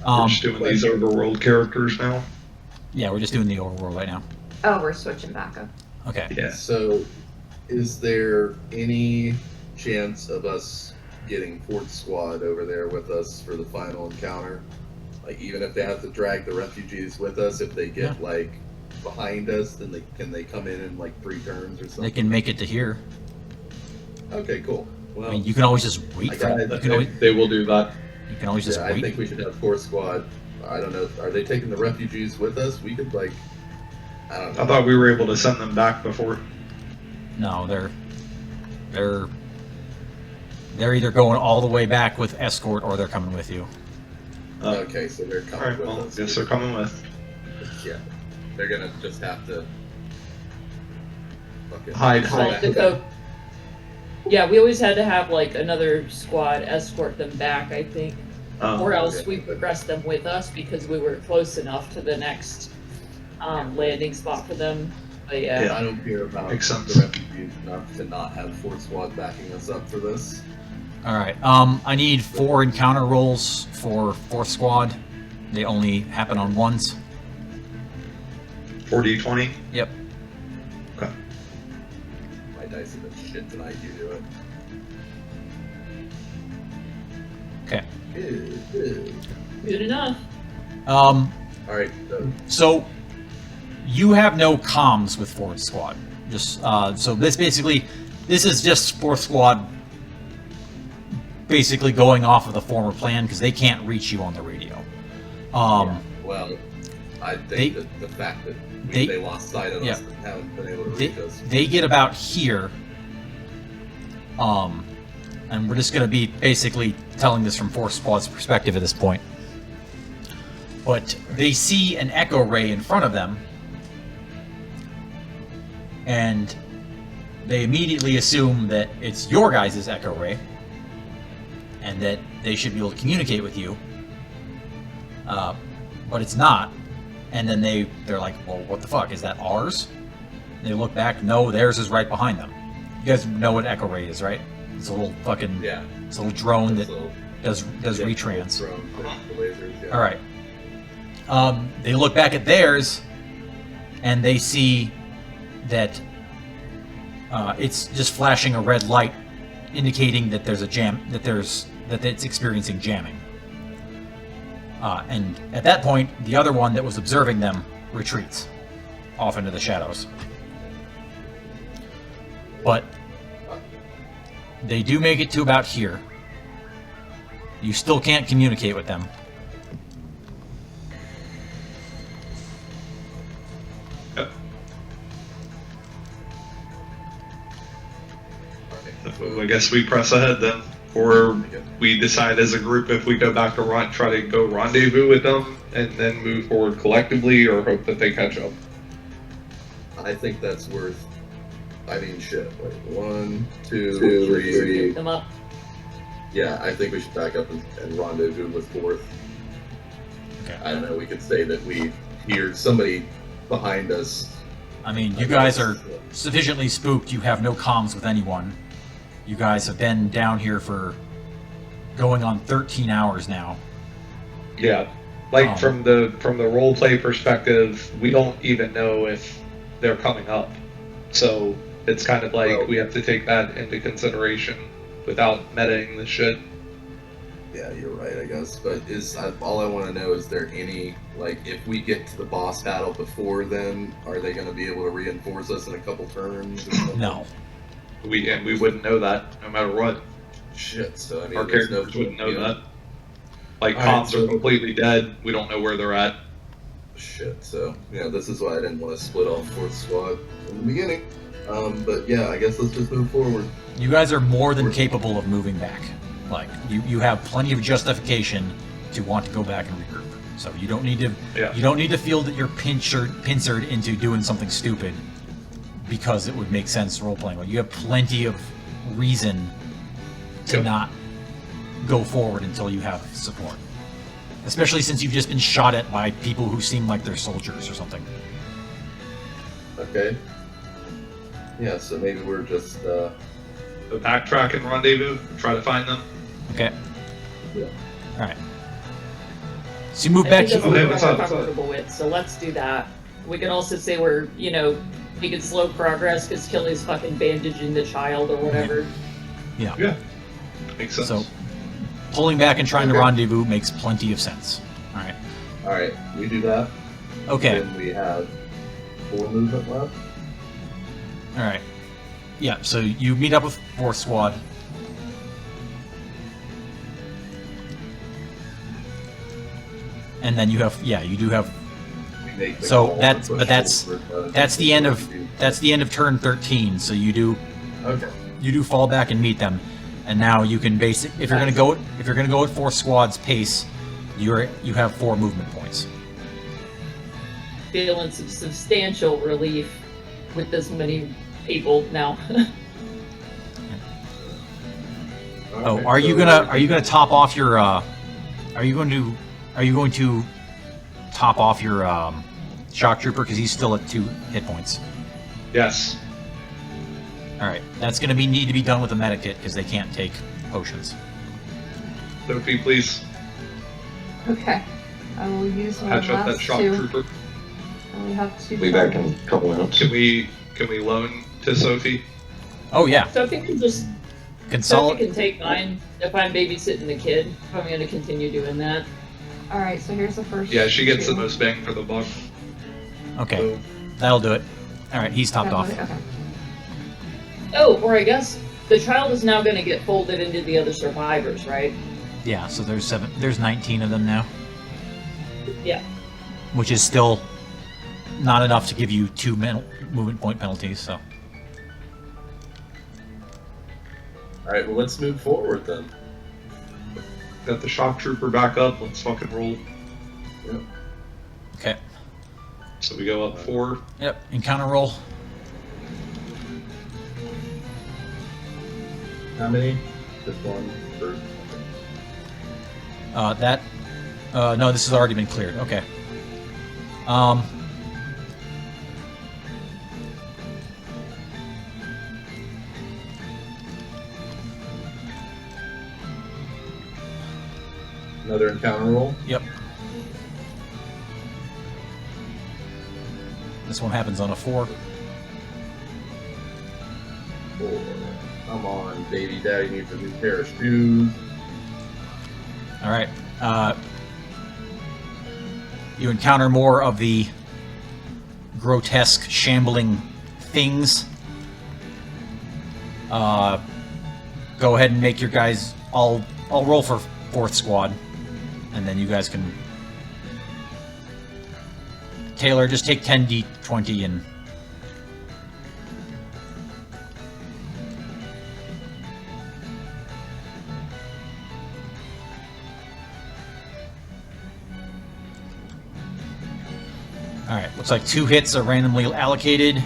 We're just doing these overworld characters now. Yeah, we're just doing the overworld right now. Oh, we're switching back up. Okay. Yeah. So, is there any chance of us getting Fourth Squad over there with us for the final encounter? Like, even if they have to drag the refugees with us, if they get, like, behind us, then can they come in like 3 turns or something? They can make it to here. Okay, cool. Well, I mean, you can always just wait I for got it. it. They will do that. You can always just yeah, I wait. think we should have Fourth Squad. I don't know. Are they taking the refugees with us? We could, like, I don't know. I thought we were able to send them back before. No, they're either going all the way back with escort or they're coming with you. Okay, so they're coming Alright, with well, us. guess they're coming with. Yeah, they're gonna just have to fucking Hide Hide the coat. Yeah, we always had to have like another squad escort them back, I think. Or else we progressed them with us because we were close enough to the next landing spot for them. But yeah. I don't care about Makes sense. the refugees enough to not have Fourth Squad backing us up for this. Alright, I need 4 encounter rolls for 4th squad. They only happen on ones. 4d20? Yep. Okay. My dice have been shit tonight, you do it. Okay. Good. Good enough. Alright, So you have no comms with 4th squad. Just so this is just 4th squad basically going off of the former plan because they can't reach you on the radio. Well, I think that the fact that they lost sight of us and haven't been able to reach us. They get about here. And we're just going to be basically telling this from Force Squad's perspective at this point. But they see an echo ray in front of them, and they immediately assume that it's your guys' echo ray, and that they should be able to communicate with you. But it's not. And then they're like, well, what the fuck? Is that ours? And they look back. No, theirs is right behind them. You guys know what echo ray is, right? It's a little fucking... Yeah. It's a little drone that does Yeah, retrans. drone for the lasers, yeah. All right. They look back at theirs, and they see that it's just flashing a red light, indicating that there's a jam. That it's experiencing jamming. And at that point, the other one that was observing them retreats off into the shadows. But they do make it to about here. You still can't communicate with them. Yep. I guess we press ahead then, or we decide as a group if we go back to try to go rendezvous with them and then move forward collectively, or hope that they catch up. I think that's worth. I mean, shit. Like 1, 2, 3. Them up. Yeah, I think we should back up and rendezvous with Fourth. Okay. I don't know. We could say that we hear somebody behind us. I mean, you guys are sufficiently spooked. You have no comms with anyone. You guys have been down here for going on 13 hours now. Yeah, like from the role play perspective, we don't even know if they're coming up, so it's kind of like we have to take that into consideration without metaing the shit. Yeah, you're right, I guess. But all I want to know, is there any, like, if we get to the boss battle before then, are they going to be able to reinforce us in a couple turns? Or something? No. We wouldn't know that no matter what. Shit, so I mean, Our there's characters no wouldn't know that. Like, All right, comms so- are completely dead. We don't know where they're at. Shit, so, yeah, this is why I didn't want to split off Fourth Squad in the beginning. But yeah, I guess let's just move forward. You guys are more than capable of moving back. Like, you have plenty of justification to want to go back and regroup. So you don't need to you don't need to feel that you're pincered into doing something stupid because it would make sense role playing. Like, you have plenty of reason to not go forward until you have support. Especially since you've just been shot at by people who seem like they're soldiers or something. Okay. Yeah, so maybe we're just, Go backtrack and rendezvous, try to find them. Okay. Yeah. Alright. So you move I back think that's to... what Okay, we're what's more up? comfortable with, so let's do that. We can also say we're, we can slow progress because Killy's fucking bandaging the child or whatever. Yeah. Yeah, makes sense. So, pulling back and trying to rendezvous makes plenty of sense. Alright. alright, we do that. Okay. Then we have 4 movement left. Alright. Yeah, so you meet up with Fourth Squad. And then you have, you do have. We make the So call to that's, push but that's forward, the end of turn 13. So you do fall back and meet them, and now you can if you're gonna go at Fourth Squad's pace, you have 4 movement points. Feeling some substantial relief with this many people now. Oh, are you gonna top off your? Are you going to top off your shock trooper because he's still at 2 hit points? Yes. All right, that's gonna need to be done with a medikit because they can't take potions. Sophie, please Okay. I will use my patch up that last shock 2. trooper. I only have 2. Be back in a couple minutes. Can we loan to Sophie? Oh yeah, Sophie can Sophie consolidate. can take mine if I'm babysitting the kid. I'm going to continue doing that. Alright, so here's the first. Yeah, she gets the 2. most bang for the buck. Okay, that'll do it. All right, he's topped off. Okay. Oh, or I guess the child is now going to get folded into the other survivors, right? Yeah, so there's 19 of them now. Yeah. Which is still not enough to give you 2 movement point penalties, so. Alright, well, let's move forward then. Got the shock trooper back up. Let's fucking roll. Yep. Okay. So we go up 4. Yep, encounter roll. How many? Just one? Or... No, this has already been cleared. Okay. Another encounter roll? Yep. This one happens on a 4. 4. Come on, baby daddy needs a new pair of shoes. All right. You encounter more of the grotesque, shambling things. Go ahead and make your guys. I'll roll for 4th squad, and then you guys can. Taylor, just take 10d20 and. Alright, looks like 2 hits are randomly allocated.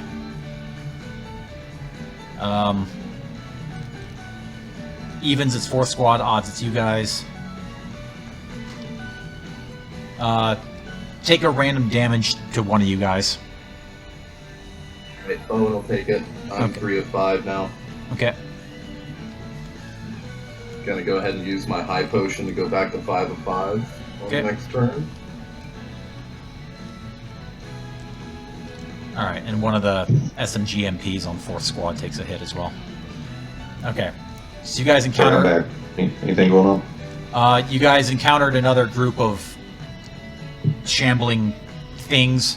Evens, it's 4th squad. Odds, it's you guys. Take a random damage to one of you guys. Alright, Bowen will take it. I'm Okay. 3 of 5 now. Okay. Gonna go ahead and use my high potion to go back to 5 of 5 on Okay. the next turn. Alright, and one of the SMG MPs on 4th squad takes a hit as well. Okay. So you guys Sorry, I'm encounter... back. Anything going on? You guys encountered another group of shambling things,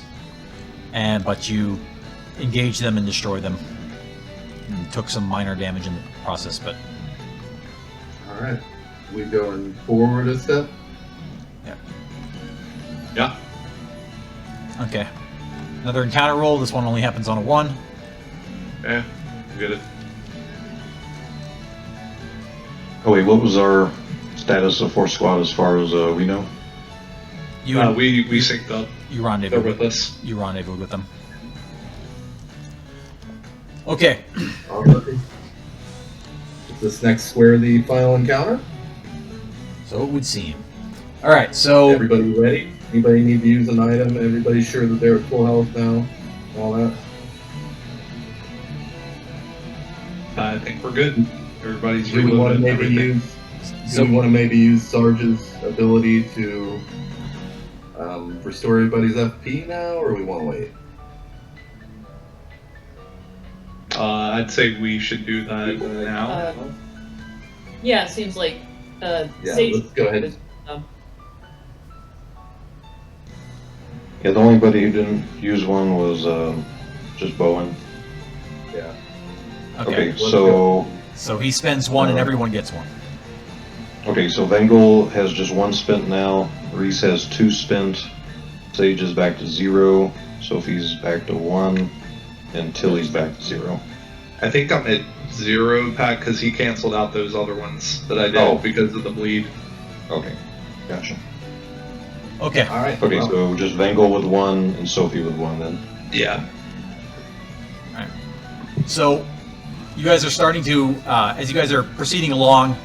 but you engaged them and destroyed them. And took some minor damage in the process, but... Alright. We going forward a step? Yeah. Okay. Another encounter roll. This one only happens on a 1. Yeah. Get it. Oh wait, what was our status of 4th squad as far as we know? You We synced up. you They're rendezvous with us. You rendezvous with them. Okay. Alright. Is this next square the final encounter? So it would seem. All right. So Everybody ready? Anybody need to use an item? Everybody sure that they're at full health now? All that? I think we're good. Everybody's Do we want to reloaded. maybe Everything. use? Do we want to maybe use Sarge's ability to restore everybody's FP now, or we want to wait? I'd say we should do that now. Yeah, it seems like Yeah, Sage- let's go ahead. Yeah, the only buddy who didn't use one was just Bowen. Yeah. okay. let's So he spends 1 and everyone gets 1. Okay, so Vengel has just 1 spent now. Reese has 2 spent. Sage is back to 0. Sophie's back to 1. And Tilly's back to 0. I think I'm at 0, Pat, because he canceled out those other ones that I did Oh. because of the bleed. Okay, gotcha. Okay. All right. Okay, well, so just Vengel with 1 and Sophie with 1 then. Yeah. So you guys are starting to, as you guys are proceeding along,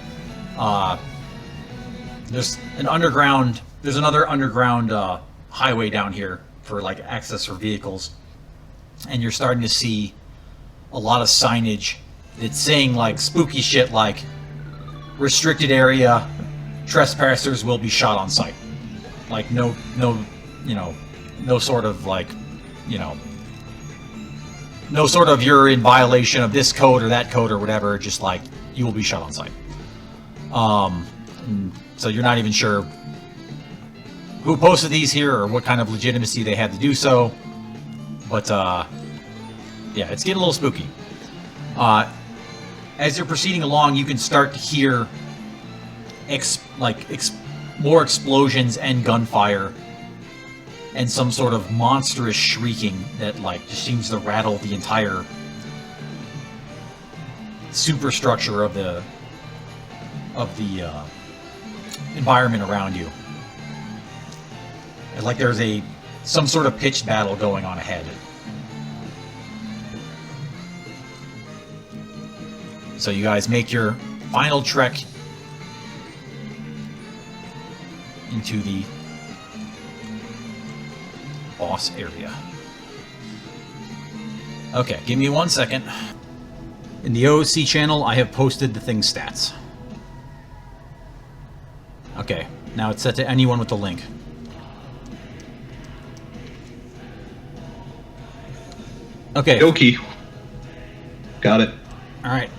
there's another underground highway down here for like access for vehicles, and you're starting to see a lot of signage that's saying like spooky shit like restricted area, trespassers will be shot on sight. Like no sort of like, no sort of you're in violation of this code or that code or whatever, just like you will be shot on sight. So you're not even sure who posted these here or what kind of legitimacy they had to do so. But yeah, it's getting a little spooky. As you're proceeding along, you can start to hear more explosions and gunfire and some sort of monstrous shrieking that like just seems to rattle the entire superstructure of the environment around you. And like there's some sort of pitched battle going on ahead. So you guys make your final trek into the boss area. Okay, give me 1 second. In the OOC channel, I have posted the thing's stats. Okay, now it's set to anyone with the link. Okay. Okie. Got it. Alright.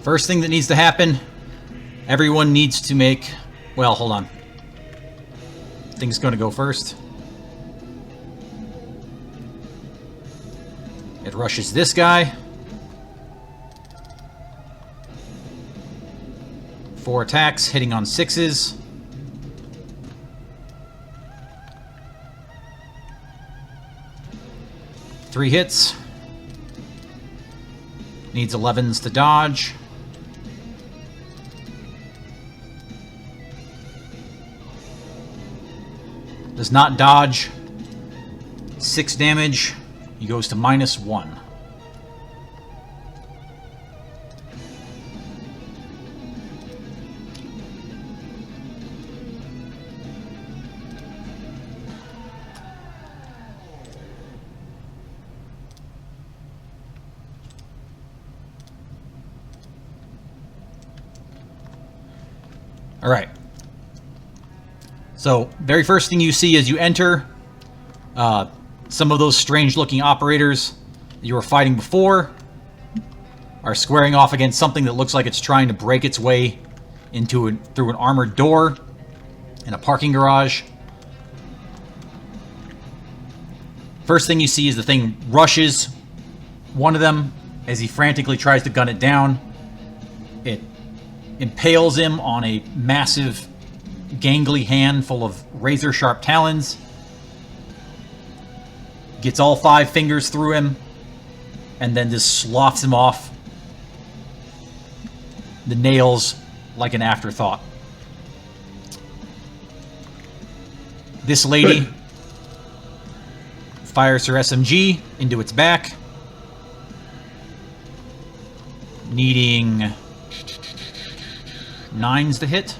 First thing that needs to happen, everyone needs to make... Well, hold on. Thing's going to go first. It rushes this guy. 4 attacks, hitting on 6s. Three hits. Needs 11s to dodge. Does not dodge. 6 damage. He goes to -1. All right. So, very first thing you see as you enter, some of those strange-looking operators that you were fighting before are squaring off against something that looks like it's trying to break its way through an armored door in a parking garage. First thing you see is the thing rushes one of them as he frantically tries to gun it down. It impales him on a massive, gangly hand full of razor-sharp talons. Gets all 5 fingers through him, and then just sloughs him off. The nails like an afterthought. This lady Good. fires her SMG into its back, needing 9s to hit.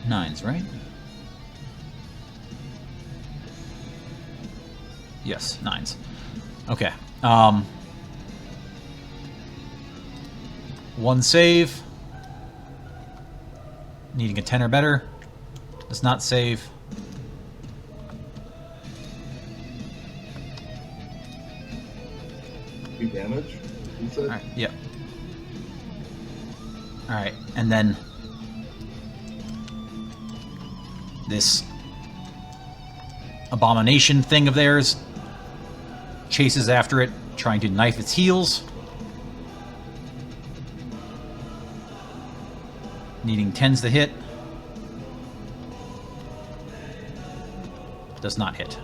Nines, right? Yes, 9s. Okay. 1 save. Needing a 10 or better. Does not save. Damage, you said? Alright, yep. Alright, and then this abomination thing of theirs chases after it, trying to knife its heels. Needing 10s to hit. Does not hit.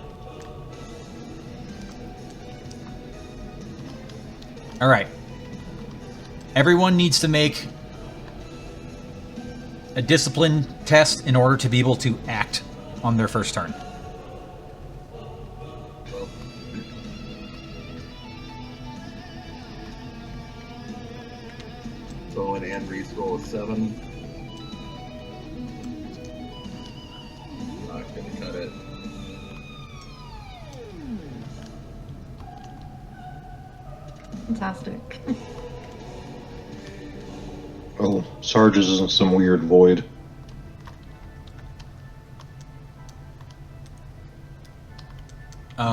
Alright. Everyone needs to make a discipline test in order to be able to act on their first turn. So an Anne-Reese roll of 7. Not gonna cut it. Fantastic. Oh, Sarge's isn't some weird void.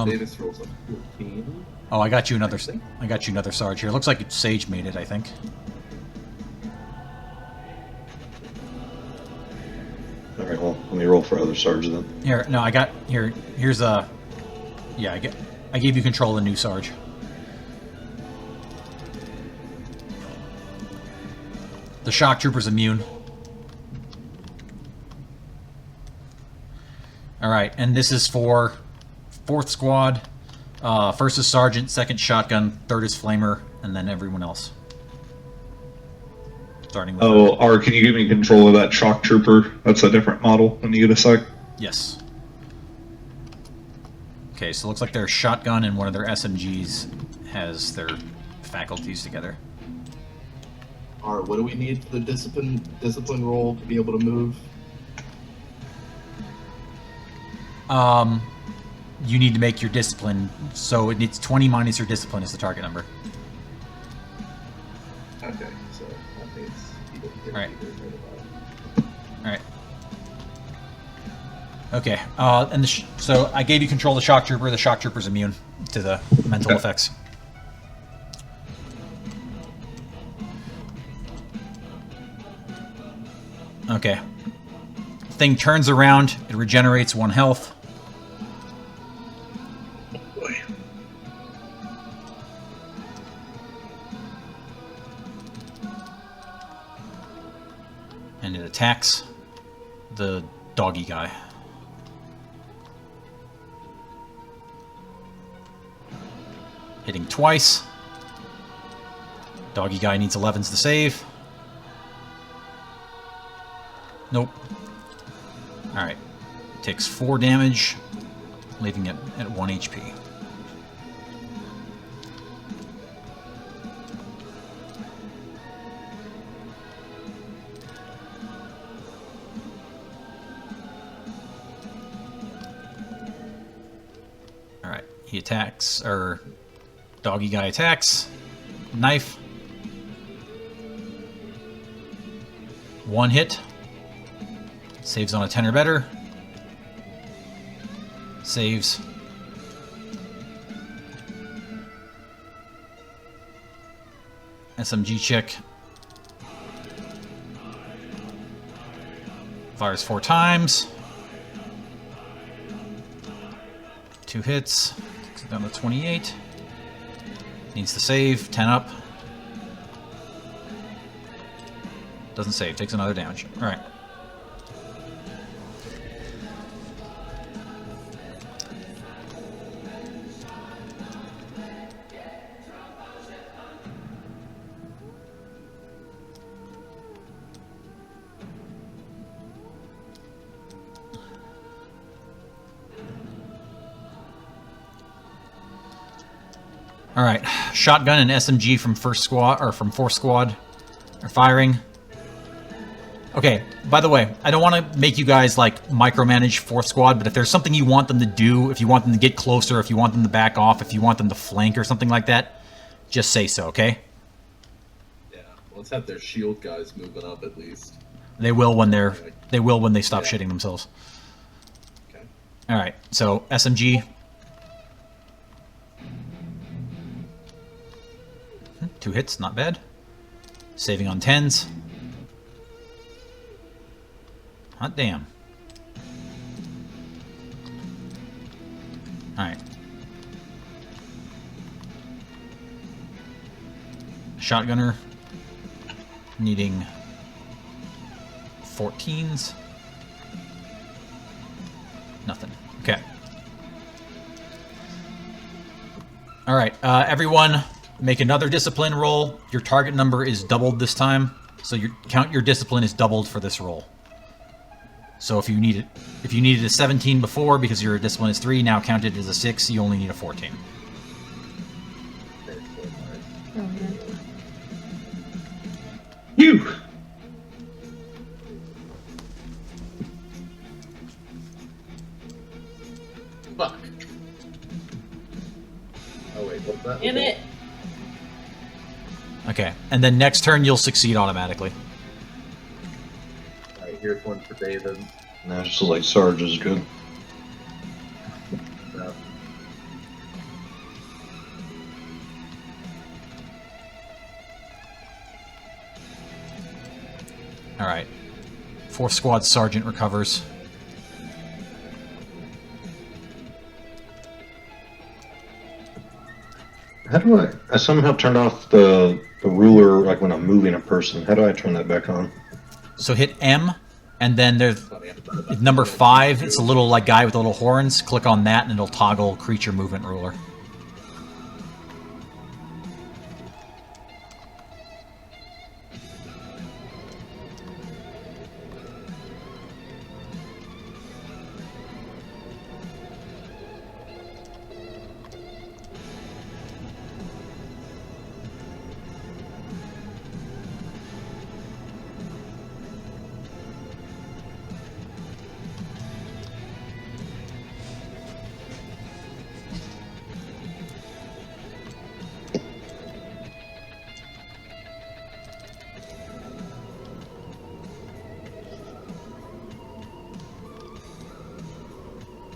Davis rolls a 14. Oh, I got you another Sarge here. Looks like Sage made it, I think. Alright, well, let me roll for other Sarge then. Here, no, I got here's a yeah, I gave you control of the new Sarge. The shock trooper's immune. Alright, and this is for 4th squad. First is sergeant, second shotgun, third is flamer, and then everyone else. Starting with... Oh, R, can you give me control of that shock trooper? That's a different model when you get a sec. Yes. Okay, so it looks like their shotgun and one of their SMGs has their faculties together. Alright, what do we need for the discipline roll to be able to move? You need to make your discipline, so it needs 20 minus your discipline is the target number. Okay, so that means he didn't get Right. either. Alright. Okay, and so I gave you control of the shock trooper. The shock trooper's immune to the mental effects. Okay. Thing turns around, it regenerates 1 health. And it attacks the doggy guy. Hitting twice. Doggy guy needs 11s to save. Nope. Alright. Takes 4 damage, leaving it at 1 HP. Alright, he attacks, or doggy guy attacks. Knife. 1 hit. Saves on a 10 or better. Saves. SMG check. Fires 4 times. 2 hits. Takes it down to 28. Needs to save. 10 up. Doesn't save. Takes another damage. Alright. Alright, shotgun and SMG from 1st squad, or from 4th squad, are firing. Okay, by the way, I don't want to make you guys, like, micromanage 4th squad, but if there's something you want them to do, if you want them to get closer, if you want them to back off, if you want them to flank or something like that, just say so, okay? Yeah, let's have their shield guys moving up at least. They will when they stop shitting themselves. Okay. Alright, so SMG. 2 hits, not bad. Saving on 10s. Hot damn. Alright. Shotgunner. Needing 14s. Nothing. Okay. Alright, everyone make another discipline roll. Your target number is doubled this time, so your discipline is doubled for this roll. So if you needed a 17 before because your discipline is 3, now count it as a 6, you only need a 14. You. Fuck. Oh wait, what's that? Damn it! Okay, and then next turn you'll succeed automatically. Alright, here's one for David. Now just like Sarge is good. Yeah. Alright. 4th squad sergeant recovers. How do I somehow turned off the a ruler, like when I'm moving a person. How do I turn that back on? So hit M, and then there's number 5. It's a little like guy with little horns. Click on that, and it'll toggle creature movement ruler.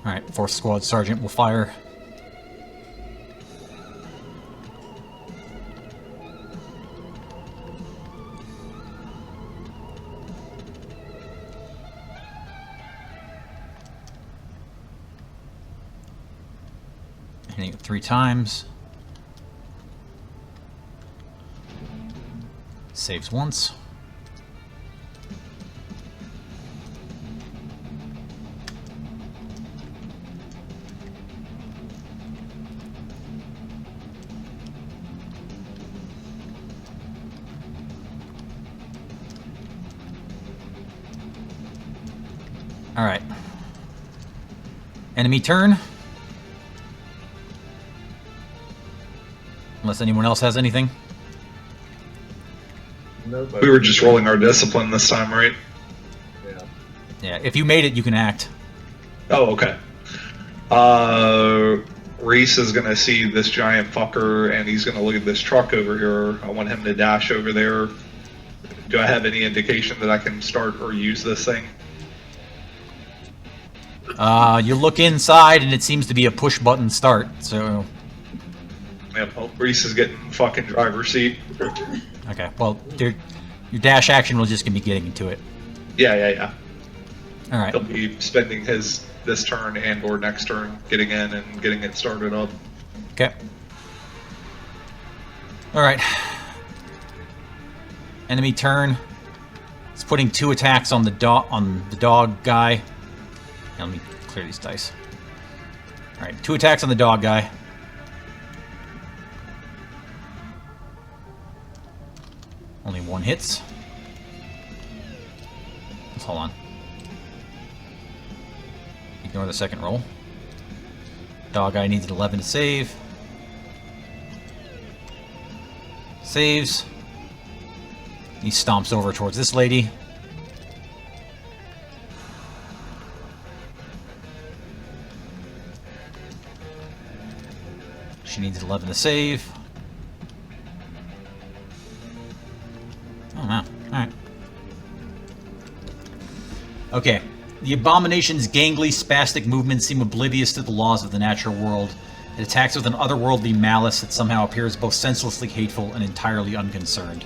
Alright, 4th Squad Sergeant will fire. Hitting it 3 times. Saves once. Alright. Enemy turn. Unless anyone else has anything. Nope. We were just rolling our discipline this time, right? Yeah. Yeah, if you made it, you can act. Oh, okay. Reese is gonna see this giant fucker, and he's gonna look at this truck over here. I want him to dash over there. Do I have any indication that I can start or use this thing? You look inside, and it seems to be a push-button start, so... Yeah, well, Reese is getting fucking driver's seat. Okay, well, your dash action was just going to be getting into it. Yeah. Alright. He'll be spending this turn and or next turn getting in and getting it started up. Okay. Alright. Enemy turn. It's putting 2 attacks on the dog guy. Now, let me clear these dice. Alright, 2 attacks on the dog guy. Only 1 hits. Let's hold on. Ignore the second roll. Dog guy needs an 11 to save. Saves. He stomps over towards this lady. She needs 11 to save. Oh, wow. Alright. Okay. The abomination's gangly, spastic movements seem oblivious to the laws of the natural world. It attacks with an otherworldly malice that somehow appears both senselessly hateful and entirely unconcerned.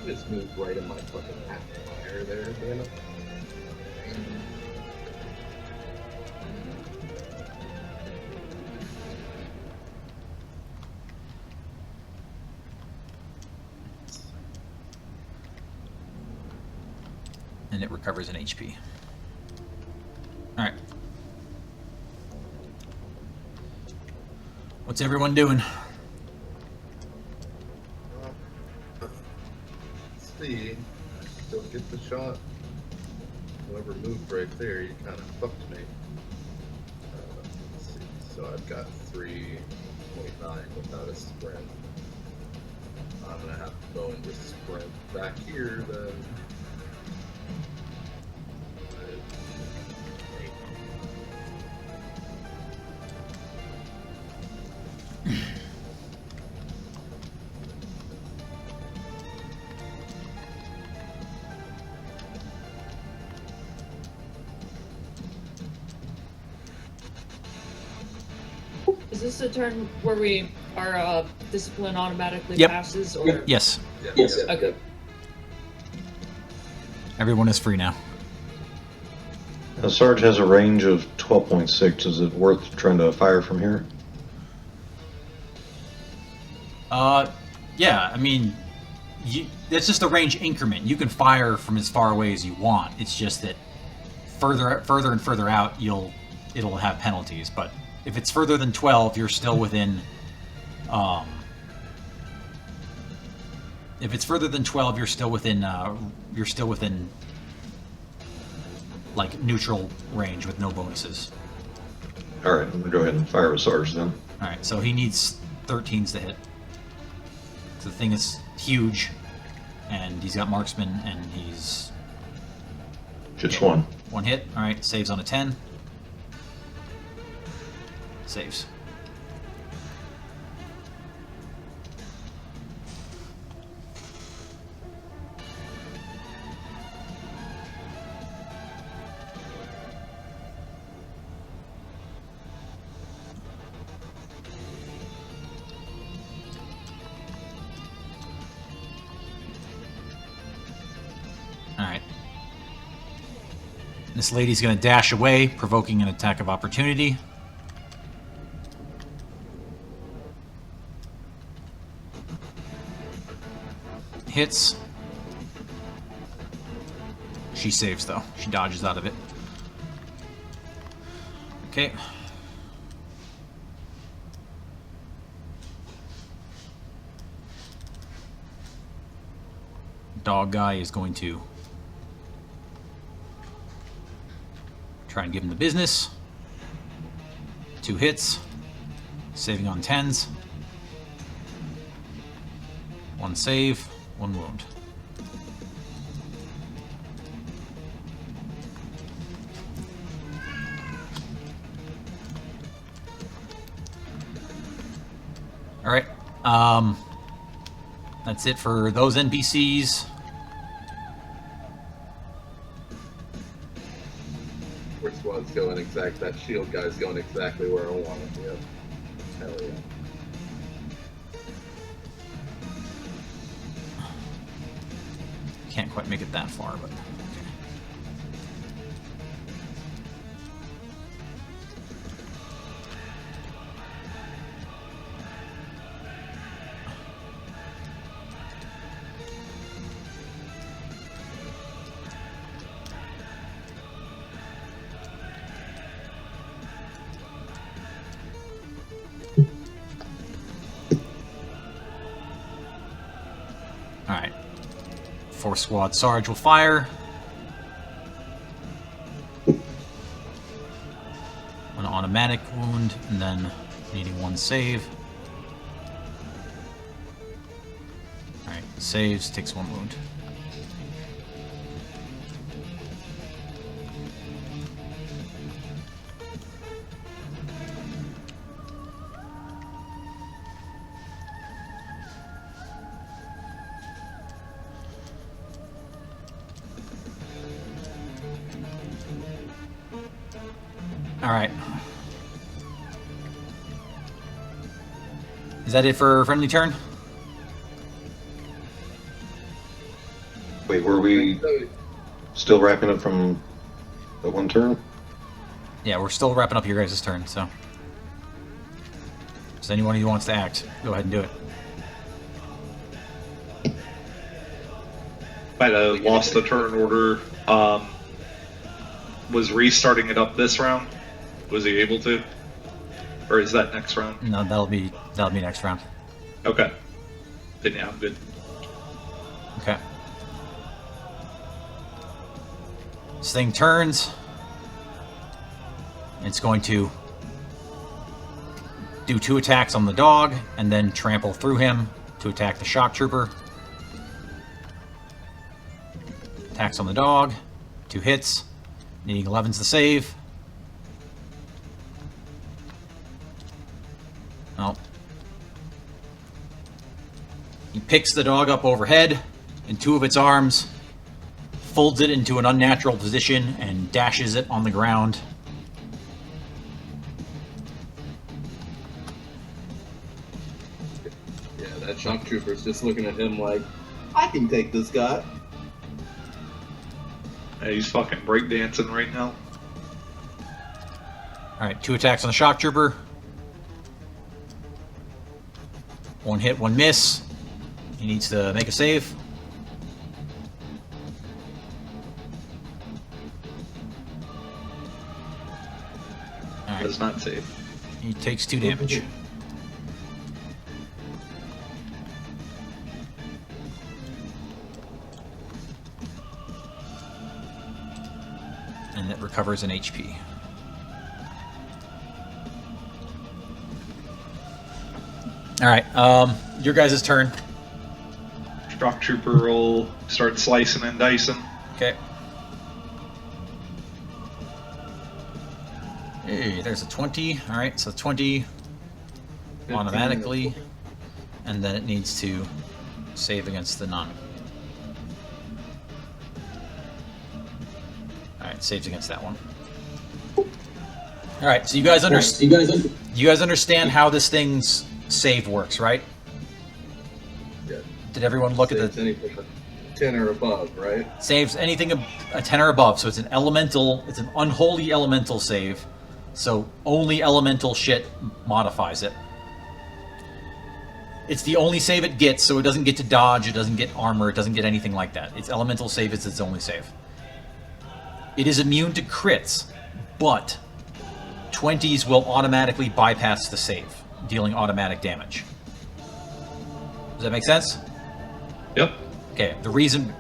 Just moved right in my fucking fire there, damn it. And it recovers an HP. Alright. What's everyone doing? Let's see. Don't get the shot. Whoever moved right there, you kind of fucked me. Let's see. So I've got 3.9 without a sprint. I'm gonna have to go and just sprint back here then. Is this a turn where our discipline automatically Yep. passes? Or Yes. Yes. Okay. Everyone is free now. Sarge has a range of 12.6. Is it worth trying to fire from here? Yeah, I mean, it's just a range increment. You can fire from as far away as you want. It's just that further and further out, it'll have penalties. But if it's further than 12, you're still within. If it's further than 12, you're still within. Like neutral range with no bonuses. All right, I'm gonna go ahead and fire a Sarge then. All right, so he needs 13s to hit. So the thing is huge, and he's got marksman, and he's Just one. one hit. All right, saves on a 10. Saves. Alright. This lady's going to dash away, provoking an attack of opportunity. Hits. She saves, though. She dodges out of it. Okay. Dog guy is going to try and give him the business. 2 hits, saving on 10s. 1 save, 1 wound. All right. That's it for those NPCs. Our squad's going exact. That shield guy's going exactly where I want him. Yep. Hell yeah. Can't quite make it that far, but okay. Alright. 4 squad Sarge will fire. An automatic wound, and then needing 1 save. Alright, saves, takes 1 wound. Alright. Is that it for friendly turn? Wait, were we still wrapping up from the 1 turn? Yeah, we're still wrapping up your guys' turn, so. Does anyone who wants to act, go ahead and do it. Might have lost the turn order. Was restarting it up this round? Was he able to? Or is that next round? No, that'll be next round. Okay. Then yeah, I'm good. Okay. This thing turns. It's going to do 2 attacks on the dog, and then trample through him to attack the shock trooper. Attacks on the dog. 2 hits. Needing 11s to save. Oh. He picks the dog up overhead in 2 of its arms, folds it into an unnatural position, and dashes it on the ground. Yeah, that shock trooper's just looking at him like, I can take this guy. Yeah, he's fucking breakdancing right now. Alright, 2 attacks on the shock trooper. 1 hit, 1 miss. He needs to make a save. Alright. Does not save. He takes 2 damage. And it recovers an HP. Alright, your guys' turn. Shock Trooper will start slicing and dicing. Okay. Hey, there's a 20. Alright, so 20 automatically. And then it needs to save against the non. Alright, saves against that one. Alright, so you guys understand how this thing's save works, right? Yeah. Did everyone look at the... Anything 10 or above, right? Saves anything a 10 or above, so it's an elemental, it's an unholy elemental save. So only elemental shit modifies it. It's the only save it gets, so it doesn't get to dodge, it doesn't get armor, it doesn't get anything like that. Its elemental save is its only save. It is immune to crits, but 20s will automatically bypass the save, dealing automatic damage. Does that make sense? Yep. Okay, the reason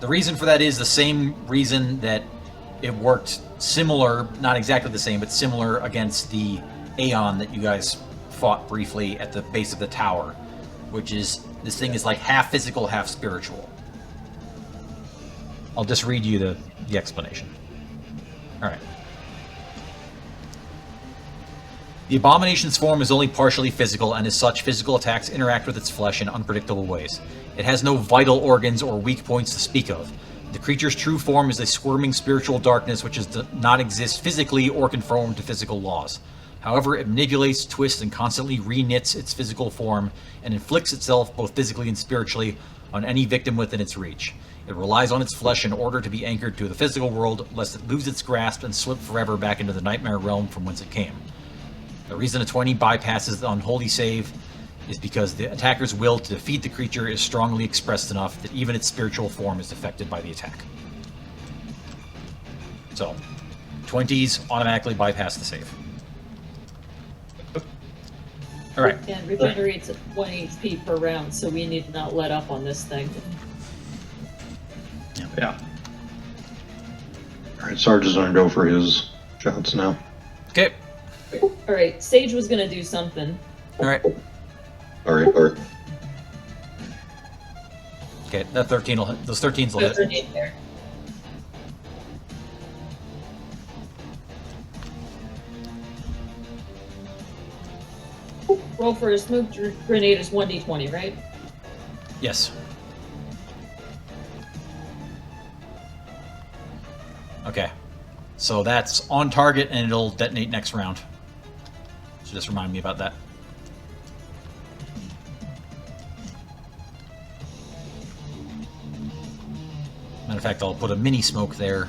for that is the same reason that it worked similar, not exactly the same, but similar against the Aeon that you guys fought briefly at the base of the tower, which is, this thing is like half physical, half spiritual. I'll just read you the explanation. Alright. The Abomination's form is only partially physical, and as such, physical attacks interact with its flesh in unpredictable ways. It has no vital organs or weak points to speak of. The creature's true form is a squirming spiritual darkness which does not exist physically or conform to physical laws. However, it manipulates, twists, and constantly re-knits its physical form, and inflicts itself, both physically and spiritually, on any victim within its reach. It relies on its flesh in order to be anchored to the physical world, lest it lose its grasp and slip forever back into the nightmare realm from whence it came. The reason a 20 bypasses the unholy save is because the attacker's will to defeat the creature is strongly expressed enough that even its spiritual form is affected by the attack. So, 20s automatically bypass the save. Alright. And regenerates at 1 HP per round, so we need to not let up on this thing. Yeah. Alright, Sarge is gonna go for his shots now. Okay. Alright, Sage was gonna do something. Alright. Alright. Okay, that 13 will hit. Those 13s will hit. Grenade there. Roll for a smoke grenade is 1d20, right? Yes. Okay. So that's on target and it'll detonate next round. So just remind me about that. Matter of fact, I'll put a mini smoke there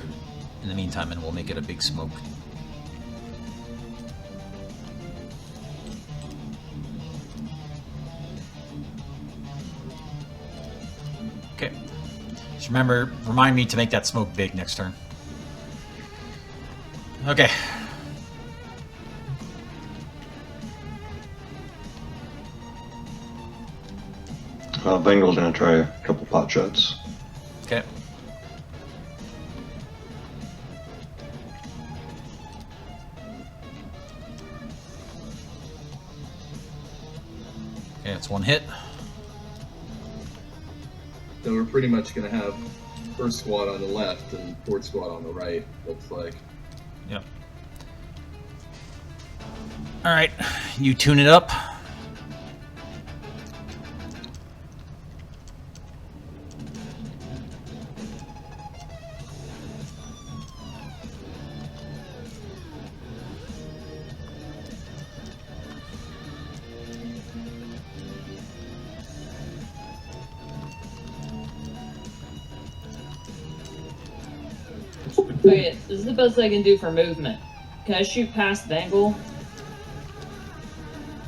in the meantime and we'll make it a big smoke. Okay. Just remember, remind me to make that smoke big next turn. Okay. Bengal's gonna try a couple pot shots. Okay. Okay, that's 1 hit. So we're pretty much going to have first squad on the left and fourth squad on the right, looks like. Yep. Alright, you tune it up. Okay, this is the best I can do for movement. Can I shoot past Bengal?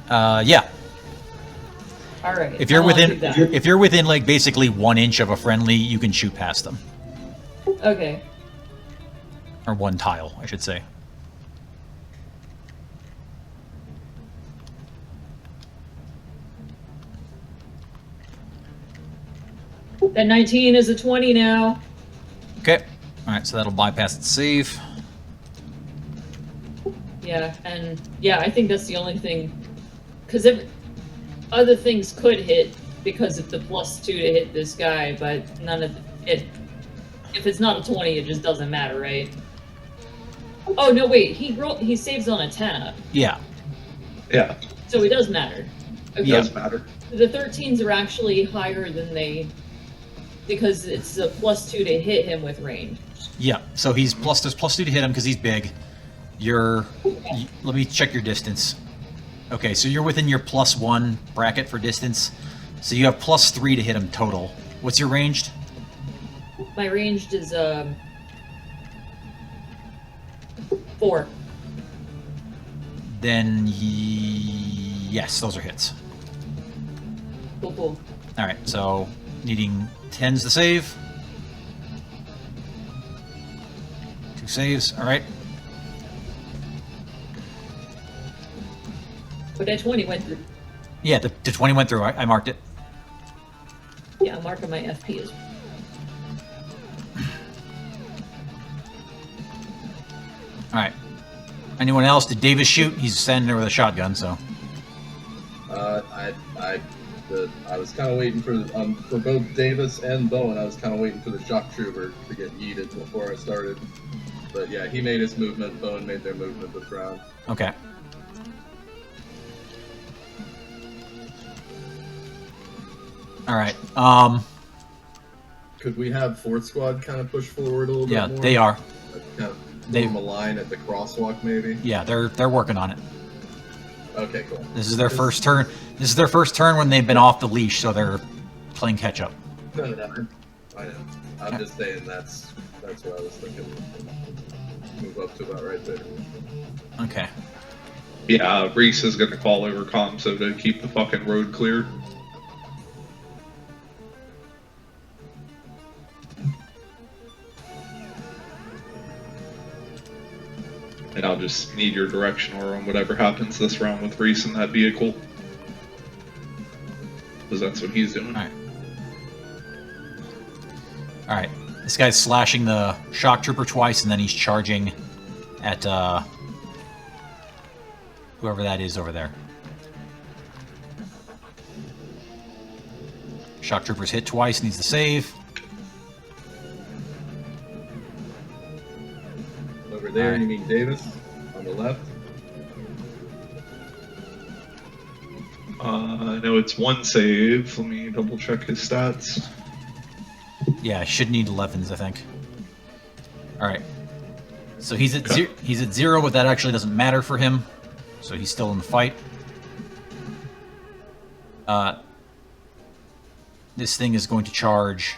Yeah. All right. If you're I'll within, do that. if you're within like basically 1 inch of a friendly, you can shoot past them, Okay. or 1 tile, I should say. That 19 is a 20 now. Okay. All right, so that'll bypass the save. Yeah, and yeah, I think that's the only thing. Because if other things could hit because of the +2 to hit this guy, but none of it. If it's not a 20, it just doesn't matter, right? Oh no, wait. He saves on a 10, Yeah. Yeah, so it does matter. Okay. it does matter. The 13s are actually higher than they, because it's a +2 to hit him with range. Yeah. So there's +2 to hit him because he's big. Let me check your distance. Okay, so you're within your +1 bracket for distance. So you have +3 to hit him total. What's your ranged? My ranged is 4. Then yes, those are hits. Cool. All right, so needing 10s to save. 2 saves. All right. But that 20 went through. Yeah, the 20 went through. I marked it. Yeah, I'm marking my FP as. All right. Anyone else? Did Davis shoot? He's standing there with a shotgun, so. I was kind of waiting for both Davis and Bowen. I was kind of waiting for the shock trooper to get yeeted before I started. But yeah, he made his movement. Bowen made their movement this round. Okay. All right. Could we have fourth squad kind of push forward a little Yeah, bit more? they are. Like kind of They- form a line at the crosswalk, maybe. Yeah, they're working on it. Okay, cool. This is their first turn. This is their first turn when they've been off the leash, so they're playing catch up. No, I know. I'm just saying that's what I was thinking. Move up to about right there. Okay. Yeah, Reese is gonna call over comms so to keep the fucking road clear. And I'll just need your direction or on whatever happens this round with Reese in that vehicle. Because that's what he's doing. All right. All right. This guy's slashing the shock trooper twice, and then he's charging at whoever that is over there. Shock trooper's hit twice, needs to save. Over there, Alright. you mean Davis on the left? I know it's 1 save. Let me double check his stats. Yeah, I should need 11s, I think. All right. So he's at he's at 0, but that actually doesn't matter for him. So he's still in the fight. This thing is going to charge.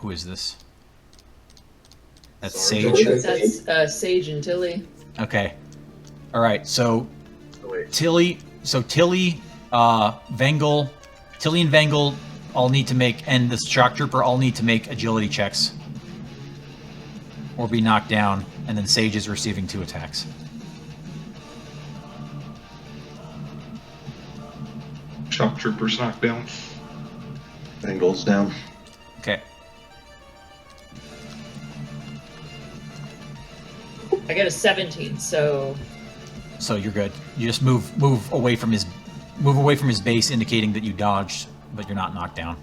Who is this? That's Sergeant. Sage. That's Sage and Tilly. Okay. All right. So Oh, wait. Tilly, Vengel, Tilly and Vengel all need to make, and the shock trooper all need to make agility checks or be knocked down, and then Sage is receiving 2 attacks. Shock Trooper's knocked down. Angles down. Okay. I got a 17, so So you're good. You just move away from his base, indicating that you dodged, but you're not knocked down.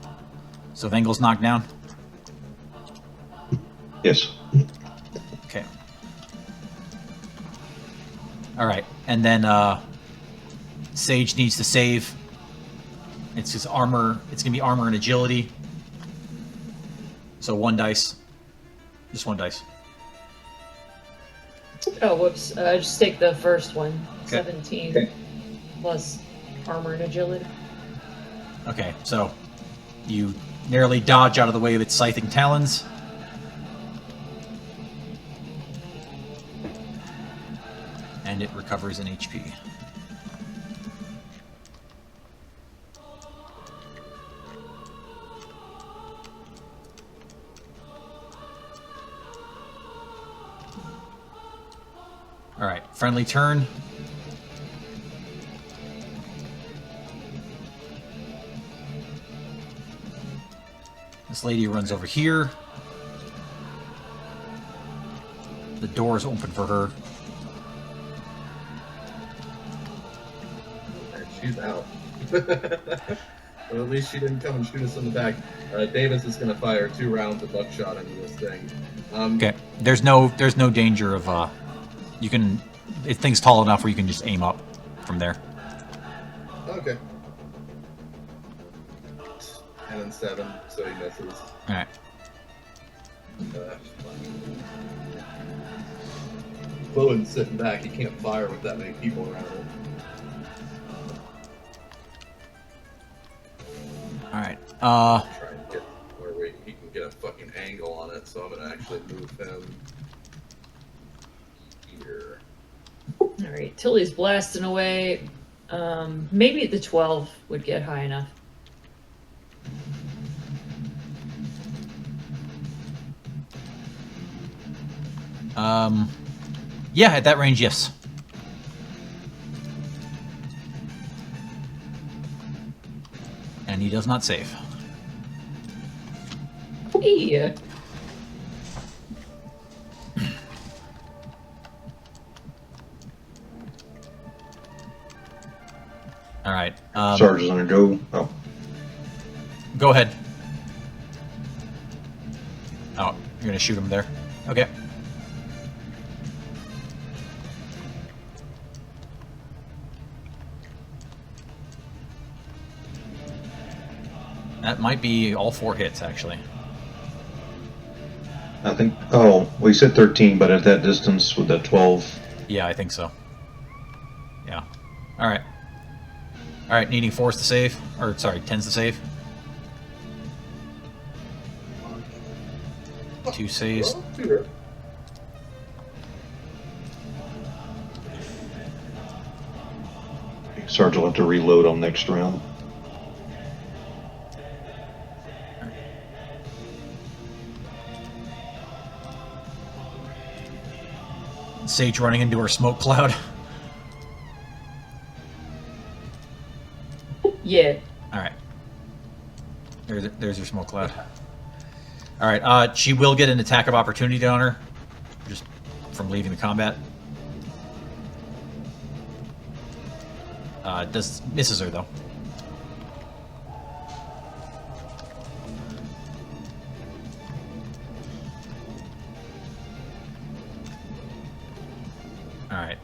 So Vengel's knocked down. Yes. Okay. All right, and then Sage needs to save. It's his armor. It's gonna be armor and agility. So 1 dice. Just 1 dice. oh whoops, just take the first one. Okay. 17 plus armor and agility. Okay, so you narrowly dodge out of the way of its scything talons. And it recovers an HP. Friendly turn. This lady runs over here. The door is open for her. And she's out. Well, at least she didn't come and shoot us in the back. Davis is going to fire 2 rounds of buckshot into this thing. Okay. There's no danger of you can, if thing's tall enough where you can just aim up from there. Okay. 10 and 7, so he misses. All right. Bowen's sitting back. He can't fire with that many people around him. All right. Try and get where he can get a fucking angle on it, so I'm gonna actually move him here. All right, Tilly's blasting away. Maybe the 12 would get high enough. Yeah, at that range, yes. And he does not save. Yeah. All right. Sarge is gonna go. Oh, Go ahead. Oh, you're gonna shoot him there. Okay. That might be all 4 hits, actually. I think. Oh, well, he said 13, but at that distance with that 12. Yeah, I think so. Yeah. All right. All right, needing 4s to save. Or, sorry, 10s to save. 2 saves. Well, 2 hits. Sarge will have to reload on next round. Sage running into her smoke cloud. Yeah. All right. There's her smoke cloud. All right. She will get an attack of opportunity on her, just from leaving the combat. Misses her though. All right.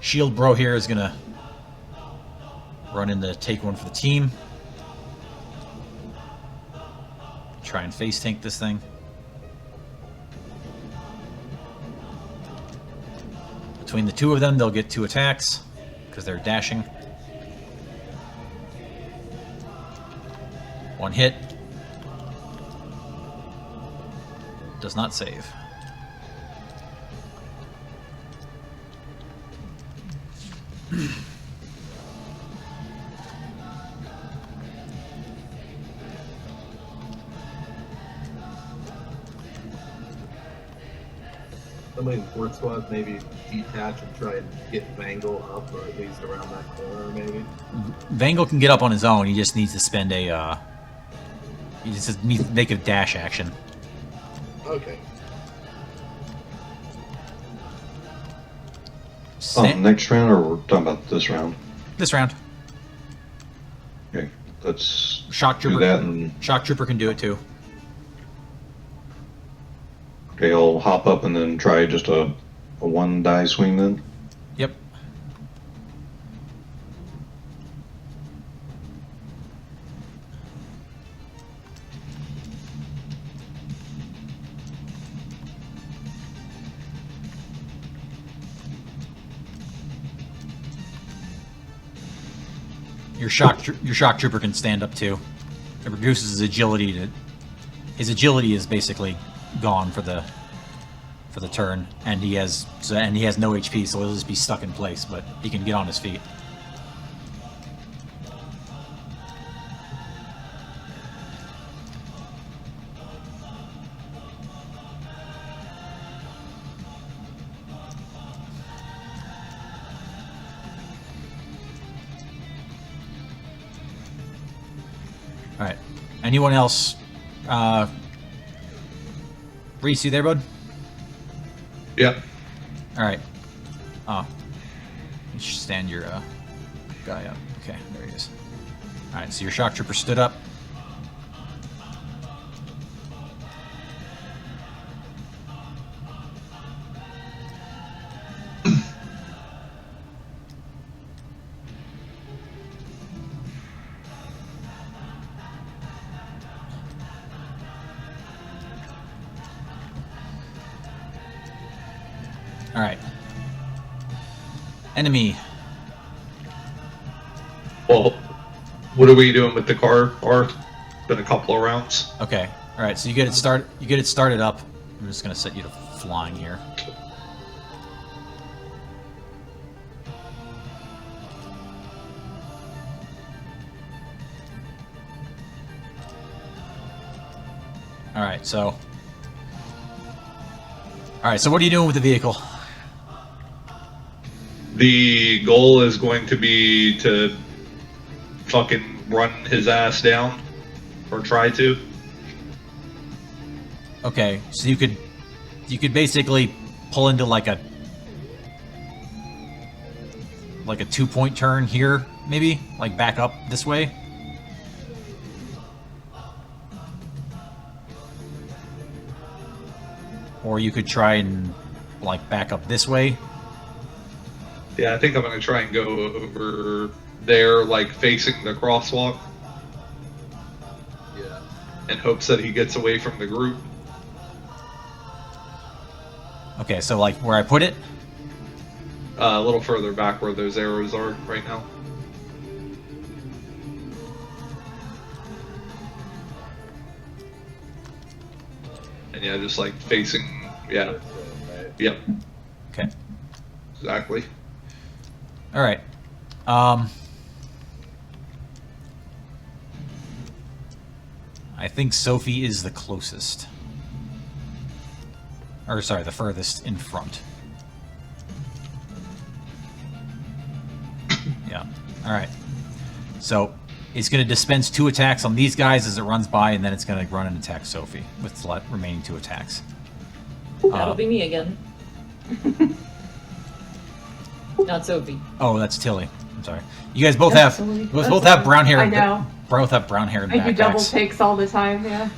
Shield Bro here is gonna run in to take one for the team. Try and face tank this thing. Between the 2 of them, they'll get 2 attacks because they're dashing. 1 hit. Does not save. Somebody in the 4th squad maybe detach and try and get Vangle up, or at least around that corner, maybe. Vangle can get up on his own. He just needs to spend a. He just needs to make a dash action. Okay. Next round, or we're talking about this round? This round. Okay, let's Shock do Trooper. that. And Shock Trooper can do it too. okay, I'll hop up and then try just a 1 die swing then. Yep. Your shock trooper can stand up too. It reduces his agility to. His agility is basically gone for the turn, and he has no HP, so he'll just be stuck in place. But he can get on his feet. All right. Anyone else? Reese, you there, bud? Yep. All right. Oh, you should stand your guy up. Okay, there he is. All right. So your shock trooper stood up. All right. Enemy. Well, what are we doing with the car? Or been a couple of rounds. Okay. All right. So you get it start. You get it started up. I'm just gonna set you to flying here. All right. So. All right. So what are you doing with the vehicle? The goal is going to be to fucking run his ass down, or try to. Okay, so you could basically pull into like a 2-point turn here, maybe like back up this way. Or you could try and like back up this way. Yeah, I think I'm gonna try and go over there, like facing the crosswalk, Yeah. in hopes that he gets away from the group. Okay, so like where I put it. A little further back where those arrows are right now. And yeah, just like facing, yeah, That's it, right? yep, Okay. exactly. All right. I think Sophie is the closest. Or sorry, the furthest in front. Yeah. All right. So it's going to dispense 2 attacks on these guys as it runs by, and then it's going to run and attack Sophie with the remaining 2 attacks. That'll be me again. Not Sophie. Oh, that's Tilly. I'm sorry. You guys both That's have Tilly. both That's both have fine. brown hair. I know. Both have brown hair and I do double backpacks. takes all the time, yeah.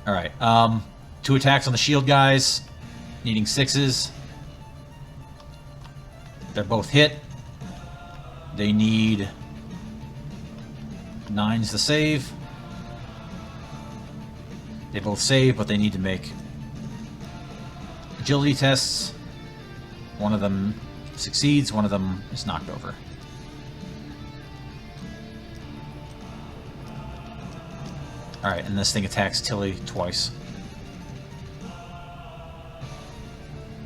All right. 2 attacks on the shield guys, needing 6s. They're both hit. They need 9s to save. They both save, but they need to make agility tests. One of them succeeds, one of them is knocked over. Alright, and this thing attacks Tilly twice.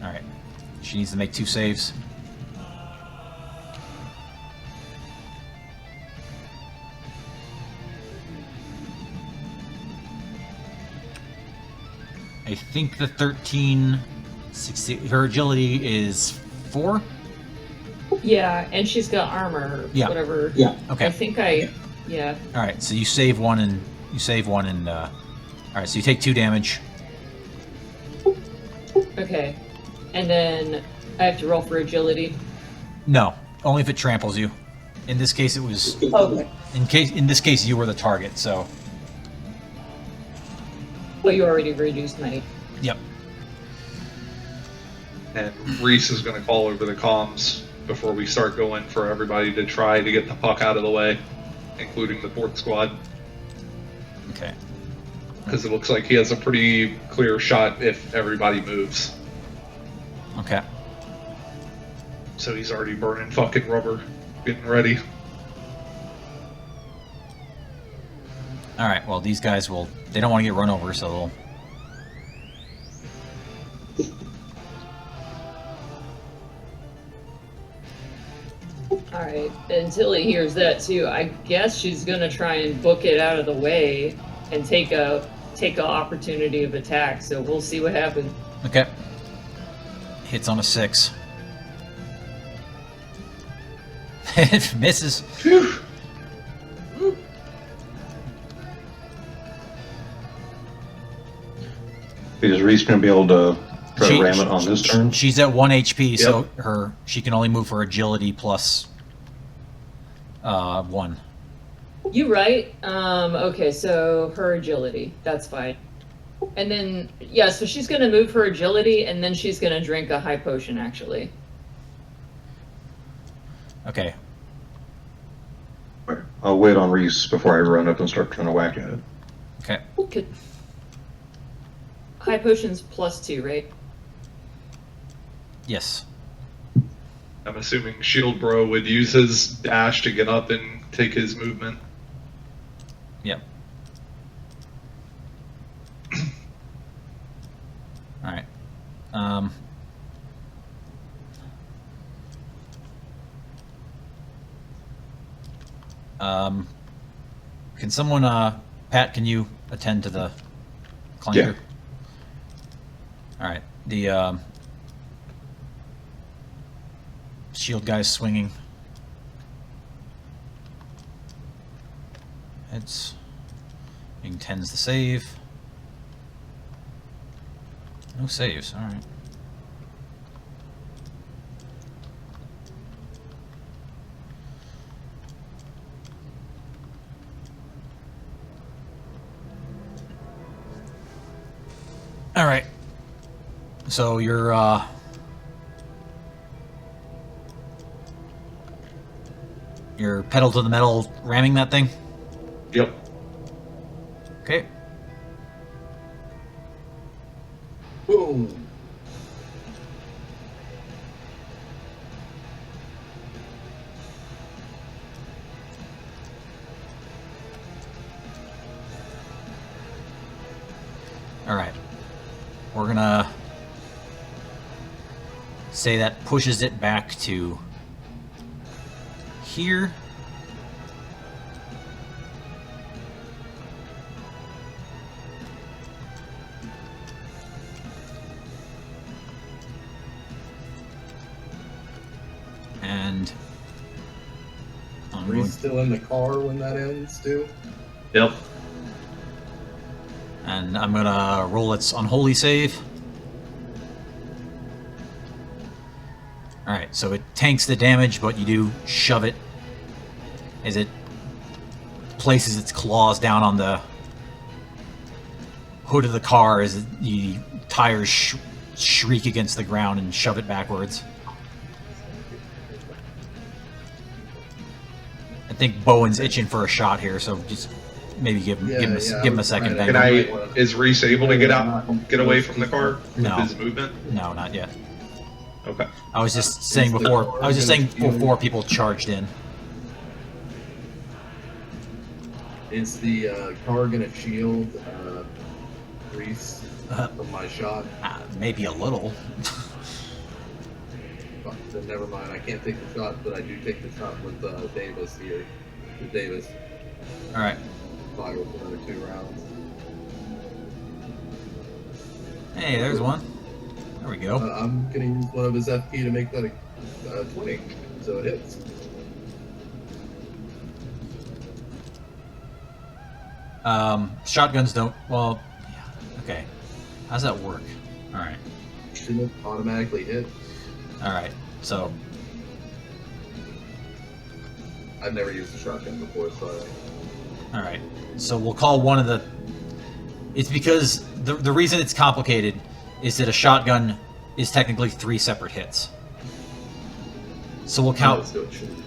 Alright. She needs to make 2 saves. I think the 13 her agility is 4? Yeah, and she's got armor, Yeah. whatever. Yeah. Okay. I think yeah. Alright, so you save one and alright, so you take 2 damage. Okay. And then I have to roll for agility. No, only if it tramples you. In this case it was Okay. in this case you were the target, so Well, you already reduced my... yep. And Reese is going to call over the comms before we start going for everybody to try to get the puck out of the way, including the 4th squad. Okay. Because it looks like he has a pretty clear shot if everybody moves. Okay. So he's already burning fucking rubber, getting ready. Alright, well these guys they don't want to get run over, so they'll Alright, until he hears that too, I guess she's gonna try and book it out of the way and take a opportunity of attack, so we'll see what happens. Okay. Hits on a 6. It misses. Reese going to be able to try to ram it on this turn? She's at 1 HP, Yep. so she can only move her agility plus 1. You right. Okay, so her agility. That's fine. And then, yeah, so she's going to move her agility, and then she's going to drink a high potion, actually. Okay. I'll wait on Reese before I run up and start trying to whack at it. Okay. Could... High potion's +2, right? Yes. I'm assuming Shield Bro would use his dash to get up and take his movement. Yep. All right. Can someone, Pat, can you attend to the clanker? Yeah. All right. The shield guy's swinging. It's intends to save. No saves. All right. All right. So you're pedal to the metal ramming that thing? Yep. Okay. Boom. All right. We're gonna say that pushes it back to here. And Are you still in the car when that ends, too? Yep. And I'm gonna roll its unholy save. Alright, so it tanks the damage, but you do shove it as it places its claws down on the hood of the car as the tires shriek against the ground and shove it backwards. I think Bowen's itching for a shot here, so just maybe give him a second. Right, Can is Reese able to get away from the car with No. his movement? No, not yet. Okay. I was just saying before people charged in. Is the car gonna shield Reese from my shot? Maybe a little. Fuck, then never mind. I can't take the shot, but I do take the shot with Davis here. With Davis. All right. Fire with another 2 rounds. Hey, there's one. There we go. I'm gonna use one of his FP to make that a 20, so it hits. Shotguns don't. Well, yeah. Okay. How's that work? All right. Shouldn't it automatically hit? All right. So. I've never used a shotgun before, so. All right. So we'll call one of the. It's because the reason it's complicated is that a shotgun is technically 3 separate hits. So we'll count.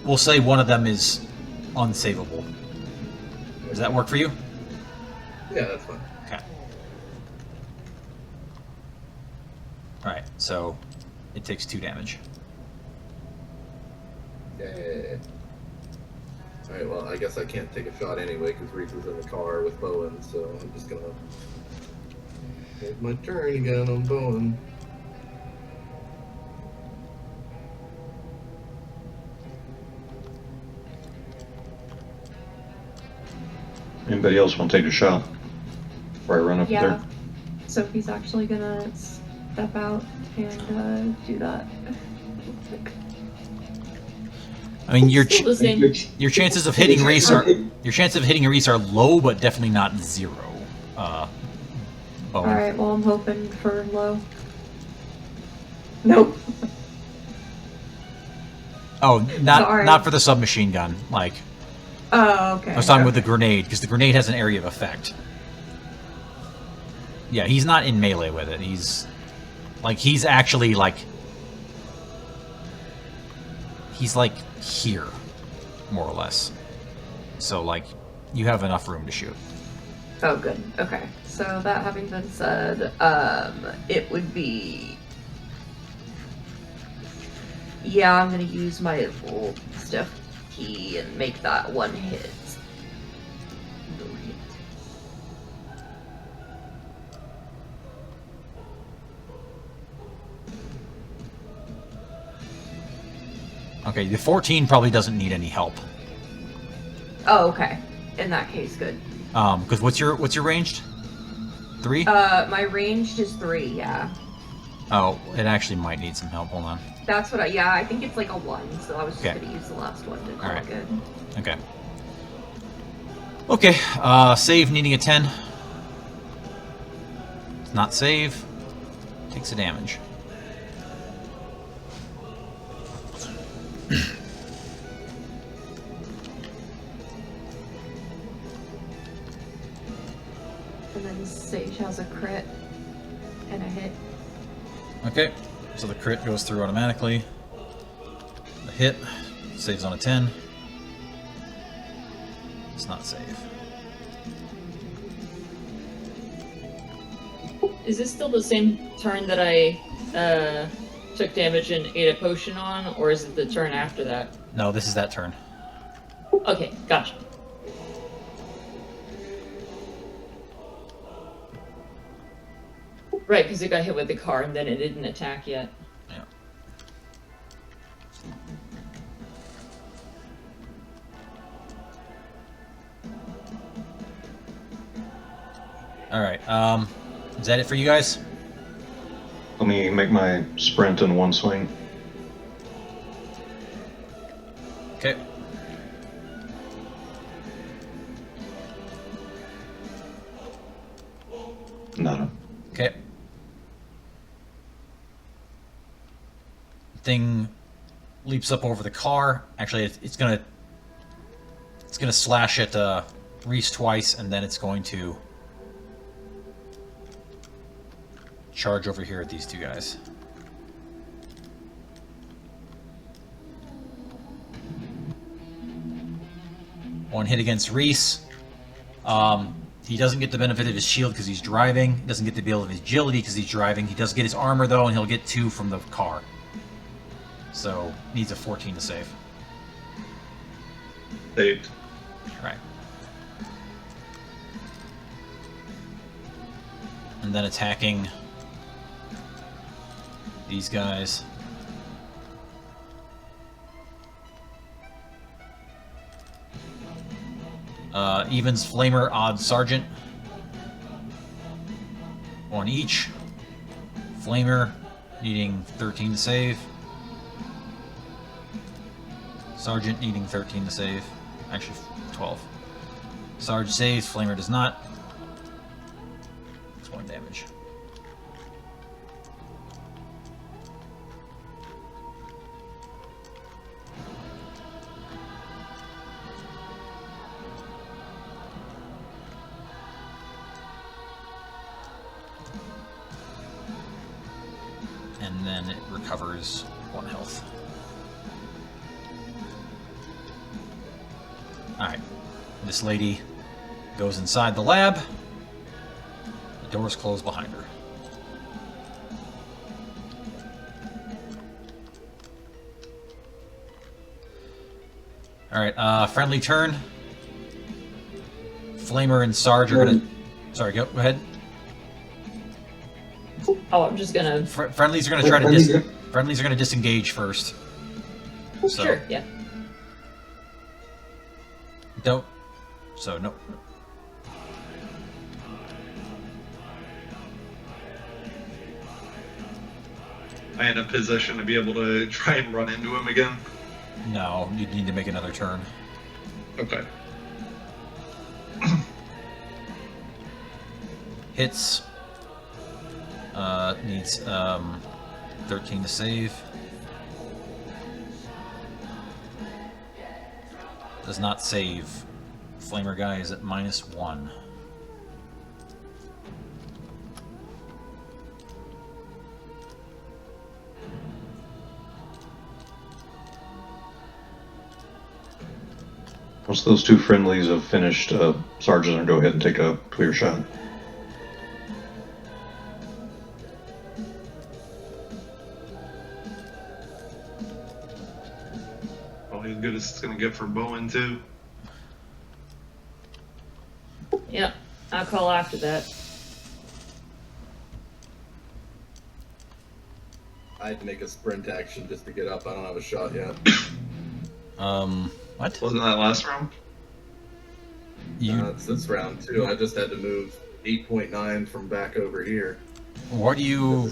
We'll say one of them is unsavable. Does that work for you? Yeah, that's fine. Okay. Alright, so it takes 2 damage. Yeah. Alright, well, I guess I can't take a shot anyway because Reese is in the car with Bowen, so I'm just gonna take my turn again on Bowen. Anybody else want to take a shot before I run up there? Sophie's actually gonna step out and do that. I mean, your Still the same. your chances of hitting Reese are low, but definitely not 0. Bowen. Alright, well, I'm hoping for low. Nope. Oh, not Sorry. not for the submachine gun. Like, Oh, okay. I was talking with the okay. grenade, because the grenade has an area of effect. Yeah, he's not in melee with it. He's actually, like... He's, like, here, more or less. So, like, you have enough room to shoot. Oh, good. Okay. So, that having been said, it would be... Yeah, I'm gonna use my little stiff key and make that one hit. No hit. Okay, the 14 probably doesn't need any help. Oh, okay. In that case, good. Because what's your ranged? 3? My ranged is 3, yeah. Oh, it actually might need some help. Hold on. That's what I think it's like a 1, so I was just Okay. gonna use the last one to call Alright. it good. Okay. Okay, save needing a 10. It's not save. Takes a damage. And then Sage has a crit and a hit. Okay, so the crit goes through automatically. The hit saves on a 10. It's not save. Is this still the same turn that I took damage and ate a potion on, or is it the turn after that? No, this is that turn. Okay, gotcha. Right, because it got hit with the car and then it didn't attack yet. Yeah. Alright, is that it for you guys? Let me make my sprint in one swing. Okay. Nada. Okay. Thing leaps up over the car. Actually, it's gonna slash at Reese twice, and then it's going to charge over here at these two guys. One hit against Reese. He doesn't get the benefit of his shield because he's driving. He doesn't get the benefit of his agility because he's driving. He does get his armor, though, and he'll get 2 from the car. So, needs a 14 to save. Saved. Right. And then attacking these guys. Evens Flamer, odds Sergeant. 1 each. Flamer needing 13 to save. Sergeant needing 13 to save. Actually, 12. Sarge saves, Flamer does not. It's 1 damage. And then it recovers 1 health. Alright. This lady goes inside the lab. The doors close behind her. Alright, friendly turn. Flamer and Sarge are gonna... Sorry, go ahead. Oh, I'm just gonna... Friendlies are gonna try to friendlies are gonna disengage first. So, Sure, yeah. don't... So, no. I in a position to be able to try and run into him again. No, you need to make another turn. Okay. Hits. Needs 13 to save. Does not save. Flamer guy is at -1. Once those two friendlies have finished, Sergeant, will go ahead and take a clear shot. Probably as good as it's gonna get for Bowen too. Yep, I'll call after that. I had to make a sprint action just to get up. I don't have a shot yet. What? Wasn't that last round? It's this round too. I just had to move 8.9 from back over here. What do you...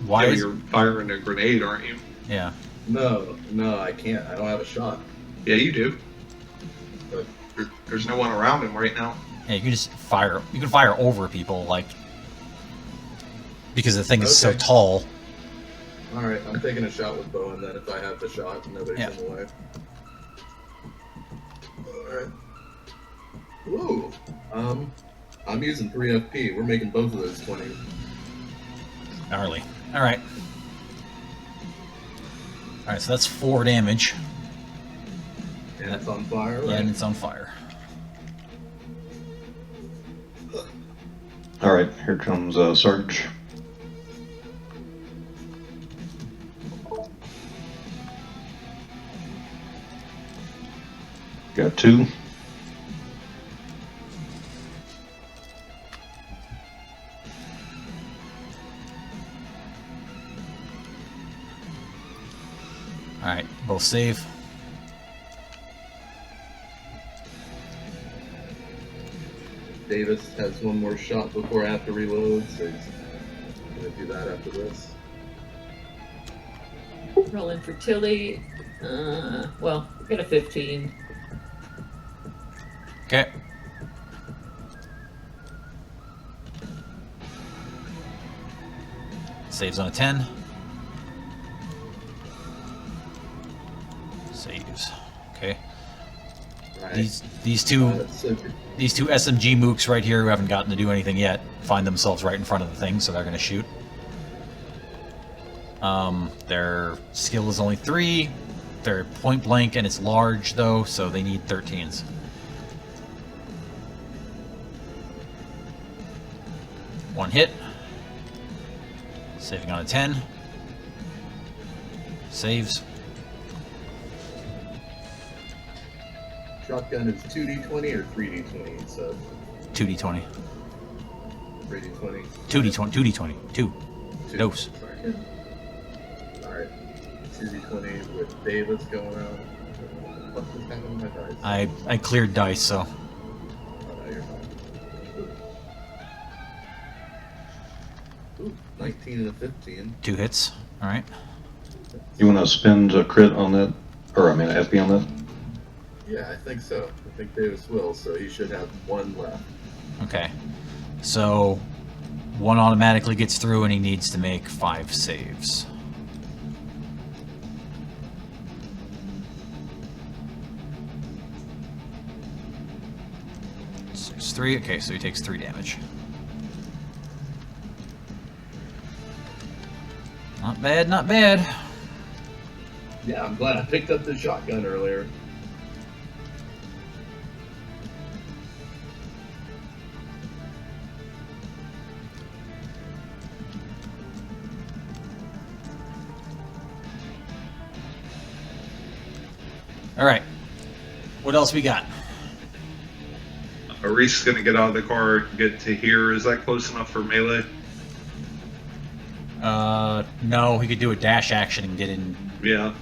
Why Yeah, is... you're firing a grenade, aren't you? Yeah. No, I can't. I don't have a shot. Yeah, you do. But There's no one around him right now. Yeah, you can just fire... You can fire over people, like... Because the thing is so Okay. tall. all right, I'm taking a shot with Bowen then. If I have the shot, and nobody's Yeah. in the way. All right. Ooh. I'm using 3 FP. We're making both of those 20. Gnarly. Alright. Alright, so that's 4 damage. And it's on fire. Yeah, Right? and it's on fire. All right, here comes Sarge. Got 2. Alright, both save. Davis has one more shot before I have to reload, so he's gonna do that after this. Rolling for Tilly. Well, get a 15. Okay. Saves on a 10. Saves. Okay. Right. These two So SMG mooks right here who haven't gotten to do anything yet find themselves right in front of the thing, so they're going to shoot. Their skill is only 3. They're point blank and it's large though, so they need 13s. One hit. Saving on a 10. Saves. shotgun is 2d20 or 3d20, so 2d20. 3d20. 2d20. 2d20. 2. Two. Dose. Sorry. Alright. 2d20 with Davis going out. What just happened to my dice? I cleared dice, so Oh, no, you're fine. Ooh, 19 and a 15. 2 hits. All right. You want to spend a crit on that, or I mean, an FP on that? Yeah, I think so. I think Davis will, so he should have 1 left. Okay. So 1 automatically gets through, and he needs to make 5 saves. So it's 3. Okay, so he takes 3 damage. Not bad, not bad. Yeah, I'm glad I picked up the shotgun earlier. All right. What else we got? Reese is gonna get out of the car and get to here. Is that close enough for melee? No, he could do a dash action and get in. Yeah.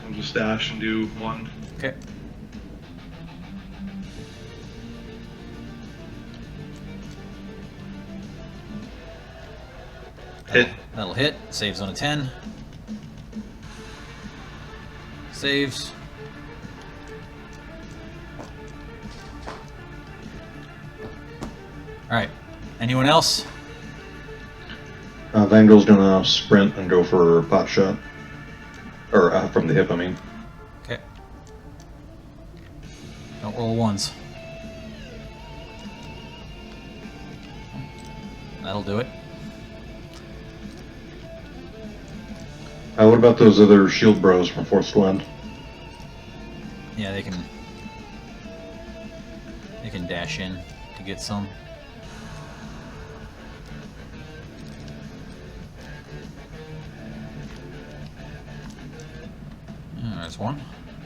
I'll just dash and do 1. Okay. Hit. That'll hit. Saves on a 10. Saves. Alright. Anyone else? Vangel's gonna sprint and go for pot shot. Or from the hip, I mean. Okay. Don't roll ones. That'll do it. What about those other shield bros from 4th Squad? Yeah, they can dash in to get some. There's one.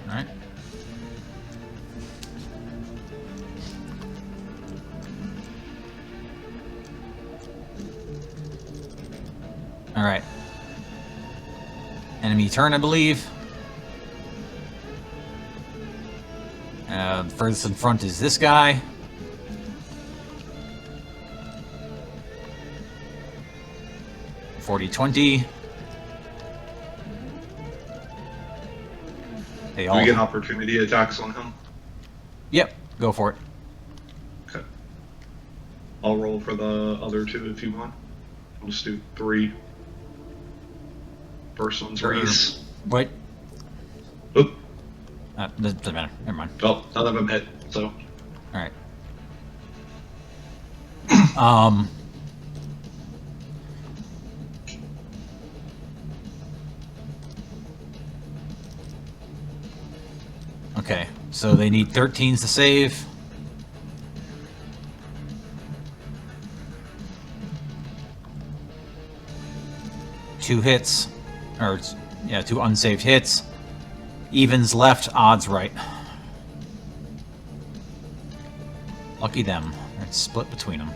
All right. All right. Enemy turn, I believe. Furthest in front is this guy. (40-20). They all. Do we get opportunity attacks on him? Yep, go for it. Okay. I'll roll for the other two if you want. I'll just do 3. First one's Reese. Wait. Oop. Doesn't matter. Never mind. Oh, none of them hit, so. All right. Okay, so they need 13s to save. Two hits, or yeah, 2 unsaved hits. Evens left, odds right. Lucky them. It's split between them.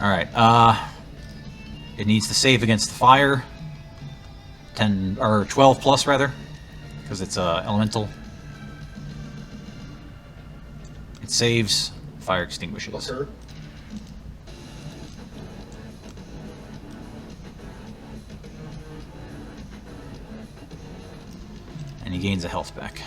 Alright, it needs to save against the fire. 10, or 12 plus rather, because it's elemental. It saves, fire extinguishes. Okay. And he gains a health back.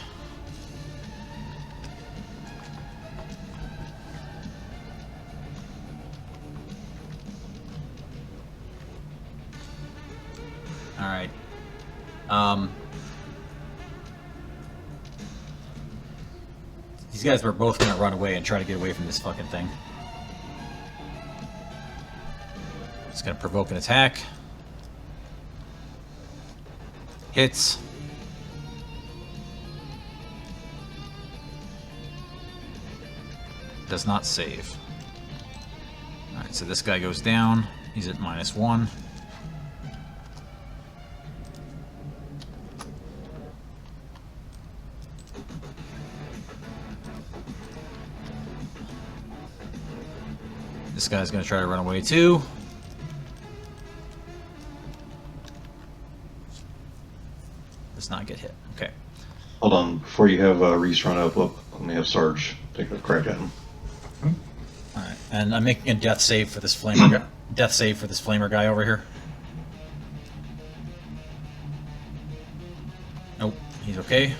Alright. These guys were both gonna run away and try to get away from this fucking thing. It's gonna provoke an attack. Hits. Does not save. Alright, so this guy goes down. He's at -1. This guy's gonna try to run away too. Does not get hit. Okay. Hold on, before you have Reese run up, let me have Sarge take a crack at him. Alright, and I'm making a death save for this flamer guy. Death save for this flamer guy over here. Nope, he's okay.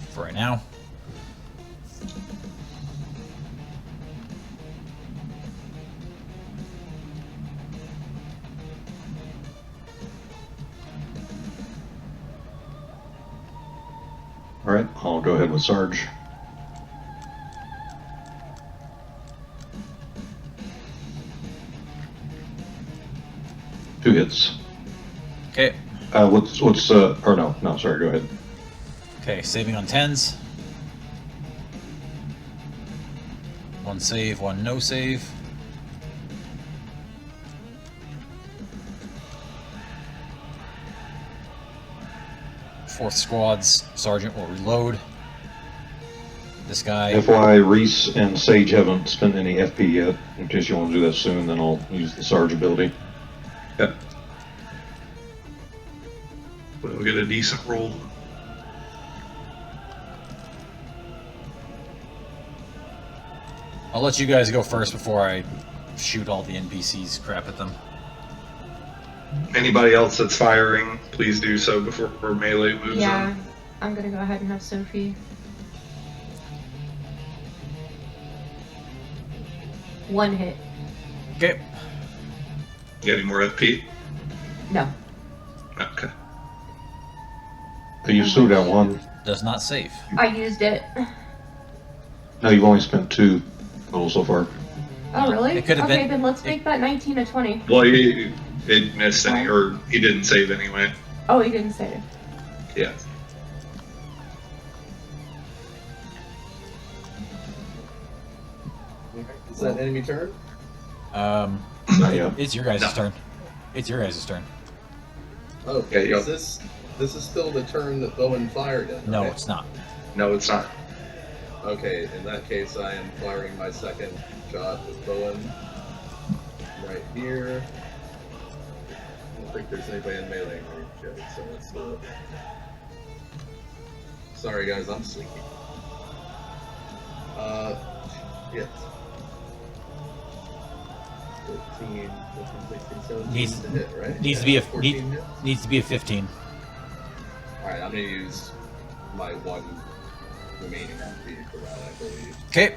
For right now. Alright, I'll go ahead with Sarge. Two hits. Okay. Or no, sorry, go ahead. Okay, saving on 10s. 1 save, 1 no save. Fourth squad's sergeant will reload. This guy. FY, Reese and Sage haven't spent any FP yet. In case you want to do that soon, then I'll use the Sarge ability. Yep. We'll get a decent roll. I'll let you guys go first before I shoot all the NPCs crap at them. Anybody else that's firing, please do so before melee moves Yeah, in. I'm gonna go ahead and have Sophie. One hit. Okay. You got any more FP? No. Okay. But you still got one. Does not save. I used it. No, you've only spent 2 total so far. Oh, really? It could have okay, been- then let's make that 19 a 20. Well, it missed any, or he didn't save anyway. Oh, he didn't say it. Yeah. Is that enemy turn? Not yet. It's your guys' No. turn. It's your guys' turn. Okay, Yeah, is this is still the turn that Bowen fired in? No, right? it's not. No, it's not. Okay, in that case, I am firing my second shot with Bowen right here. I don't think there's anybody in melee range yet, so let's do it. Sorry guys, I'm sleepy. Yes. 13, 16, 17 Needs- to hit, right? needs to be a- 14 hit? Needs to be a 15. Alright, I'm gonna use my one remaining MP for that, I believe. Okay.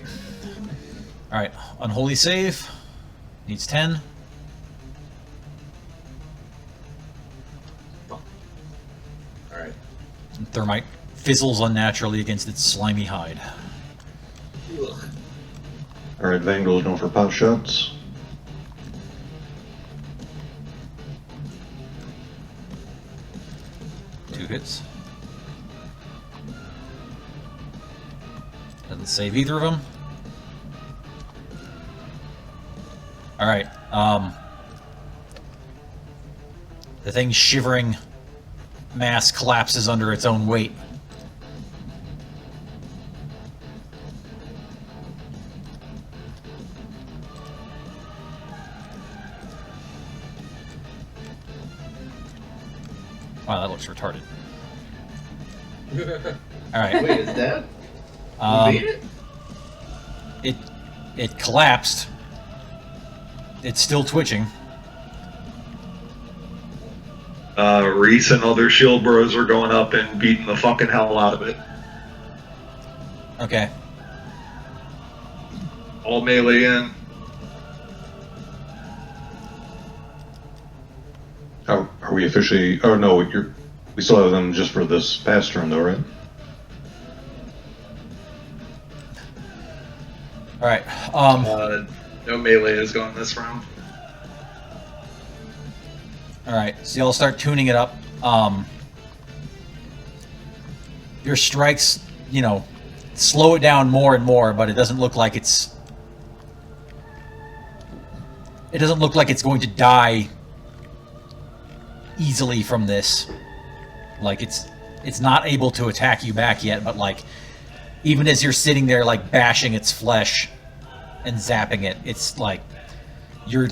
Alright, unholy save. Needs 10. Alright. Thermite fizzles unnaturally against its slimy hide. Alright, Vangel's going for pot shots. Two hits. Doesn't save either of them. Alright, the thing's shivering mass collapses under its own weight. Wow, that looks retarded. Alright. Wait, is that? You beat it? It collapsed. It's still twitching. Reese and other shield bros are going up and beating the fucking hell out of it. Okay. All melee in. Are we officially? Oh no, we still have them just for this past turn though, right? Alright. No melee is going this round. Alright, so y'all start tuning it up. Your strikes, slow it down more and more, but it doesn't look like it's... It doesn't look like it's going to die easily from this. Like, it's not able to attack you back yet, but, like, even as you're sitting there, like, bashing its flesh and zapping it, it's like you're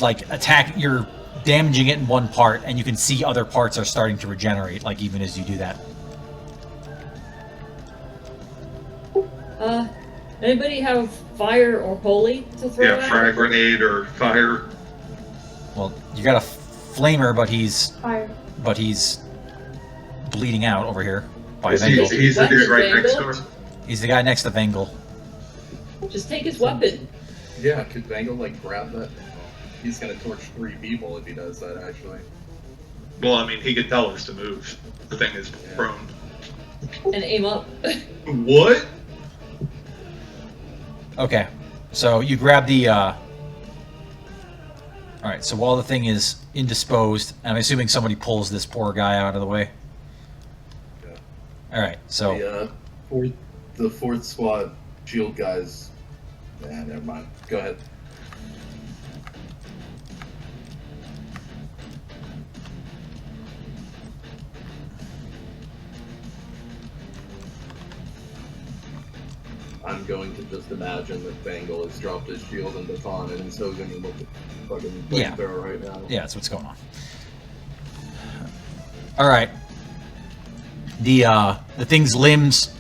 damaging it in one part, and you can see other parts are starting to regenerate, like, even as you do that. Anybody have fire or holy to throw Yeah, at? frag grenade or fire. Well, you got a flamer, but he's bleeding out over here by He's Vengel. the dude right next to him. He's the guy next to Vengel. Just take his weapon. Yeah, could Vangle like grab that? He's gonna torch 3 people if he does that, actually. Well, I mean, he could tell us to move. The thing is prone. And aim up. What? Okay, so you grab the. Alright, so while the thing is indisposed, I'm assuming somebody pulls this poor guy out of the way. Yeah. Alright, so. The fourth squad shield guys. Yeah, never mind. Go ahead. I'm going to just imagine that Bangle has dropped his shield and baton and is hosing him with the fucking Yeah. flamethrower right now. Yeah, that's what's going on. All right. The thing's limbs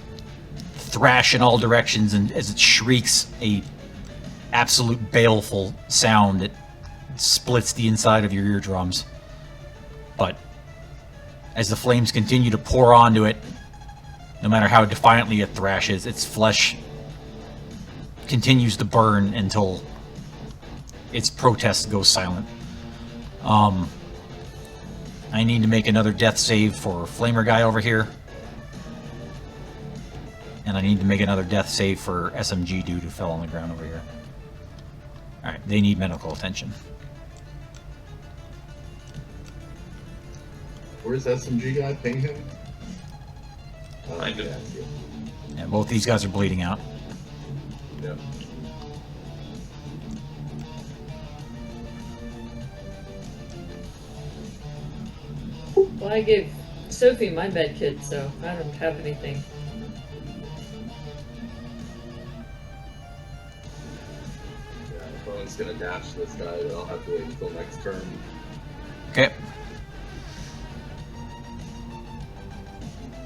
thrash in all directions, and as it shrieks a absolute baleful sound that splits the inside of your eardrums. But as the flames continue to pour onto it, no matter how defiantly it thrashes, its flesh continues to burn until its protest goes silent. I need to make another death save for Flamer guy over here. And I need to make another death save for SMG dude who fell on the ground over here. Alright, they need medical attention. Where's SMG guy? Ping him? I did. Yeah, both these guys are bleeding out. Yep. Well, I gave Sophie my med kit, so I don't have anything. Yeah, Bowen's gonna dash this guy, but I'll have to wait until next turn. Okay.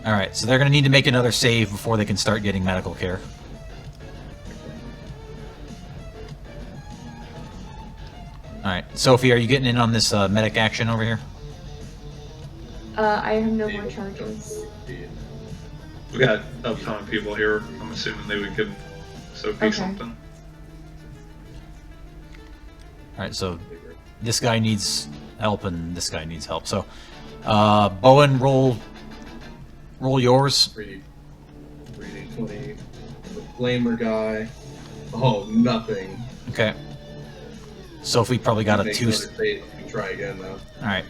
Alright, so they're going to need to make another save before they can start getting medical care. Alright, Sophie, are you getting in on this medic action over here? I have no more charges. We got a ton of people here. I'm assuming they would give Sophie Okay. something. Alright, so this guy needs help and this guy needs help. So, Bowen, roll yours. 3d20. The flamer guy. Oh, nothing. Okay. Sophie probably got a Make 2. another save. You can try again though. Alright.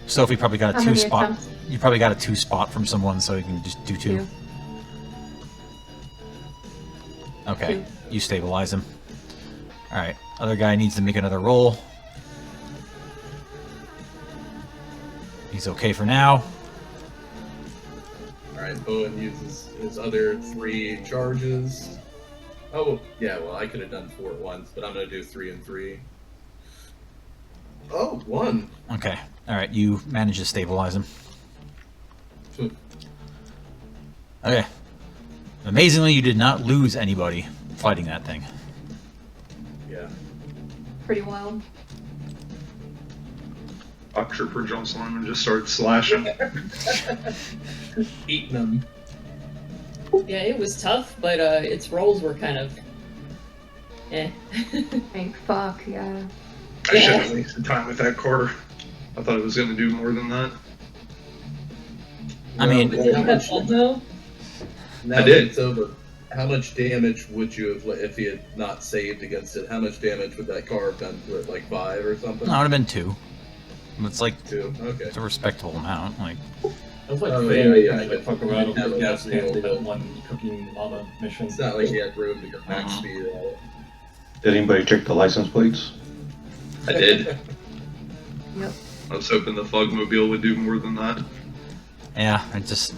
Sophie probably got a How 2 many spot. attempts? You probably got a 2 spot from someone, so you can just do 2. Two. Okay, Two. you stabilize him. Alright, other guy needs to make another roll. He's okay for now. Alright, Bowen uses his other 3 charges. Oh, yeah, well, I could have done 4 at once, but I'm gonna do 3 and 3. Oh, 1. Okay, alright, you manage to stabilize him. Okay. Amazingly, you did not lose anybody fighting that thing. Yeah. Pretty wild. Doc Trooper jumps on him and just starts slashing. Eating them. Yeah, it was tough, but its rolls were kind of eh. Thank fuck, yeah. I shouldn't have wasted time with that quarter. I thought it was going to do more than that. I mean, Did you have fun though? Now I that did. it's over, how much damage would you have, if he had not saved against it, how much damage would that car have done to it? Like 5 or something? no, it would have been 2. It's like, 2, okay. it's a respectable amount. Like, I was like, Oh, Faye, yeah, yeah, like, but fuck around you have with the gas gas tank, tank, that one cooking lava mission. It's not like he had room to go max Uh-huh. speed at it. Did anybody check the license plates? I did. Yep. I was hoping the Fugmobile would do more than that. yeah, it's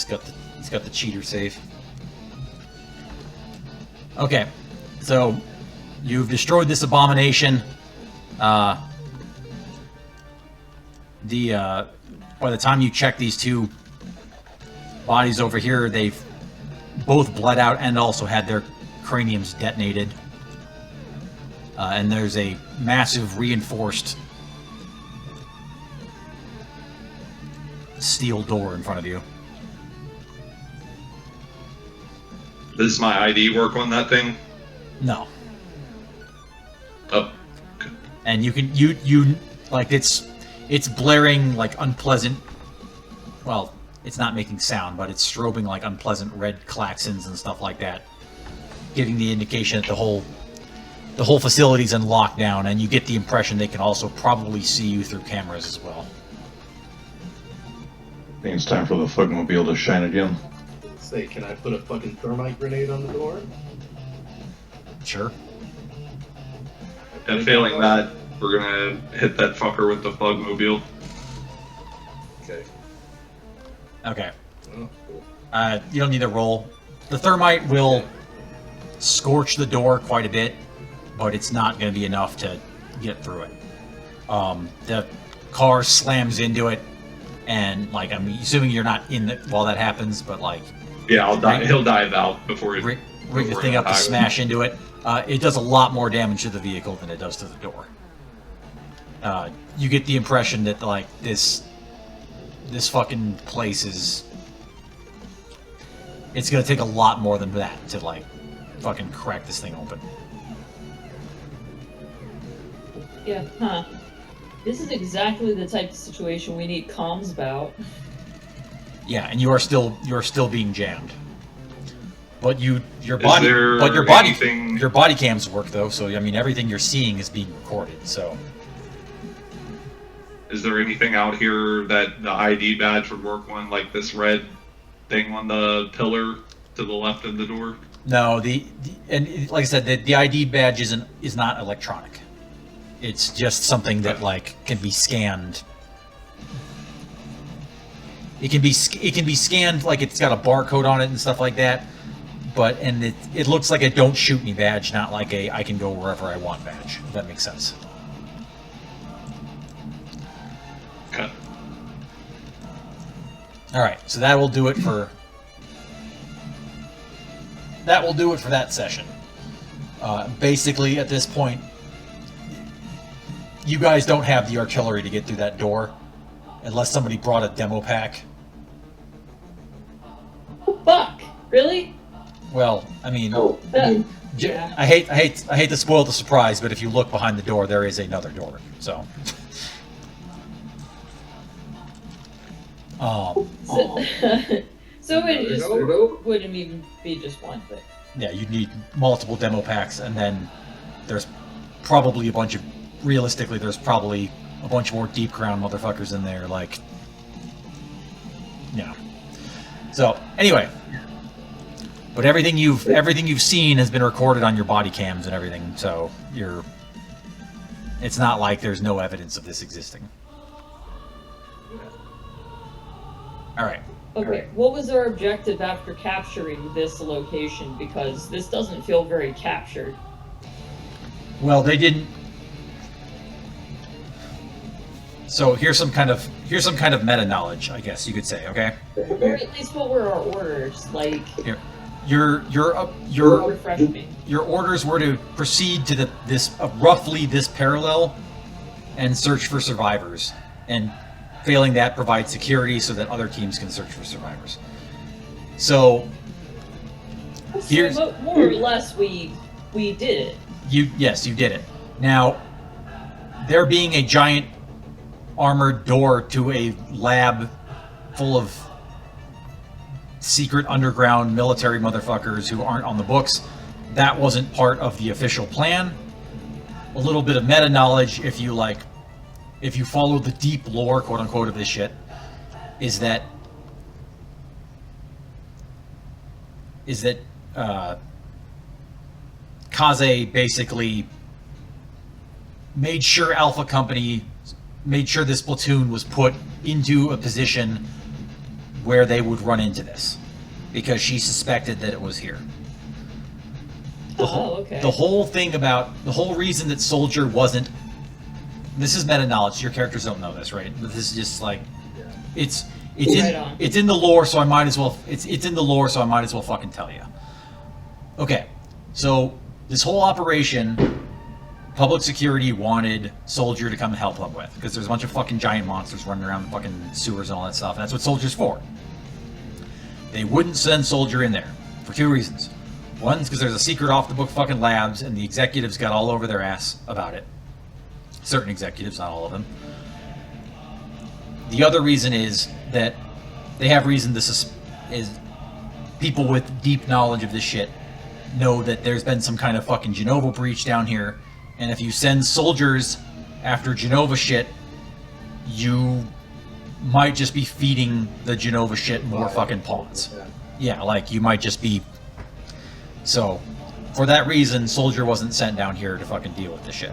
got the cheater save. Okay, so you've destroyed this abomination. By the time you check these 2 bodies over here, they've both bled out and also had their craniums detonated. And there's a massive reinforced steel door in front of you. Does my ID work on that thing? No. Oh. And you can you like it's blaring like unpleasant, well, it's not making sound, but it's strobing like unpleasant red klaxons and stuff like that, giving the indication that the whole facility's in lockdown, and you get the impression they can also probably see you through cameras as well. I think it's time for the Fugmobile to shine again. Say, can I put a fucking thermite grenade on the door? Sure. And failing that, we're gonna hit that fucker with the Fugmobile. Okay. Okay. Oh, cool. You don't need to roll. The thermite will scorch the door quite a bit, but it's not going to be enough to get through it. The car slams into it, and like I'm assuming you're not in it while that happens, but like Yeah, I'll dive. He'll dive out before he rig the before thing the up to highway. smash into it. It does a lot more damage to the vehicle than it does to the door. You get the impression that like this fucking place is. It's gonna take a lot more than that to like fucking crack this thing open. Yeah, huh. This is exactly the type of situation we need comms about. Yeah, and you are still being jammed. But your Is body there but your body anything- your body cams work though, so I mean everything you're seeing is being recorded, so Is there anything out here that the ID badge would work on, like this red thing on the pillar to the left of the door? no, and like I said, the ID badge is not electronic. It's just something that like can be scanned. It can be scanned like it's got a barcode on it and stuff like that. But it looks like a don't shoot me badge, not like a I can go wherever I want badge. If that makes sense. Okay. All right, so that will do it for that session. Basically, at this point, you guys don't have the artillery to get through that door, unless somebody brought a demo pack. Oh, fuck! Really? Well, I mean, Yeah. I hate to spoil the surprise, but if you look behind the door, there is another door. So, So it just wouldn't even be just one, but yeah, you'd need multiple demo packs, and then there's probably realistically, there's probably a bunch more deep ground motherfuckers in there, like, yeah. So anyway, but everything you've seen has been recorded on your body cams and everything, so it's not like there's no evidence of this existing. All right. okay. What was our objective after capturing this location? Because this doesn't feel very captured. Well, they didn't. So here's some kind of meta knowledge, I guess you could say. Okay. Or at least what were our orders? Like, Here, your refresh me. your orders were to proceed to roughly this parallel and search for survivors, and failing that, provide security so that other teams can search for survivors. So here's So more or less, we did it. Yes, you did it. Now, there being a giant armored door to a lab full of secret underground military motherfuckers who aren't on the books, that wasn't part of the official plan. A little bit of meta knowledge, if you follow the deep lore, quote unquote, of this shit, is that Kaze basically made sure this platoon was put into a position where they would run into this, because she suspected that it was here. Okay. The whole reason that Soldier wasn't. This is meta knowledge. Your characters don't know this, right? But this is just like, it's in the lore, so I might as well. It's in the lore, so I might as well fucking tell you. Okay, so this whole operation, public security wanted Soldier to come and help them with, because there's a bunch of fucking giant monsters running around the fucking sewers and all that stuff, and that's what Soldier's for. They wouldn't send Soldier in there for two reasons. One's because there's a secret off-the-book fucking labs, and the executives got all over their ass about it. Certain executives, not all of them. The other reason is that they have reason is people with deep knowledge of this shit know that there's been some kind of fucking Genova breach down here, and if you send soldiers after Genova shit, you might just be feeding the Genova shit more fucking pawns. Yeah, like you might just be. So, for that reason, Soldier wasn't sent down here to fucking deal with this shit.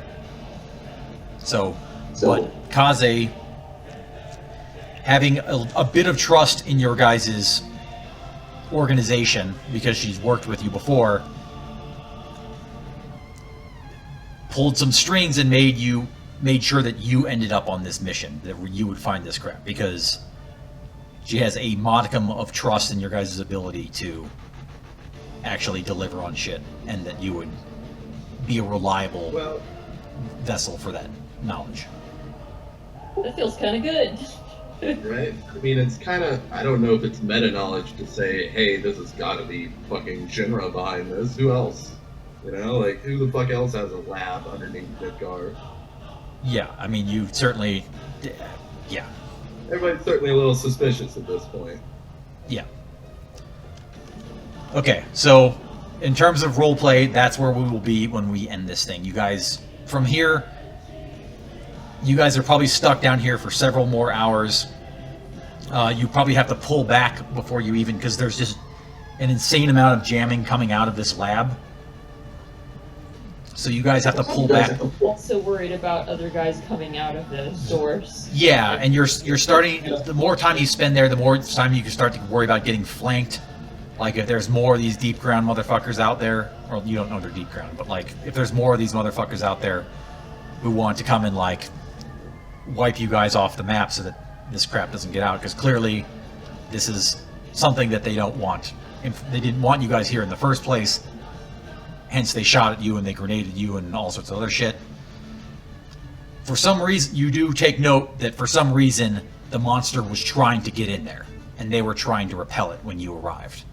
So, but Kaze, having a bit of trust in your guys' organization, because she's worked with you before, pulled some strings and made sure that you ended up on this mission, that you would find this crap, because she has a modicum of trust in your guys' ability to actually deliver on shit, and that you would be a reliable vessel for that knowledge. That feels kind of good. Right? I mean, it's kind of, I don't know if it's meta knowledge to say, hey, this has got to be fucking Shinra behind this. Who else? You know, like, who the fuck else has a lab underneath Midgar? Yeah, I mean, you certainly, yeah. Everybody's certainly a little suspicious at this point. Yeah. Okay, so in terms of roleplay, that's where we will be when we end this thing. You guys, from here, you guys are probably stuck down here for several more hours. You probably have to pull back before you even, because there's just an insane amount of jamming coming out of this lab. So you guys have to pull back. I'm also worried about other guys coming out of the doors. Yeah, and you're starting. The more time you spend there, the more time you can start to worry about getting flanked. Like if there's more of these deep ground motherfuckers out there, or you don't know they're deep ground, but like if there's more of these motherfuckers out there who want to come and like wipe you guys off the map so that this crap doesn't get out, because clearly this is something that they don't want. If they didn't want you guys here in the first place, hence they shot at you and they grenaded you and all sorts of other shit. For some reason, you do take note that for some reason the monster was trying to get in there, and they were trying to repel it when you arrived.